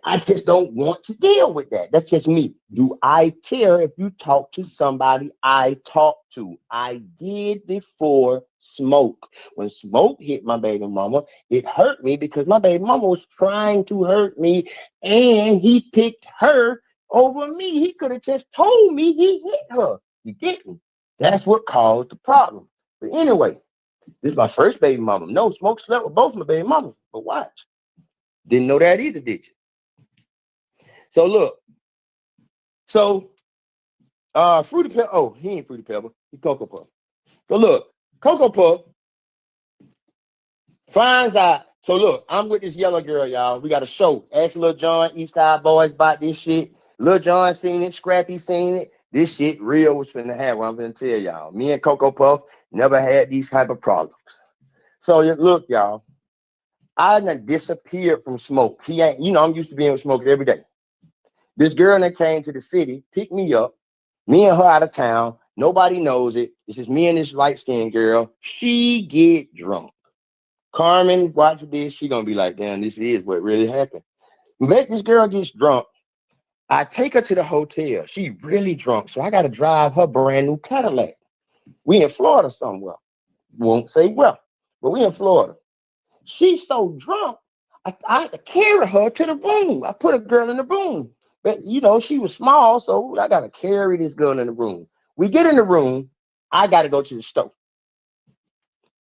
Speaker 7: I just don't want to deal with that. That's just me. Do I care if you talk to somebody I talk to? I did before Smoke. When Smoke hit my baby mama, it hurt me because my baby mama was trying to hurt me and he picked her over me. He could have just told me he hit her. He didn't. That's what caused the problem. But anyway, this is my first baby mama. No, Smoke slept with both my baby mamas. But watch. Didn't know that either, did you? So look, so Fruity Pebble. Oh, he ain't Fruity Pebble. He Cocoa Puff. So look, Cocoa Puff finds out. So look, I'm with this yellow girl, y'all. We got a show. Ask Lil John, East Side Boys about this shit. Lil John seen it, Scrappy seen it. This shit real was finna have what I'm finna tell y'all. Me and Cocoa Puff never had these type of problems. So look, y'all, I done disappeared from Smoke. He ain't, I'm used to being with Smoke every day. This girl that came to the city, picked me up, me and her out of town. Nobody knows it. It's just me and this light-skinned girl. She get drunk. Carmen, watch this. She gonna be like, damn, this is what really happened. Make this girl gets drunk. I take her to the hotel. She really drunk, so I gotta drive her brand new Cadillac. We in Florida somewhere. Won't say well, but we in Florida. She's so drunk, I had to carry her to the room. I put a girl in the room. But she was small, so I gotta carry this girl in the room. We get in the room, I gotta go to the store.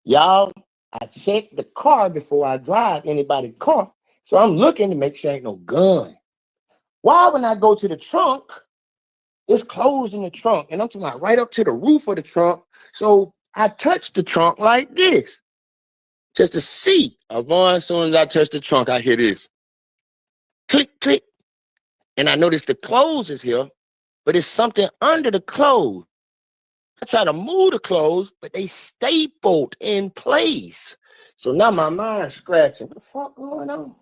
Speaker 7: Y'all, I check the car before I drive anybody's car. So I'm looking to make sure ain't no gun. Why when I go to the trunk, it's closed in the trunk, and I'm talking about right up to the roof of the trunk. So I touch the trunk like this, just to see. As soon as I touch the trunk, I hear this. Click, click. And I notice the clothes is here, but it's something under the clothes. I try to move the clothes, but they stapled in place. So now my mind's scratching. What the fuck going on?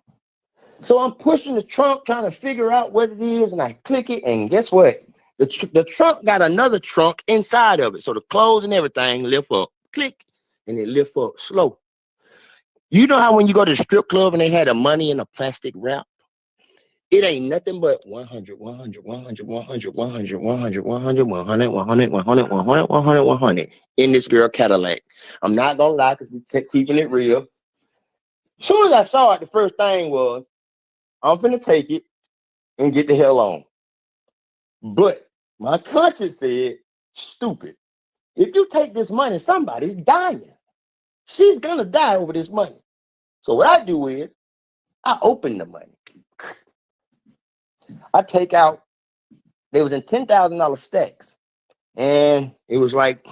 Speaker 7: So I'm pushing the trunk, trying to figure out what it is, and I click it, and guess what? The trunk got another trunk inside of it. So the clothes and everything lift up, click, and it lift up slow. You know how when you go to the strip club and they had the money in a plastic wrap? It ain't nothing but 100, 100, 100, 100, 100, 100, 100, 100, 100, 100, 100, 100, 100 in this girl Cadillac. I'm not gonna lie, because we kept keeping it real. As soon as I saw it, the first thing was, I'm finna take it and get the hell on. But my conscience said, stupid. If you take this money, somebody's dying. She's gonna die over this money. So what I do is, I open the money. I take out, they was in $10,000 stacks. And it was like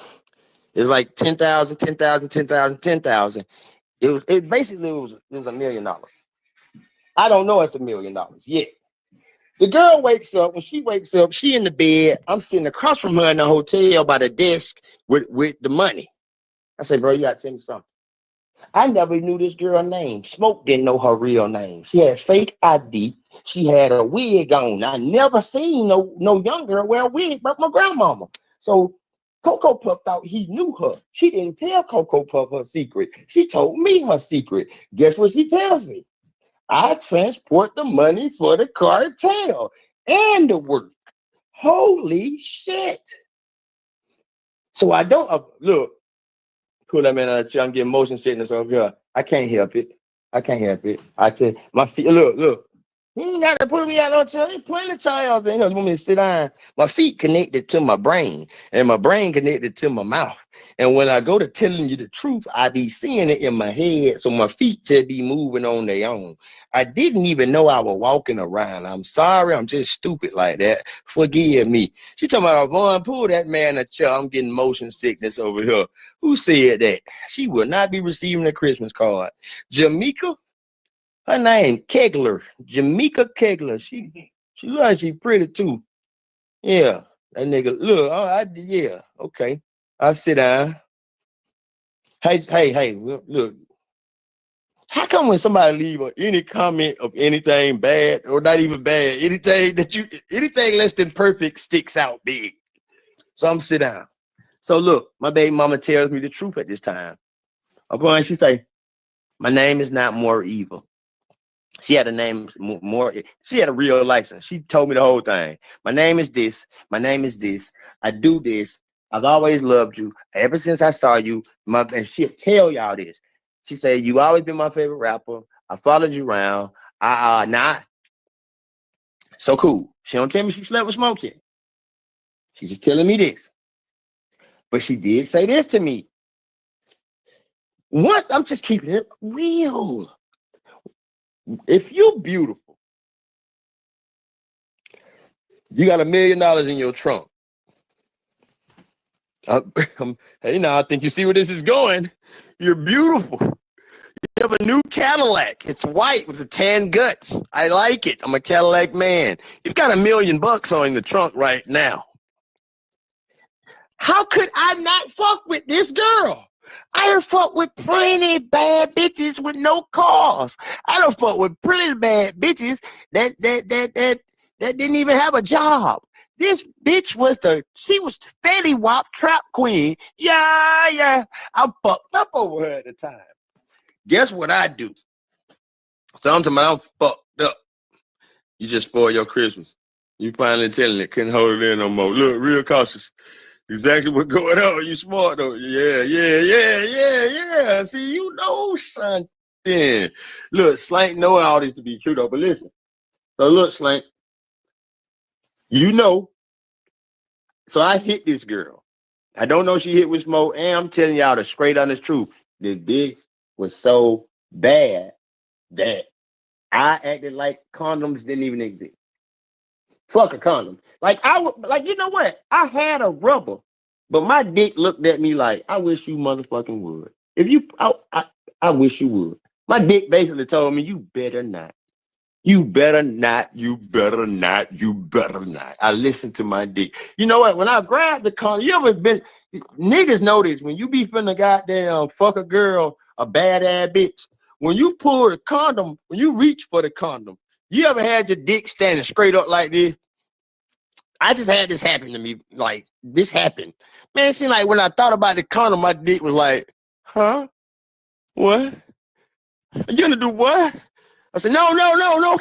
Speaker 7: 10,000, 10,000, 10,000, 10,000. It basically was $1 million. I don't know it's $1 million yet. The girl wakes up. When she wakes up, she in the bed. I'm sitting across from her in the hotel by the desk with the money. I said, bro, you gotta tell me something. I never knew this girl's name. Smoke didn't know her real name. She had fake ID. She had a wig on. I never seen no young girl wear a wig but my grandmama. So Cocoa Puff thought he knew her. She didn't tell Cocoa Puff her secret. She told me her secret. Guess what she tells me? I transport the money for the cartel and the work. Holy shit. So I don't look. Cool, that man. I'm getting motion sickness over here. I can't help it. I can't help it. I can't. My feet. Look. You ain't got to put me out on chair. There's plenty of chairs in here. You want me to sit down? My feet connected to my brain, and my brain connected to my mouth. And when I go to telling you the truth, I be seeing it in my head. So my feet just be moving on their own. I didn't even know I was walking around. I'm sorry. I'm just stupid like that. Forgive me. She talking about, Vaughn, pull that man a chair. I'm getting motion sickness over here. Who said that? She will not be receiving a Christmas card. Jamaica, her name Kegler, Jamaica Kegler. She look like she pretty too. Yeah, that nigga. Look, yeah, okay. I sit down. Hey, look. How come when somebody leave any comment of anything bad or not even bad, anything less than perfect sticks out big? So I'm sit down. So look, my baby mama tells me the truth at this time. Upon she say, my name is not more evil. She had a name more. She had a real license. She told me the whole thing. My name is this. My name is this. I do this. I've always loved you. Ever since I saw you, and she'll tell y'all this. She said, you always been my favorite rapper. I followed you around. Nah. So cool. She don't tell me she slept with Smokey. She's just telling me this. But she did say this to me. Once, I'm just keeping it real. If you're beautiful, you got $1 million in your trunk. Hey, now I think you see where this is going. You're beautiful. You have a new Cadillac. It's white with the tan guts. I like it. I'm a Cadillac man. You've got $1 million on the trunk right now. How could I not fuck with this girl? I done fuck with plenty bad bitches with no cars. I done fuck with plenty bad bitches that didn't even have a job. This bitch she was the Fetty Wap trap queen. Yeah. I'm fucked up over her at the time. Guess what I do? Sometimes I'm fucked up. You just spoil your Christmas. You finally telling it, couldn't hold it in no more. Look, real cautious. Exactly what's going on. You smart though. Yeah. See, you know something. Look, Slank know all this to be true though, but listen. So look, Slank, you know. So I hit this girl. I don't know she hit with smoke, and I'm telling y'all the straight honest truth. The bitch was so bad that I acted like condoms didn't even exist. Fuck a condom. Like you know what? I had a rubber, but my dick looked at me like, I wish you motherfucking would. If you, I wish you would. My dick basically told me, you better not. You better not. You better not. You better not. I listened to my dick. You know what? When I grabbed the condom, you ever been, niggas know this. When you be finna goddamn fuck a girl, a bad ass bitch, when you pull the condom, when you reach for the condom, you ever had your dick standing straight up like this? I just had this happen to me. Like, this happened. Man, it seemed like when I thought about the condom, my dick was like, huh? What? You gonna do what? I said, no,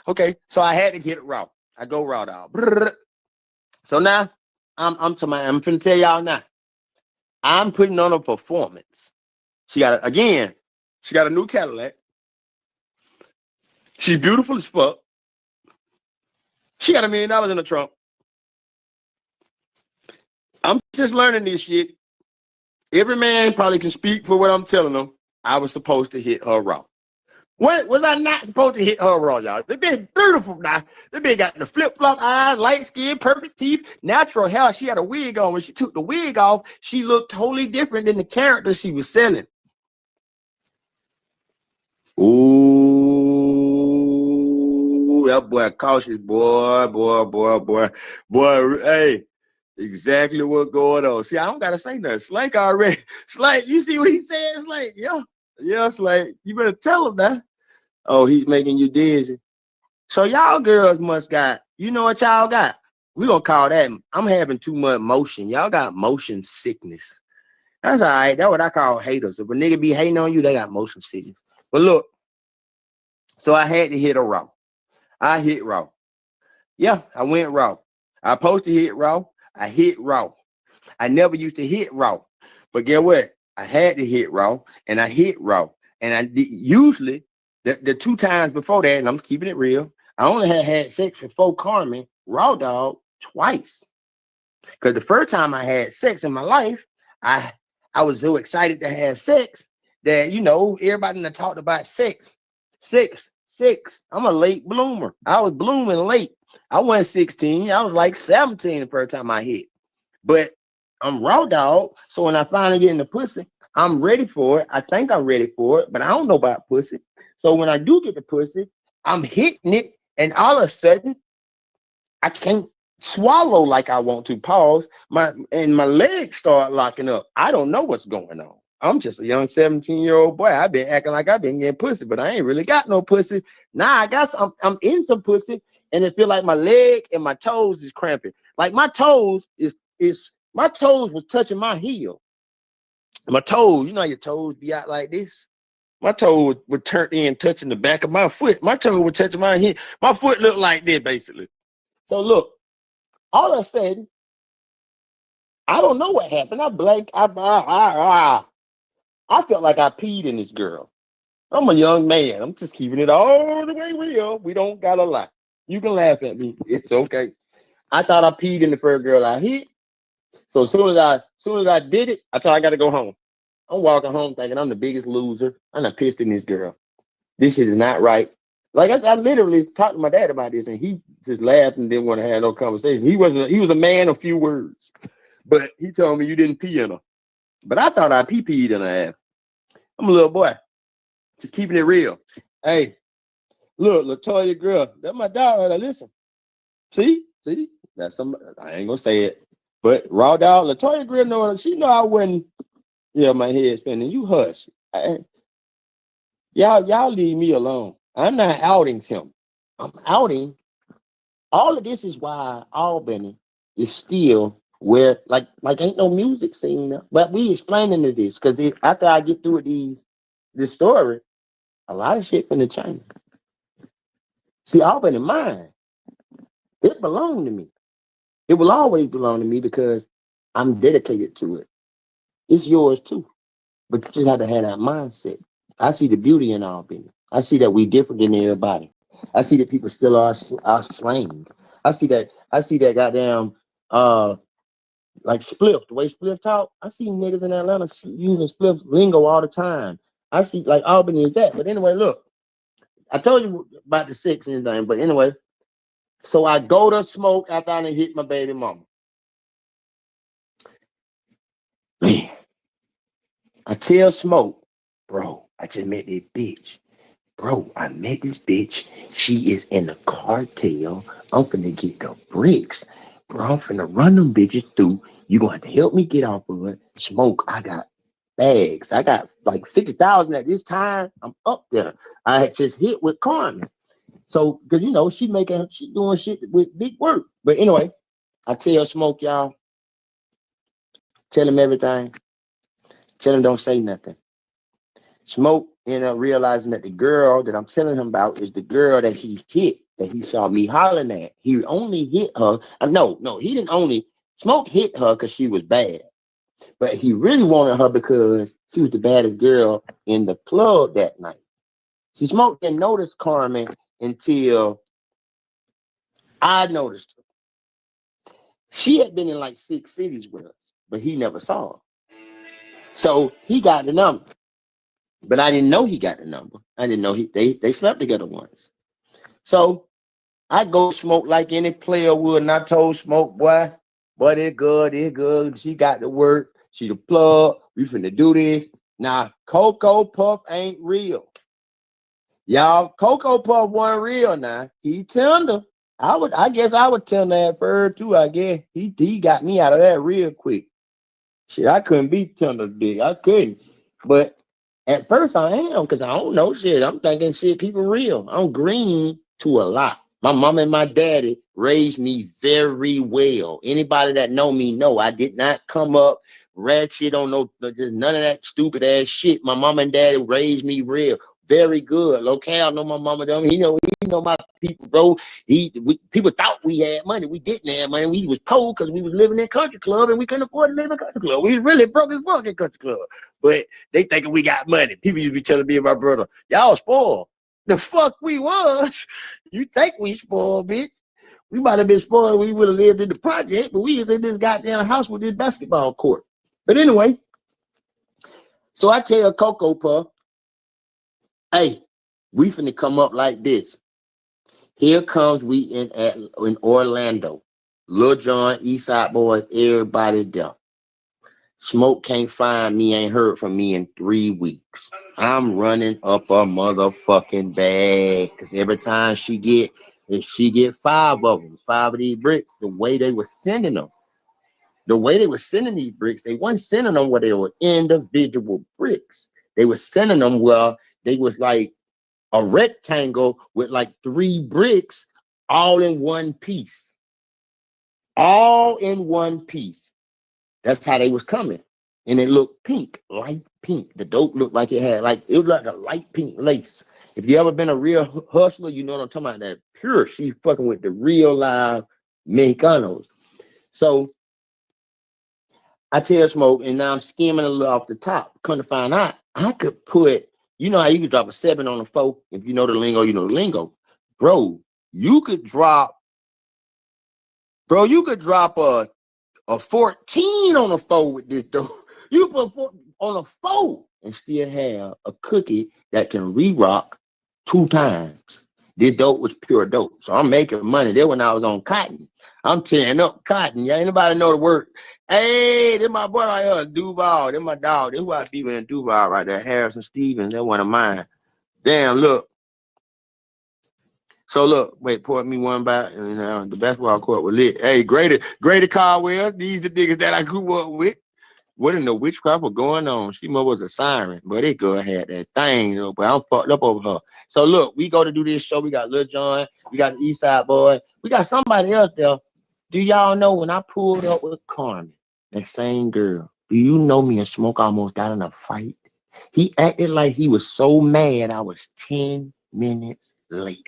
Speaker 7: okay. So I had to get it raw. I go raw, dog. So now I'm finna tell y'all now. I'm putting on a performance. She got a new Cadillac. She's beautiful as fuck. She got $1 million in the trunk. I'm just learning this shit. Every man probably can speak for what I'm telling them. I was supposed to hit her raw. What was I not supposed to hit her raw, y'all? They been beautiful now. They been got the flip-flop eyes, light skin, perfect teeth, natural hair. She had a wig on. When she took the wig off, she looked totally different than the character she was selling. Ooh, that boy cautious, boy. Hey, exactly what going on. See, I don't gotta say nothing. Slank already. Slank, you see what he said? Slank, yeah, Slank. You better tell him that. Oh, he's making you dizzy. So y'all girls must got, you know what y'all got? We gonna call that, I'm having too much motion. Y'all got motion sickness. That's all right. That's what I call haters. If a nigga be hating on you, they got motion sickness. But look, so I had to hit a raw. I hit raw. Yeah, I went raw. I supposed to hit raw. I hit raw. I never used to hit raw. But guess what? I had to hit raw, and I hit raw. And I usually, the 2 times before that, and I'm keeping it real, I only had sex before Carmen, raw dog, twice. Because the first time I had sex in my life, I was so excited to have sex that, everybody that talked about sex. I'm a late bloomer. I was blooming late. I wasn't 16. I was like 17 the first time I hit. But I'm raw dog. So when I finally get in the pussy, I'm ready for it. I think I'm ready for it, but I don't know about pussy. So when I do get the pussy, I'm hitting it, and all of a sudden, I can't swallow like I want to. Pause. My legs start locking up. I don't know what's going on. I'm just a young 17-year-old boy. I've been acting like I've been getting pussy, but I ain't really got no pussy. Now I got some, I'm in some pussy, and it feel like my leg and my toes is cramping. Like my toes my toes was touching my heel. My toes, you know how your toes be out like this? My toe would turn in touching the back of my foot. My toe would touch my heel. My foot looked like this, basically. So look, all of a sudden, I don't know what happened. I blanked. I felt like I peed in this girl. I'm a young man. I'm just keeping it all the way real. We don't gotta lie. You can laugh at me. It's okay. I thought I peed in the first girl I hit. So as soon as I did it, I thought I gotta go home. I'm walking home thinking I'm the biggest loser. I'm not pissed in this girl. This shit is not right. Like I literally talked to my dad about this, and he just laughed and didn't want to have no conversation. He was a man of few words. But he told me you didn't pee in her. But I thought I pee-peed in her ass. I'm a little boy. Just keeping it real. Hey, look, Latoya girl, that's my dog. Listen. See? That's some, I ain't gonna say it. But raw dog, Latoya girl know she know I wouldn't. Yeah, my head spinning. You hush. Y'all leave me alone. I'm not outing him. I'm outing. All of this is why Albany is still where like ain't no music scene now. But we explaining to this because after I get through with this story, a lot of shit finna change. See, Albany mine, it belonged to me. It will always belong to me because I'm dedicated to it. It's yours too. But you just have to have that mindset. I see the beauty in Albany. I see that we different than everybody. I see that people still are slang. I see that goddamn like Spliff, the way Spliff talk. I see niggas in Atlanta using Spliff lingo all the time. I see like Albany is that. But anyway, look, I told you about the sex and everything, but anyway, so I go to smoke after I done hit my baby mama. Man, I tell Smoke, bro, I just met this bitch. Bro, I met this bitch. She is in the cartel. I'm finna get the bricks. Bro, I'm finna run them bitches through. You gonna have to help me get off of it. Smoke, I got bags. I got like 50,000 at this time. I'm up there. I had just hit with Carmen. So, because you know, she doing shit with big work. But anyway, I tell Smoke, y'all, tell him everything. Tell him don't say nothing. Smoke ended up realizing that the girl that I'm telling him about is the girl that he hit, that he saw me hollering at. He only hit her. No, he didn't only. Smoke hit her because she was bad. But he really wanted her because she was the baddest girl in the club that night. See, Smoke didn't notice Carmen until I noticed her. She had been in like 6 cities with us, but he never saw her. So he got the number. But I didn't know he got the number. I didn't know they slept together once. So I go Smoke like any player would, and I told Smoke, boy, it's good. She got to work. She the plug. We finna do this. Now, Cocoa Puff ain't real. Y'all, Cocoa Puff wasn't real now. He tender. I guess I would tender at first too, I guess. He got me out of that real quick. Shit, I couldn't be tender dick. I couldn't. But at first I am, because I don't know shit. I'm thinking shit, people real. I'm green to a lot. My mom and my daddy raised me very well. Anybody that know me know I did not come up ratchet on none of that stupid ass shit. My mom and daddy raised me real. Very good. Locale know my mama them. He know my people, bro. People thought we had money. We didn't have money. We was poor because we was living in country club and we couldn't afford to live in country club. We really broke as fuck in country club. But they thinking we got money. People used to be telling me and my brother, y'all spoiled. The fuck we was. You think we spoiled, bitch. We might have been spoiled. We would have lived in the project, but we was in this goddamn house with this basketball court. But anyway, so I tell Cocoa Puff, hey, we finna come up like this. Here comes we in Orlando. Lil Jon, Eastside Boys, everybody there. Smoke can't find me, ain't heard from me in 3 weeks. I'm running up a motherfucking bag. Cause every time if she get 5 of them, 5 of these bricks, the way they were sending them, these bricks, they weren't sending them where they were individual bricks. They were sending them where they was like a rectangle with like 3 bricks all in one piece. All in one piece. That's how they was coming. And it looked pink, light pink. The dope looked like it was like a light pink lace. If you ever been a real hustler, you know what I'm talking about. That pure, she's fucking with the real live Mexicanos. So I tell Smoke, and now I'm skimming a little off the top. Come to find out, I could put, you know how you could drop a 7 on a 4? If you know the lingo, you know the lingo. Bro, you could drop a 14 on a 4 with this though. You put 4 on a 4 and still have a cookie that can re-rock 2 times. This dope was pure dope. So I'm making money. There when I was on cotton. I'm tearing up cotton. Yeah, anybody know the word? Hey, this my boy right here, Duval. This my dog. This who I be in Duval right there. Harrison Stevens. They're one of mine. Damn, look. So look, wait, pour me one back, and the basketball court was lit. Hey, Grady Caldwell, these the niggas that I grew up with. Wouldn't know witchcraft was going on. She mother was a siren, but it girl had that thing, though, but I'm fucked up over her. So look, we go to do this show. We got Lil Jon, we got the East Side Boy, we got somebody else there. Do y'all know when I pulled up with Carmen, that same girl? Do you know me and Smoke almost got in a fight? He acted like he was so mad I was 10 minutes late.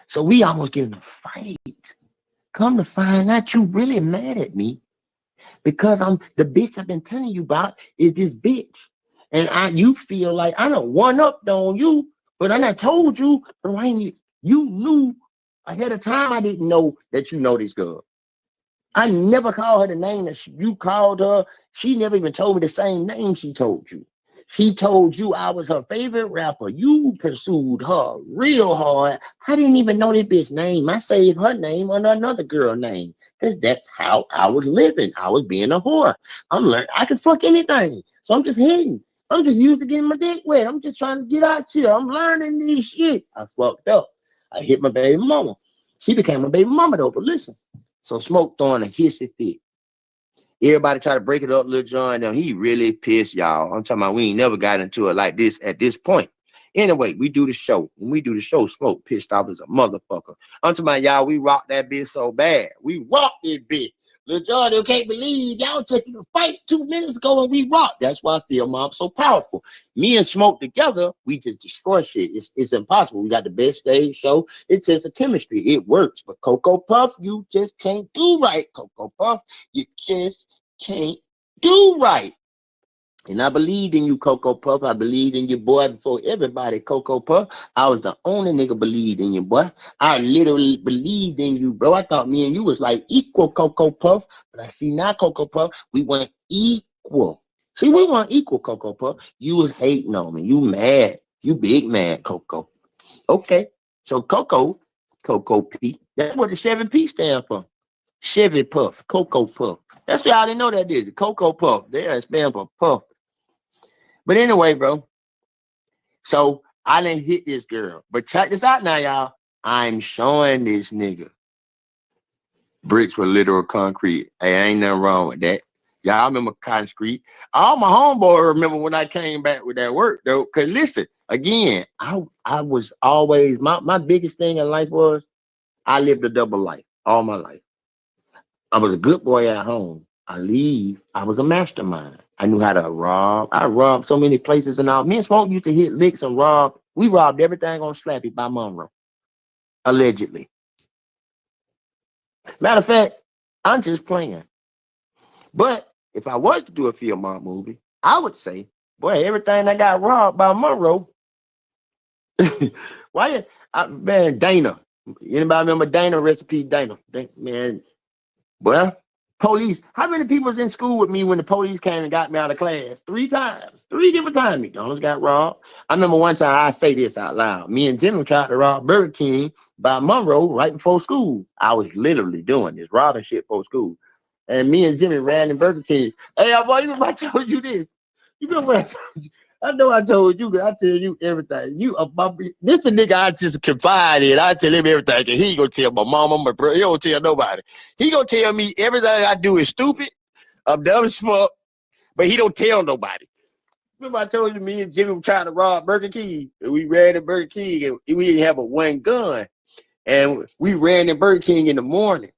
Speaker 7: So we almost get in a fight. Come to find out you really mad at me because I'm the bitch I've been telling you about is this bitch. And you feel like I don't one up on you, but I not told you, but you knew ahead of time. I didn't know that you know this girl. I never called her the name that you called her. She never even told me the same name she told you. She told you I was her favorite rapper. You pursued her real hard. I didn't even know this bitch name. I saved her name under another girl name because that's how I was living. I was being a whore. I'm learning. I can fuck anything. So I'm just hitting. I'm just used to getting my dick wet. I'm just trying to get out here. I'm learning this shit. I fucked up. I hit my baby mama. She became my baby mama though, but listen. So Smoke throwing a hissy fit. Everybody try to break it up, Lil Jon. Now he really pissed, y'all. I'm talking about we ain't never got into it like this at this point. Anyway, we do the show. When we do the show, Smoke pissed off as a motherfucker. I'm talking about y'all, we rocked that bitch so bad. We rocked this bitch. Lil Jon, you can't believe y'all took the fight 2 minutes ago and we rocked. That's why I feel Mom so powerful. Me and Smoke together, we just destroy shit. It's impossible. We got the best stage show. It's just a chemistry. It works. But Cocoa Puff, you just can't do right. Cocoa Puff, you just can't do right. And I believed in you, Cocoa Puff. I believed in your boy before everybody, Cocoa Puff. I was the only nigga believed in you, boy. I literally believed in you, bro. I thought me and you was like equal, Cocoa Puff. But I see now, Cocoa Puff, we weren't equal. See, we weren't equal, Cocoa Puff. You was hating on me. You mad. You big mad, Cocoa. Okay. So Cocoa P. That's what the 7P stand for. Chevy Puff, Cocoa Puff. That's what I didn't know that is. Cocoa Puff. They stand for Puff. But anyway, bro. So I didn't hit this girl. But check this out now, y'all. I'm showing this nigga. Bricks were literal concrete. Hey, ain't nothing wrong with that. Y'all remember concrete. All my homeboy remember when I came back with that work, though. Because listen, again, I was always, my biggest thing in life was I lived a double life all my life. I was a good boy at home. I was a mastermind. I knew how to rob. I robbed so many places and all. Me and Smoke used to hit licks and rob. We robbed everything on Slappy by Monroe, allegedly. Matter of fact, I'm just playing. But if I was to do a Field Mob movie, I would say, boy, everything I got robbed by Monroe. Why? Man, Dana. Anybody remember Dana? Recipe Dana. Man, well, police. How many people was in school with me when the police came and got me out of class? 3 times. 3 different times. McDonald's got robbed. I remember one time I say this out loud. Me and Jimmy tried to rob Burger King by Monroe right before school. I was literally doing this, robbing shit before school. And me and Jimmy ran in Burger King. Hey, boy, you remember I told you this? You remember what I told you? I know I told you, but I tell you everything. This the nigga I just confide in. I tell him everything, and he gonna tell my mama, my brother. He don't tell nobody. He gonna tell me everything I do is stupid. I'm dumb as fuck, but he don't tell nobody. Remember I told you me and Jimmy were trying to rob Burger King, and we ran to Burger King, and we didn't have but one gun, and we ran to Burger King in the morning.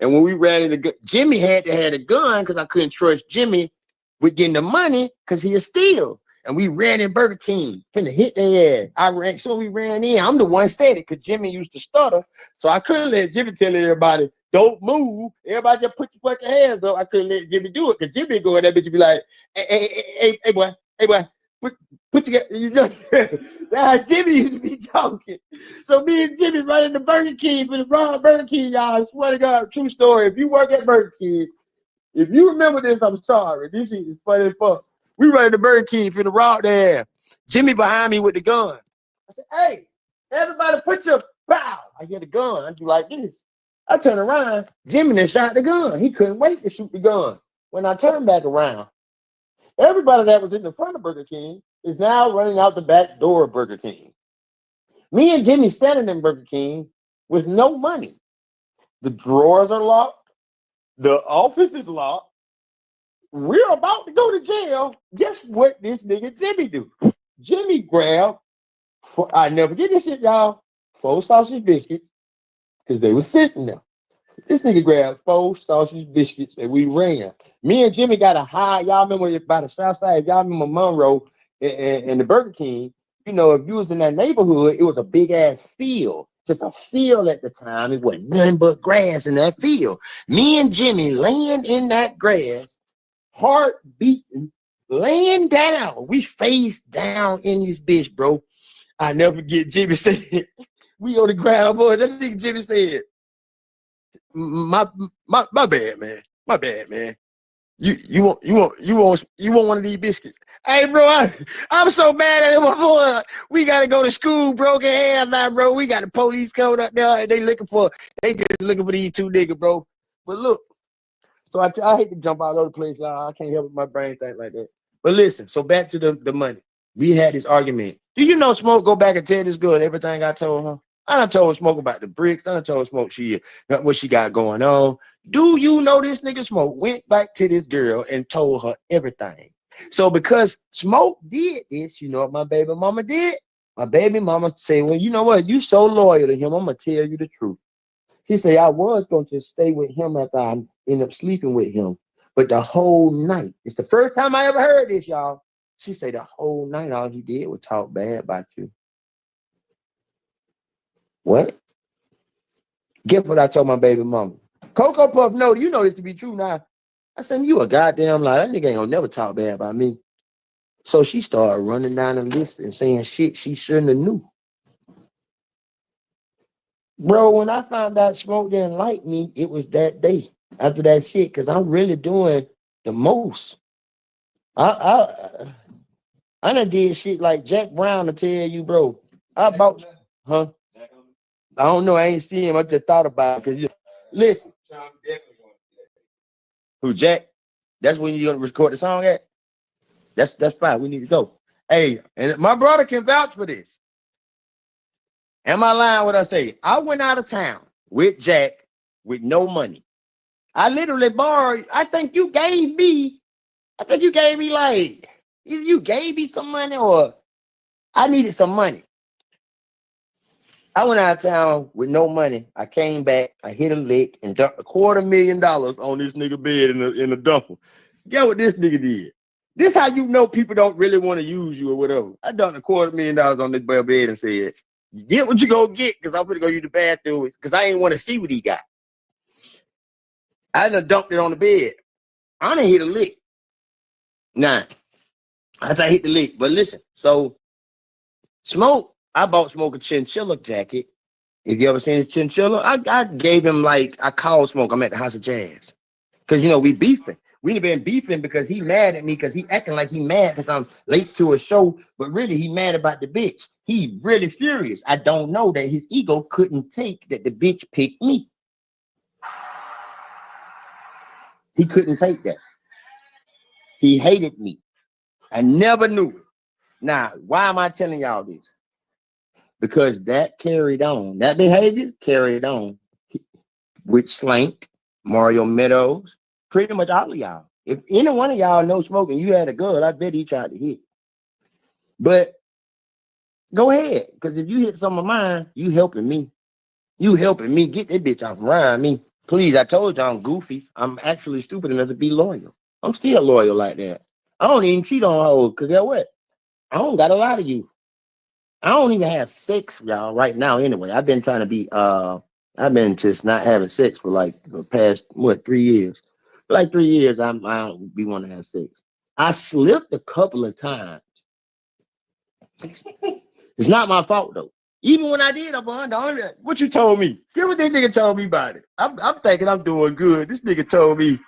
Speaker 7: And when we ran into Jimmy had to have a gun because I couldn't trust Jimmy with getting the money because he'll steal. And we ran in Burger King, finna hit their ass. So we ran in. I'm the one steady because Jimmy used to stutter. So I couldn't let Jimmy tell everybody, don't move. Everybody just put your fucking hands up. I couldn't let Jimmy do it because Jimmy go in that bitch and be like, hey, boy, put together. You know, that's how Jimmy used to be talking. So me and Jimmy running to Burger King for the wrong Burger King, y'all. I swear to God, true story. If you work at Burger King, if you remember this, I'm sorry. This shit is funny as fuck. We running to Burger King for the route there. Jimmy behind me with the gun. I said, hey, Everybody put your bow. I get a gun. I do like this. I turn around. Jimmy then shot the gun. He couldn't wait to shoot the gun. When I turned back around, everybody that was in the front of Burger King is now running out the back door of Burger King. Me and Jimmy standing in Burger King with no money. The drawers are locked. The office is locked. We're about to go to jail. Guess what this nigga Jimmy do? Jimmy grabbed, I never get this shit, y'all, 4 sausage biscuits, because they were sitting there. This nigga grabbed 4 sausage biscuits and we ran. Me and Jimmy got a high, y'all remember by the south side, y'all remember Monroe and the Burger King, you know, if you was in that neighborhood, it was a big ass field. Just a field at the time. It wasn't nothing but grass in that field. Me and Jimmy laying in that grass, heart beating, laying down. We face down in this bitch, bro. I never forget Jimmy said, we on the ground, boy. That nigga Jimmy said, my bad, man. My bad, man. You want one of these biscuits? Hey, bro, I'm so mad at him, boy. We gotta go to school, broken hands now, bro. We got the police coming up there, and they just looking for these 2 niggas, bro. But look, so I hate to jump all over the place, y'all. I can't help it, my brain think like that. But listen, so back to the money. We had this argument. Do you know Smoke go back and tell this girl everything I told her? I done told Smoke about the bricks. I done told Smoke what she got going on. Do you know this nigga Smoke went back to this girl and told her everything? So because Smoke did this, you know what my baby mama did? My baby mama said, well, you know what? You so loyal to him. I'm going to tell you the truth. She said, I was going to stay with him after I ended up sleeping with him. But the whole night, it's the first time I ever heard this, y'all. She said the whole night all he did was talk bad about you. What? Guess what I told my baby mama? Cocoa Puff, no, you know this to be true now. I said, you a goddamn lie. That nigga ain't gonna never talk bad about me. So she started running down the list and saying shit she shouldn't have knew. Bro, when I found out Smoke didn't like me, it was that day after that shit, because I'm really doing the most. I done did shit like Jack Brown to tell you, bro. I bought, huh? I don't know. I ain't seen him. I just thought about it. Cause listen, who Jack? That's when you gonna record the song at. That's fine. We need to go. Hey, and my brother can vouch for this. Am I lying what I say? I went out of town with Jack with no money. I literally borrowed. I think you gave me like either you gave me some money or I needed some money. I went out of town with no money. I came back. I hit a lick and dumped $250,000 on this nigga bed in the duffel. Guess what this nigga did? This how you know people don't really want to use you or whatever. I dumped $250,000 on this boy bed and said, "Get what you gonna get, because I'm gonna go use the bathroom because I ain't want to see what he got." I done dumped it on the bed. I done hit a lick. Nah, I hit the lick. But listen, so Smoke. I bought Smoke a chinchilla jacket. If you ever seen a chinchilla, I gave him like, I called Smoke. I'm at the House of Jazz. Because, you know, we beefing. We been beefing because he mad at me because he acting like he mad because I'm late to a show. But really, he mad about the bitch. He really furious. I don't know that his ego couldn't take that the bitch picked me. He couldn't take that. He hated me. I never knew it. Now, why am I telling y'all this? Because that carried on. That behavior carried on with Slank, Mario Meadows, pretty much all of y'all. If any one of y'all know Smoking, you had a girl, I bet he tried to hit. But go ahead, because if you hit some of mine, you helping me. You helping me get that bitch off around me. Please, I told you I'm goofy. I'm actually stupid enough to be loyal. I'm still loyal like that. I don't even cheat on hoes, because guess what? I don't got a lot of you. I don't even have sex, y'all, right now anyway. I've been trying to be, I've been just not having sex for like the past, 3 years? For like 3 years, I don't be wanting to have sex. I slipped a couple of times. It's not my fault, though. Even when I did, what you told me? Get what that nigga told me about it. I'm thinking I'm doing good. This nigga told me,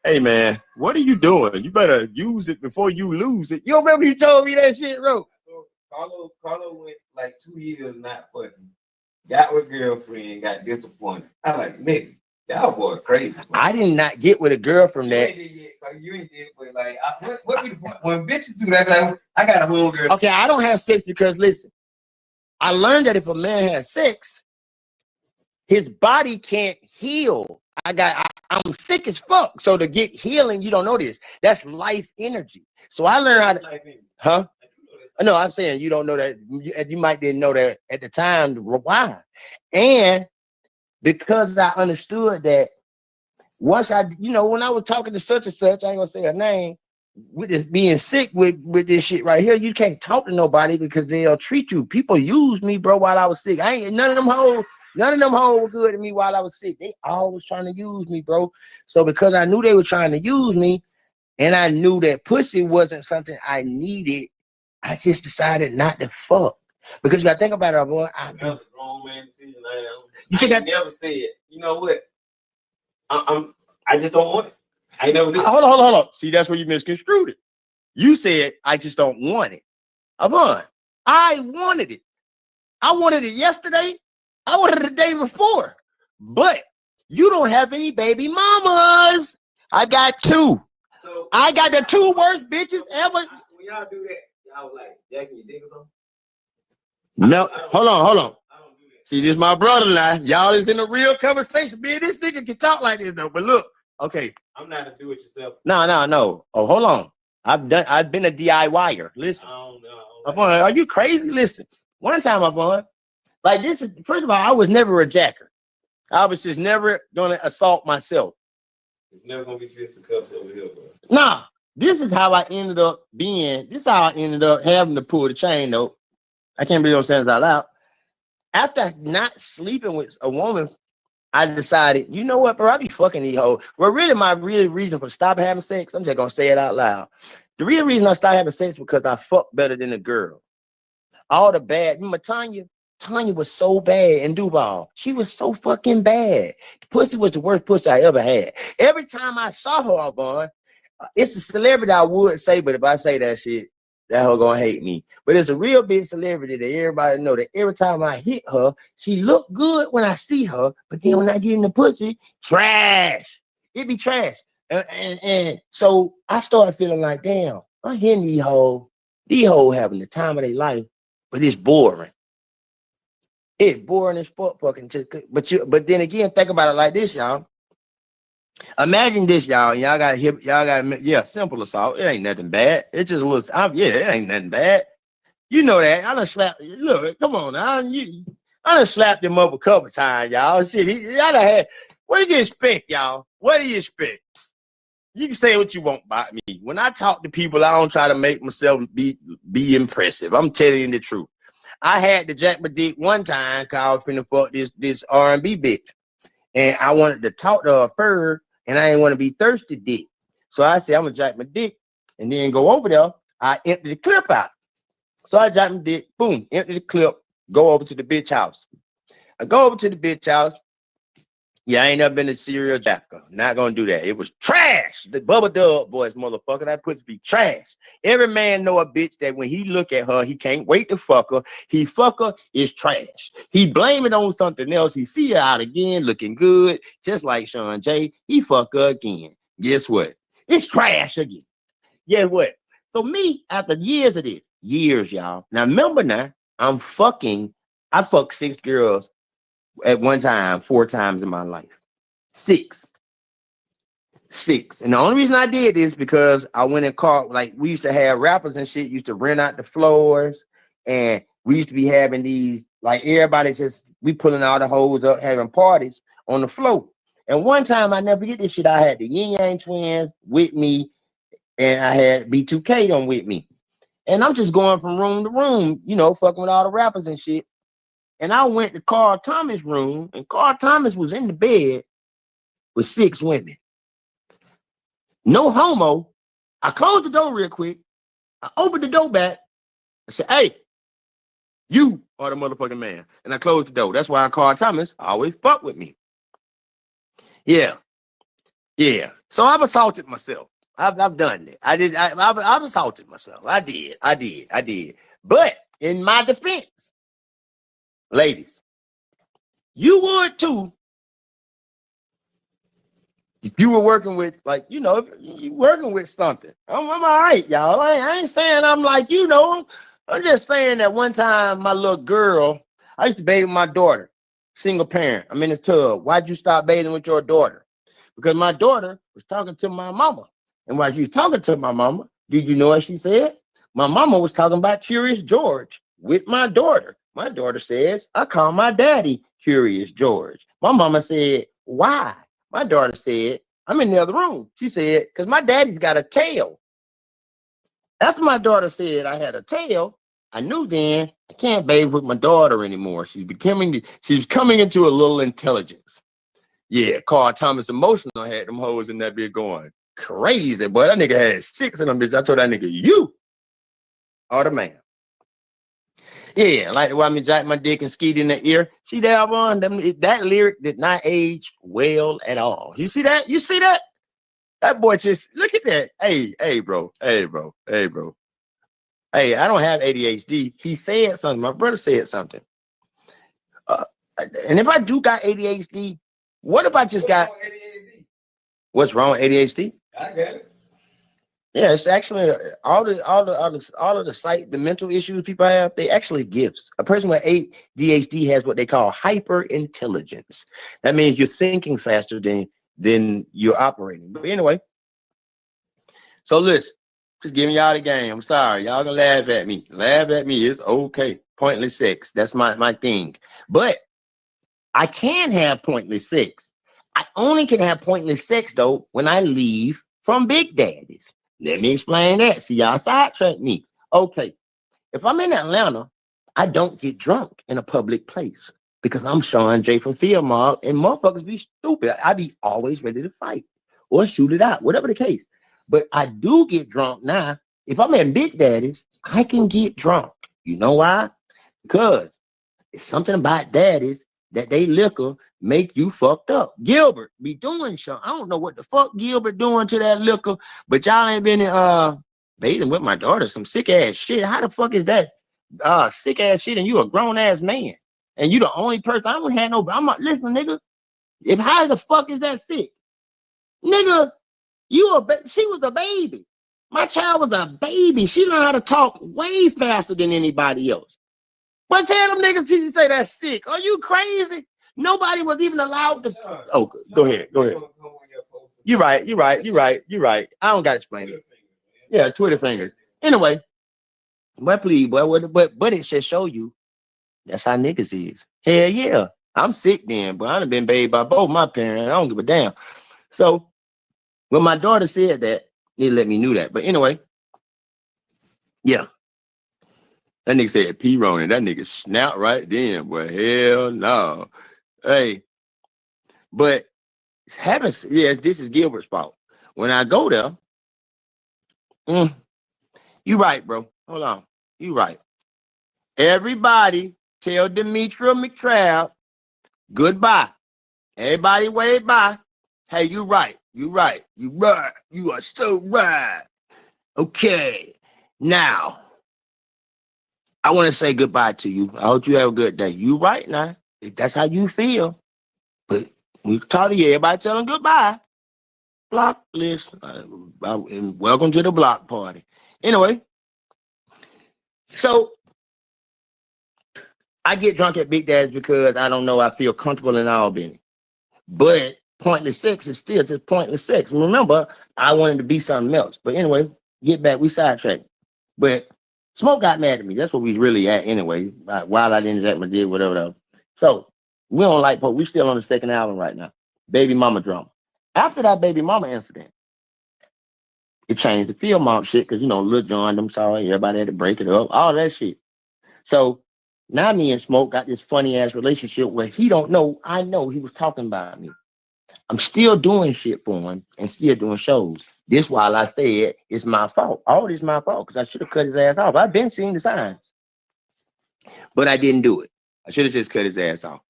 Speaker 7: hey, man, what are you doing? You better use it before you lose it. You remember you told me that shit, bro?
Speaker 5: Carlo went like 2 years not fucking. Got with girlfriend, got disappointed. I like, nigga, y'all boy crazy. Bro.
Speaker 7: I did not get with a girl from that.
Speaker 5: You ain't did it, but like, what be the point? When bitches do that, like, I got a whole girl.
Speaker 7: Okay, I don't have sex because listen, I learned that if a man has sex, his body can't heal. I'm sick as fuck. So to get healing, you don't know this. That's life energy. So I learned how to, huh? No, I'm saying you don't know that. You might didn't know that at the time. Why? And because I understood that once when I was talking to such and such, I ain't gonna say her name, with this being sick with this shit right here, you can't talk to nobody because they'll treat you. People use me, bro, while I was sick. None of them hoes were good to me while I was sick. They always trying to use me, bro. So because I knew they were trying to use me, and I knew that pussy wasn't something I needed, I just decided not to fuck. Because you gotta think about it, boy.
Speaker 5: That was a grown man decision. I never said, you know what? I just don't want it. I never said.
Speaker 7: Hold on. See, that's where you misconstrued it. You said I just don't want it. Avon, I wanted it. I wanted it yesterday. I wanted it the day before. But you don't have any baby mamas. I got 2. So I got the 2 worst bitches ever.
Speaker 5: When y'all do that, y'all like jacking your dick or something?
Speaker 7: No, hold on. I don't do that. See, this is my brother now. Y'all is in a real conversation. Man, this nigga can talk like this though. But look, okay.
Speaker 5: I'm not a do it yourself.
Speaker 7: No. Oh, hold on. I've been a DIYer. Listen. Are you crazy? Listen. One time like this is, first of all, I was never a jacker. I was just never gonna assault myself.
Speaker 5: It's never gonna be fist and cups over here, bro.
Speaker 7: Nah, this is how I ended up having to pull the chain though. I can't believe I'm saying this out loud. After not sleeping with a woman, I decided, you know what, bro? I be fucking these hoes. Well, really, my real reason for stopping having sex, I'm just gonna say it out loud. The real reason I stopped having sex because I fucked better than a girl. All the bad, remember Tanya? Tanya was so bad in Duval. She was so fucking bad. The pussy was the worst pussy I ever had. Every time I saw her, boy, it's a celebrity I would say, but if I say that shit, that hoe gonna hate me. But it's a real big celebrity that everybody know that every time I hit her, she look good when I see her, but then when I get in the pussy, trash. It be trash. And so I started feeling like, damn, I'm hitting these hoes having the time of their life, but it's boring. It's boring as fuck fucking. But then again, think about it like this, y'all. Imagine this, y'all. Simple assault. It ain't nothing bad. It's just a little. It ain't nothing bad. You know that. I done slapped. Look, come on now. I done slapped him up a couple times, y'all. Shit, y'all done had. What do you expect, y'all? What do you expect? You can say what you want about me. When I talk to people, I don't try to make myself be impressive. I'm telling you the truth. I had to jack my dick one time because I was finna fuck this R&B bitch. And I wanted to talk to her first, and I didn't want to be thirsty dick. So I said, I'm gonna jack my dick and then go over there. I empty the clip out. So I jack my dick, boom, empty the clip, go over to the bitch house. I go over to the bitch house. Yeah, I ain't never been a serial jacker. Not gonna do that. It was trash. The Bubba Dub boys, motherfucker. That pussy be trash. Every man know a bitch that when he look at her, he can't wait to fuck her. He fuck her is trash. He blame it on something else. He see her out again, looking good, just like Shawn J. He fuck her again. Guess what? It's trash again. Guess what? So me, after years of this, y'all. Now remember now, I fucked 6 girls at one time, 4 times in my life. 6. And the only reason I did this because I went and caught, like, we used to have rappers and shit, used to rent out the floors, and we used to be having these, like, everybody we pulling all the hoes up, having parties on the floor. And one time, I never forget this shit, I had the Yin Yang Twins with me, and I had B2K on with me. And I'm just going from room to room, fucking with all the rappers and shit. And I went to Carl Thomas' room, and Carl Thomas was in the bed with 6 women. No homo. I closed the door real quick. I opened the door back. I said, hey, you are the motherfucking man. And I closed the door. That's why I called Thomas. Always fuck with me. Yeah. So I've assaulted myself. I've done it. I've assaulted myself. I did. But in my defense, ladies, you would too if you were working with, like, you know, if you working with something. I'm all right, y'all. I ain't saying I'm like, you know, I'm just saying that one time my little girl, I used to bathe with my daughter, single parent. I'm in the tub. Why'd you stop bathing with your daughter? Because my daughter was talking to my mama. And while she was talking to my mama, did you know what she said? My mama was talking about Curious George with my daughter. My daughter says, I call my daddy Curious George. My mama said, why? My daughter said, I'm in the other room. She said, because my daddy's got a tail. After my daughter said I had a tail, I knew then I can't bathe with my daughter anymore. She's coming into a little intelligence. Yeah, Carl Thomas Emotional had them hoes in that bit going crazy, boy. That nigga had 6 of them bitches. I told that nigga, you are the man. Yeah, like the way me jack my dick and skeet in the ear. See that one? That lyric did not age well at all. You see that? You see that? That boy just look at that. Hey, bro. Hey, I don't have ADHD. He said something. My brother said something. And if I do got ADHD, what if I just got what's wrong with ADHD? I get it. Yeah, it's actually all of the mental issues people have, they actually gifts. A person with ADHD has what they call hyper intelligence. That means you're thinking faster than you're operating. But anyway, so listen, just giving y'all the game. I'm sorry, y'all gonna laugh at me. Laugh at me. It's okay. Pointless sex. That's my thing. But I can have pointless sex. I only can have pointless sex though when I leave from Big Daddy's. Let me explain that. See, y'all sidetrack me. Okay, if I'm in Atlanta, I don't get drunk in a public place because I'm Shawn J from Field Mob, and motherfuckers be stupid. I be always ready to fight or shoot it out, whatever the case. But I do get drunk now. If I'm in Big Daddy's, I can get drunk. You know why? Because it's something about daddies that they liquor make you fucked up. Gilbert be doing something. I don't know what the fuck Gilbert doing to that liquor, but y'all ain't been bathing with my daughter. Some sick ass shit. How the fuck is that? Sick ass shit, and you a grown ass man, and you the only person. I don't have no. I'm not listen, nigga. If how the fuck is that sick, nigga? She was a baby. My child was a baby. She learned how to talk way faster than anybody else. But tell them niggas to say that's sick. Are you crazy? Nobody was even allowed to. Oh, go ahead. You're right. I don't got to explain it. Yeah, Twitter fingers. Anyway, but please, boy, but it should show you that's how niggas is. Hell yeah. I'm sick then, but I done been bathed by both my parents. I don't give a damn. So when my daughter said that, it let me know that. But anyway, yeah. That nigga said P Ronin. That nigga snap right then. Well, hell no. Hey, but this is Gilbert's fault. When I go there, you right, bro. Hold on. You right. Everybody tell Demetria McTrabb goodbye. Everybody wave bye. Hey, you right. You are so right. Okay. Now, I want to say goodbye to you. I hope you have a good day. You right now. If that's how you feel. But we talk to you. Everybody tell them goodbye. Block list. And welcome to the block party. Anyway, so I get drunk at Big Dad's because I don't know. I feel comfortable in Albany. But pointless sex is still just pointless sex. Remember, I wanted to be something else. But anyway, get back. We sidetracked. But Smoke got mad at me. That's what we really at anyway. While I didn't jack my dick, whatever. So we don't like Pope. We still on the second album right now. Baby Mama drama. After that Baby Mama incident, it changed the Field Mob shit because, Lil Jon, I'm sorry, everybody had to break it up, all that shit. So now me and Smoke got this funny ass relationship where he don't know, I know he was talking about me. I'm still doing shit for him and still doing shows. This while I said it's my fault. All this is my fault because I should have cut his ass off. I've been seeing the signs, but I didn't do it. I should have just cut his ass off.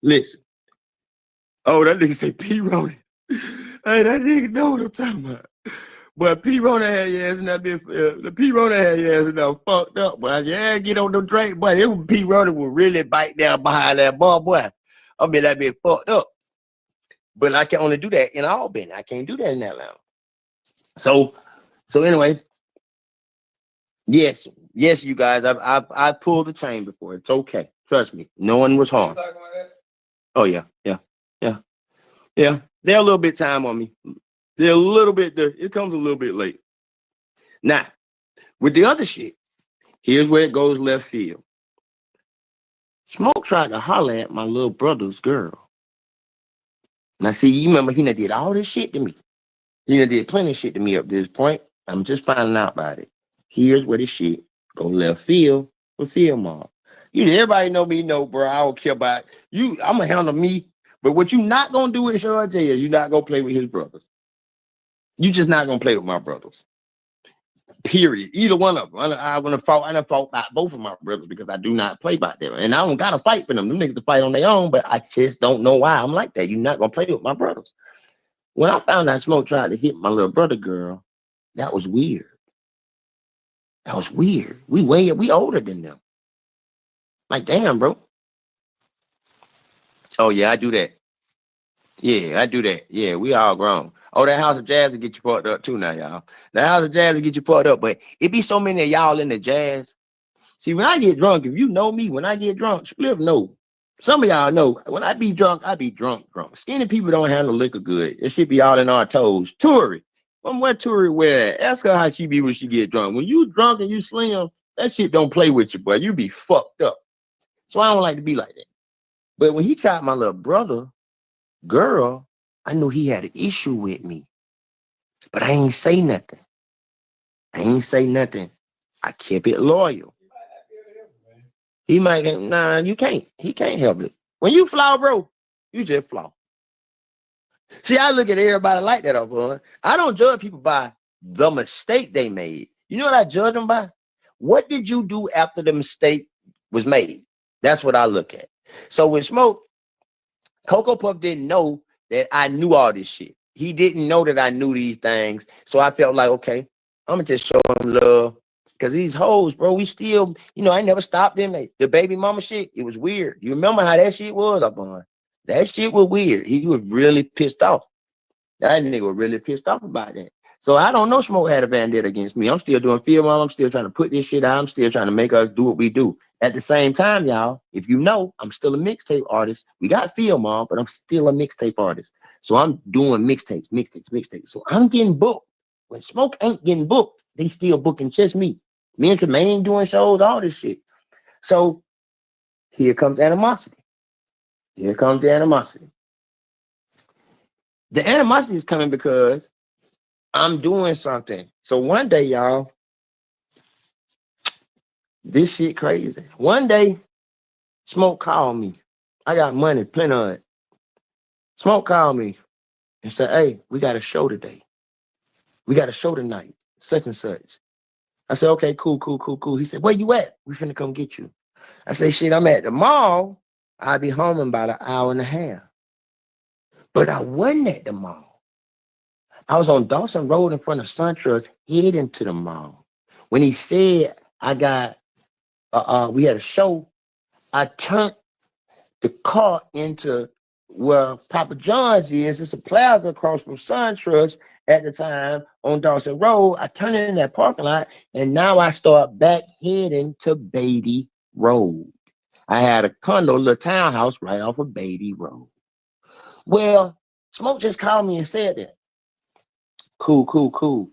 Speaker 7: Listen. Oh, that nigga say P Ronin. Hey, that nigga know what I'm talking about. But P Rona had your ass in that bitch. The P Rona had your ass in there fucked up, boy. Yeah, get on the drink, boy. It was P Rona would really bite down behind that bar, boy. I mean, that bitch fucked up. But I can only do that in Albany. I can't do that in Atlanta. So anyway, yes, you guys, I pulled the chain before. It's okay. Trust me. No one was harmed. Oh yeah. They're a little bit time on me. They're a little bit. It comes a little bit late. Now, with the other shit, here's where it goes left field. Smoke tried to holler at my little brother's girl. Now, see, you remember he done did all this shit to me. He done did plenty of shit to me up to this point. I'm just finding out about it. Here's where this shit go left field for field mom. Everybody know me, bro. I don't care about you. I'm gonna handle me. But what you not gonna do is Shawn is you're not gonna play with his brothers. You just not gonna play with my brothers. Period. Either one of them. I done fought about both of my brothers because I do not play by them. And I don't gotta fight for them. Them niggas to fight on their own, but I just don't know why I'm like that. You're not gonna play with my brothers. When I found out Smoke tried to hit my little brother girl, that was weird. That was weird. We older than them. Like, damn, bro. Oh yeah, I do that. Yeah, I do that. Yeah, we all grown. Oh, that house of jazz will get you fucked up too now, y'all. The house of jazz will get you fucked up, but it be so many of y'all in the jazz. See, when I get drunk, if you know me, when I get drunk, Spliff know. Some of y'all know, when I be drunk, I be drunk. Skinny people don't handle liquor good. It should be all in our toes. Tory, from where Tory wear at? Ask her how she be when she get drunk. When you drunk and you slim, that shit don't play with you, boy. You be fucked up. So I don't like to be like that. But when he tried my little brother, girl, I knew he had an issue with me. But I ain't say nothing. I kept it loyal. He might get, nah, you can't. He can't help it. When you flaw, bro, you just flaw. See, I look at everybody like that, huh? I don't judge people by the mistake they made. You know what I judge them by? What did you do after the mistake was made? That's what I look at. So when Smoke, Cocoa Puff didn't know that I knew all this shit. He didn't know that I knew these things. So I felt like, okay, I'm going to just show him love. Because these hoes, bro, we still, I never stopped them. The baby mama shit, it was weird. You remember how that shit was up on? That shit was weird. He was really pissed off. That nigga was really pissed off about that. So I don't know Smoke had a vendetta against me. I'm still doing field mom. I'm still trying to put this shit out. I'm still trying to make us do what we do. At the same time, y'all, if you know, I'm still a mixtape artist. We got field mom, but I'm still a mixtape artist. So I'm doing mixtapes. So I'm getting booked. When Smoke ain't getting booked, they still booking just me. Me and Tremaine doing shows, all this shit. So here comes animosity. The animosity is coming because I'm doing something. So one day, y'all, this shit crazy. One day, Smoke called me. I got money, plenty of it. Smoke called me and said, hey, we got a show today. We got a show tonight, such and such. I said, okay, cool. He said, where you at? We finna come get you. I said, shit, I'm at the mall. I'll be home in about an hour and a half. But I wasn't at the mall. I was on Dawson Road in front of SunTrust heading to the mall. When he said we had a show, I turned the car into where Papa John's is. It's a plaza across from SunTrust at the time on Dawson Road. I turned it in that parking lot, and now I start back heading to Beatty Road. I had a condo, little townhouse right off of Beatty Road. Well, Smoke just called me and said that. Cool.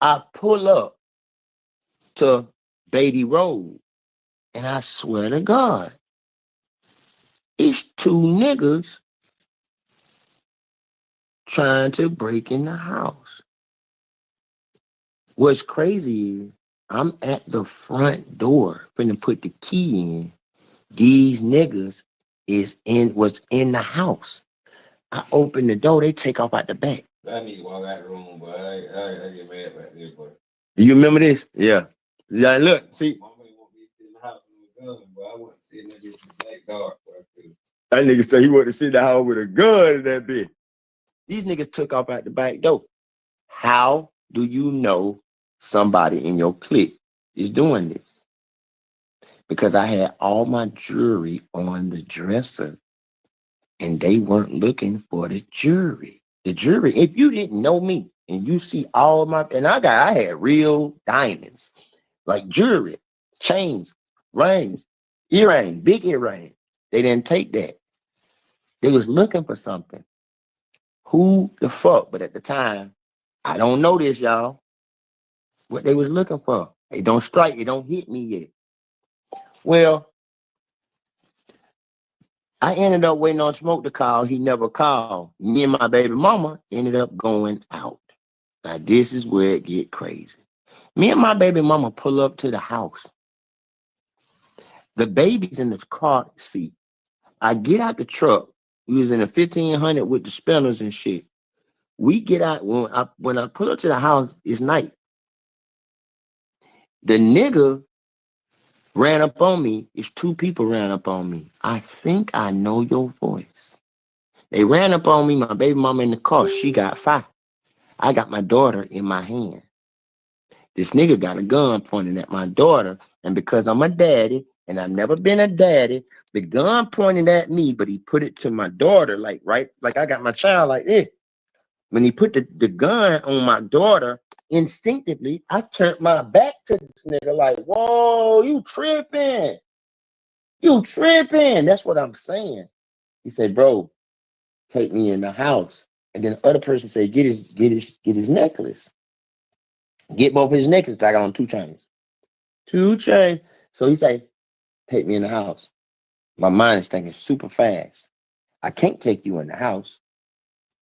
Speaker 7: I pull up to Beatty Road, and I swear to God, it's two niggas trying to break in the house. What's crazy is I'm at the front door finna put the key in. These niggas was in the house. I open the door, they take off out the back.
Speaker 5: I need to walk out the room, but I get mad about this, but
Speaker 7: You remember this? Yeah. Yeah, look, see.
Speaker 5: Mama didn't want me to sit in the house with a gun, but I wasn't sitting there in the black dark.
Speaker 7: That nigga said he wanted to sit in the house with a gun in that bitch. These niggas took off out the back door. How do you know somebody in your clique is doing this? Because I had all my jewelry on the dresser and they weren't looking for the jewelry. The jewelry, if you didn't know me and you see all my, and I had real diamonds, like jewelry, chains, rings, earrings, big earrings. They didn't take that. They was looking for something. Who the fuck? But at the time, I don't know this, y'all. What they was looking for. It don't strike, it don't hit me yet. Well, I ended up waiting on Smoke to call. He never called. Me and my baby mama ended up going out. Now this is where it get crazy. Me and my baby mama pull up to the house. The baby's in the car seat. I get out the truck. We was in a 1500 with the spinners and shit. We get out when I pull up to the house, it's night. The nigga ran up on me. It's two people ran up on me. I think I know your voice. They ran up on me, my baby mama in the car. She got fired. I got my daughter in my hand. This nigga got a gun pointing at my daughter. And because I'm a daddy, and I've never been a daddy, the gun pointed at me, but he put it to my daughter, like I got my child like this. When he put the gun on my daughter, instinctively, I turned my back to this nigga like, whoa, you tripping. You tripping. That's what I'm saying. He said, bro, take me in the house. And then the other person said, get his necklace. Get both his necklaces. I got on 2 chains. 2 chains. So he said, take me in the house. My mind is thinking super fast. I can't take you in the house.